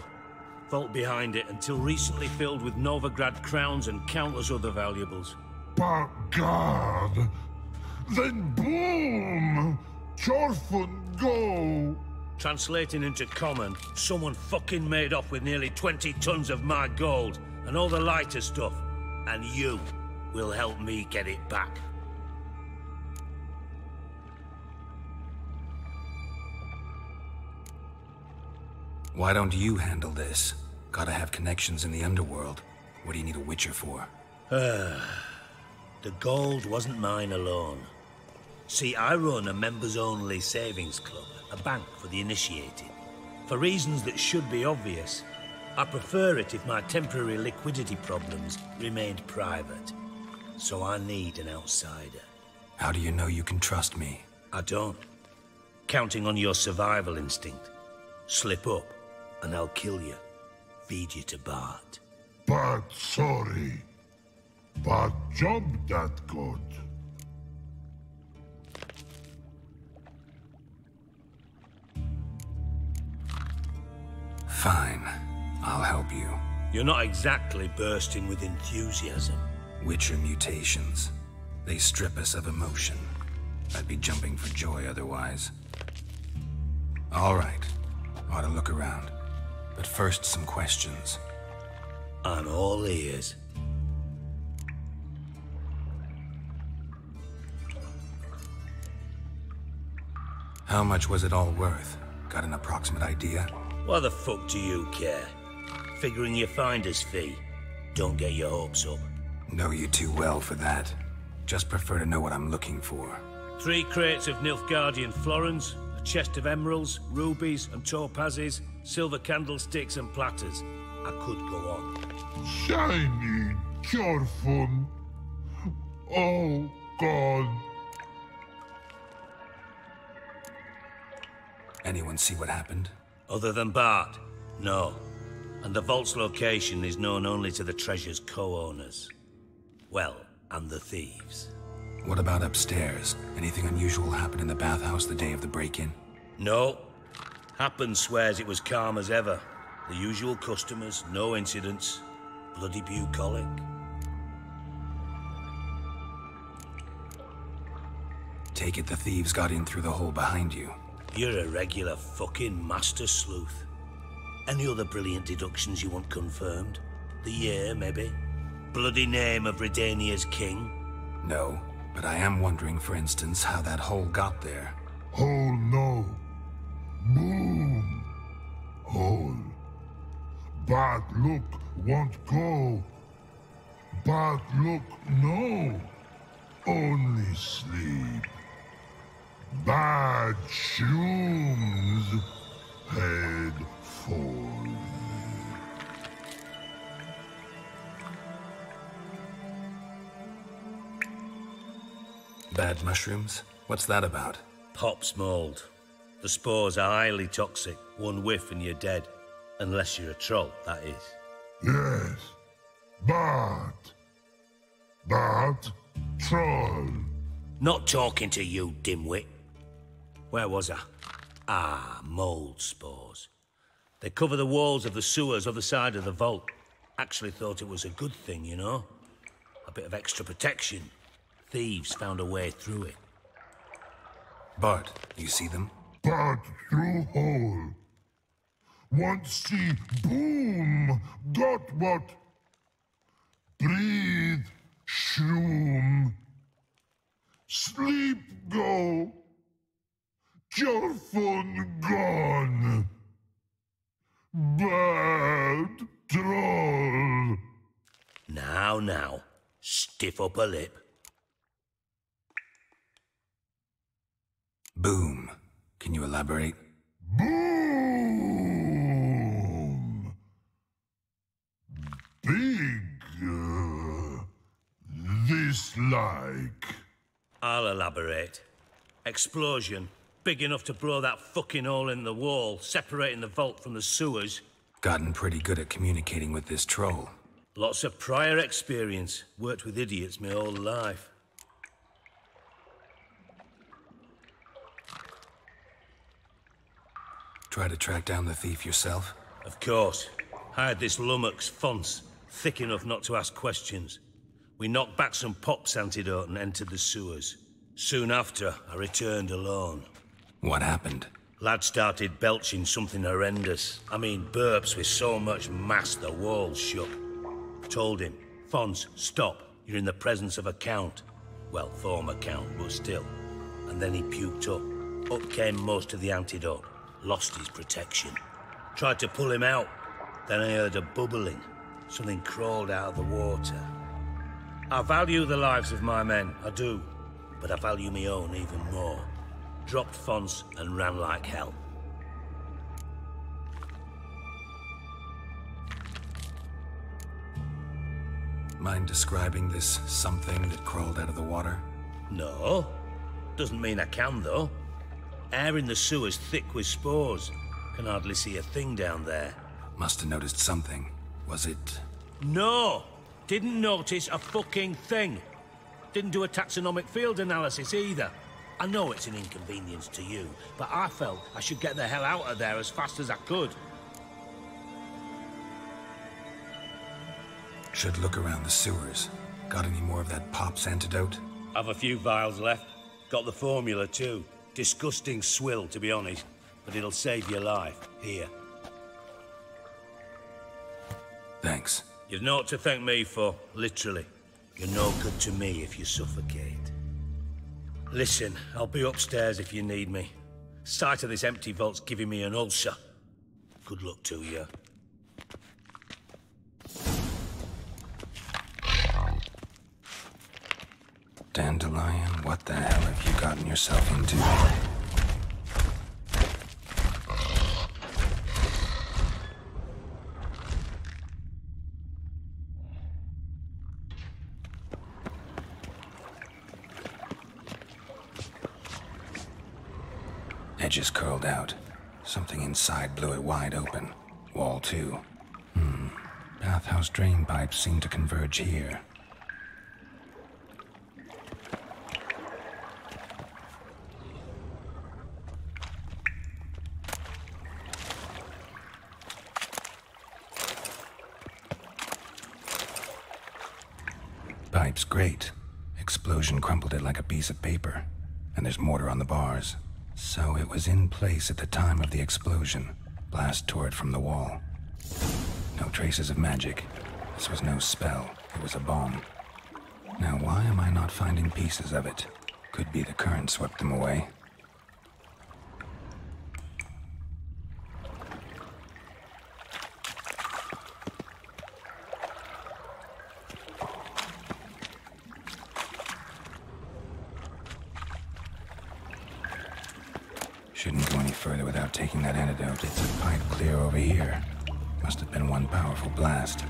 Vault behind it, until recently filled with Novigrad crowns and countless other valuables. But God, then boom! Chorfun go! Translating into common, someone fucking made off with nearly 20 tons of my gold, and all the lighter stuff. And you will help me get it back. Why don't you handle this? Gotta have connections in the underworld. What do you need a witcher for? The gold wasn't mine alone. See, I run a members-only savings club, a bank for the initiated. For reasons that should be obvious, I prefer it if my temporary liquidity problems remained private. So I need an outsider. How do you know you can trust me? I don't. Counting on your survival instinct. Slip up, and I'll kill you. Feed you to Bart. But sorry. But job that good. Fine. I'll help you. You're not exactly bursting with enthusiasm. Witcher mutations. They strip us of emotion. I'd be jumping for joy otherwise. All right. Ought to look around. But first, some questions. I'm all ears. How much was it all worth? Got an approximate idea? Why the fuck do you care? Figuring your finder's fee. Don't get your hopes up. Know you too well for that. Just prefer to know what I'm looking for. 3 crates of Nilfgaardian florins, a chest of emeralds, rubies and topazes, silver candlesticks and platters. I could go on. Shiny, careful. Oh, God. Anyone see what happened? Other than Bart? No. And the vault's location is known only to the treasure's co-owners. Well, and the thieves. What about upstairs? Anything unusual happen in the bathhouse the day of the break-in? No. Happen swears it was calm as ever. The usual customers, no incidents. Bloody bucolic. Take it the thieves got in through the hole behind you. You're a regular fucking master sleuth. Any other brilliant deductions you want confirmed? The year, maybe? Bloody name of Redania's king? No, but I am wondering, for instance, how that hole got there. Hole no. Boom. Hole. Bad look won't go. Bad look no. Only sleep. Bad shrooms. Head fall. Bad mushrooms? What's that about? Pop's mold. The spores are highly toxic. One whiff and you're dead. Unless you're a troll, that is. Yes. But troll. Not talking to you, dimwit. Where was I? Ah, mold spores. They cover the walls of the sewers other side of the vault. Actually thought it was a good thing, you know? A bit of extra protection. Thieves found a way through it. Bart, you see them? Bart through hole. Want see boom. Got what? Breathe. Shroom. Sleep go. Your phone gone. Bad troll. Now. Stiff up a lip. Boom. Can you elaborate? Boom. Big. This like. I'll elaborate. Explosion. Big enough to blow that fucking hole in the wall, separating the vault from the sewers. Gotten pretty good at communicating with this troll. Lots of prior experience. Worked with idiots my whole life. Try to track down the thief yourself? Of course. Hired this lummox, Fonce, thick enough not to ask questions. We knocked back some Pop's antidote and entered the sewers. Soon after, I returned alone. What happened? Lad started belching something horrendous. I mean, burps with so much mass the walls shook. Told him, Fonce, stop. You're in the presence of a count. Well, former count, but still. And then he puked up. Up came most of the antidote. Lost his protection. Tried to pull him out. Then I heard a bubbling. Something crawled out of the water. I value the lives of my men, I do. But I value my own even more. Dropped fonts and ran like hell. Mind describing this something that crawled out of the water? No. Doesn't mean I can, though. Air in the sewer's thick with spores. Can hardly see a thing down there. Must have noticed something. Was it... No! Didn't notice a fucking thing. Didn't do a taxonomic field analysis either. I know it's an inconvenience to you, but I felt I should get the hell out of there as fast as I could. Should look around the sewers. Got any more of that Pop's antidote? Have a few vials left. Got the formula too. Disgusting swill, to be honest. But it'll save your life. Here. Thanks. You've naught to thank me for, literally. You're no good to me if you suffocate. Listen, I'll be upstairs if you need me. Sight of this empty vault's giving me an ulcer. Good luck to you. Dandelion, what the hell have you gotten yourself into? Edges curled out. Something inside blew it wide open. Wall too. Bathhouse drain pipes seem to converge here. Pipe's great. Explosion crumpled it like a piece of paper. And there's mortar on the bars. So it was in place at the time of the explosion. Blast tore it from the wall. No traces of magic. This was no spell. It was a bomb. Now why am I not finding pieces of it? Could be the current swept them away. Shouldn't go any further without taking that antidote. It's a pipe clear over here. Must have been one powerful blast.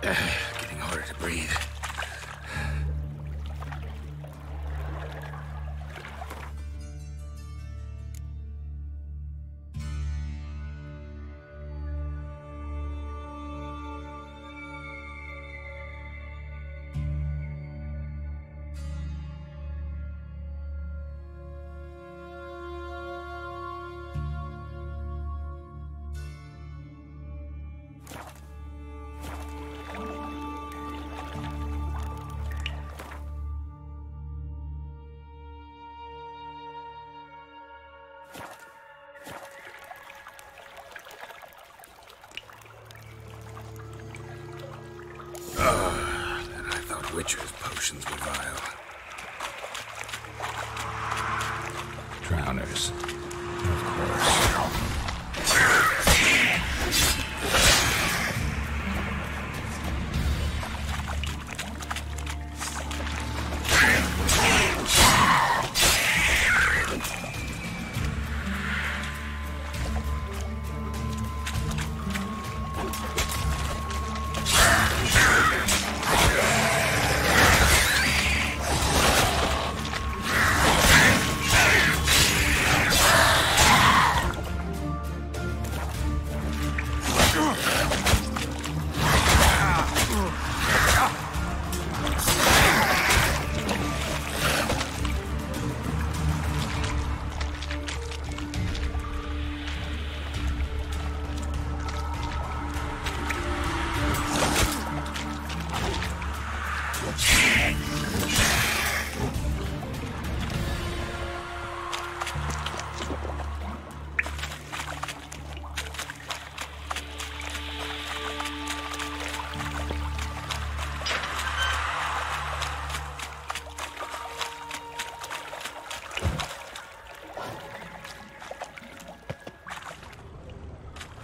Getting harder to breathe. Witcher's potions were vile. Drowners. Of course.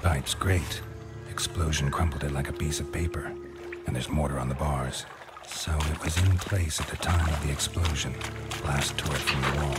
Pipe's great. Explosion crumpled it like a piece of paper. And there's mortar on the bars. So it was in place at the time of the explosion. Blast tore it from the wall.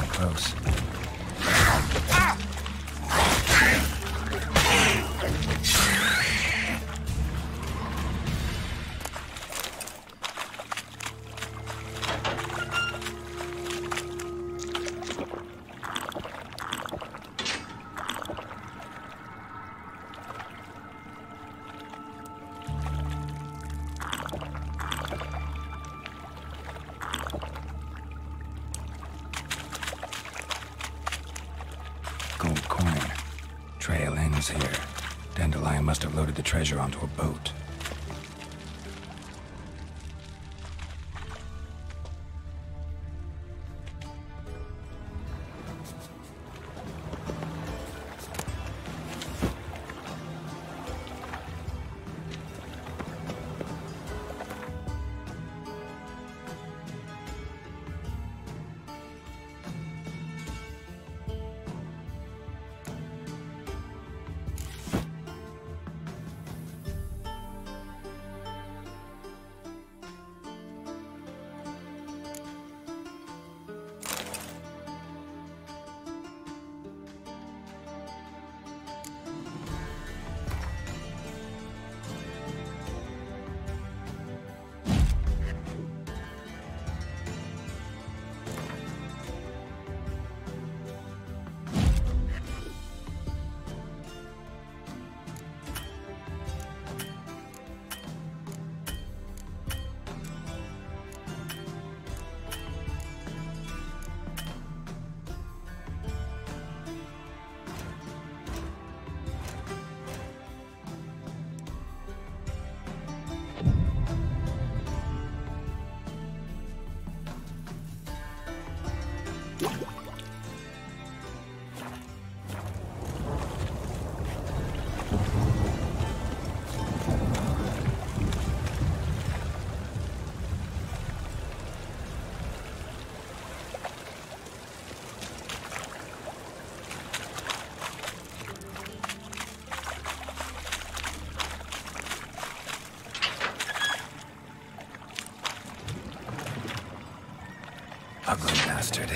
Close. Gold coin. Trail ends here. Dandelion must have loaded the treasure onto a boat. Ugly bastard.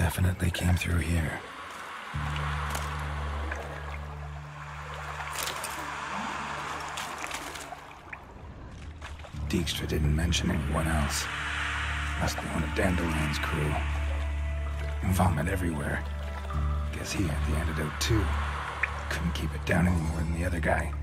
Definitely came through here. Dijkstra didn't mention anyone else. Must be one of Dandelion's crew. Vomit everywhere. Guess he had the antidote too. Couldn't keep it down any more than the other guy.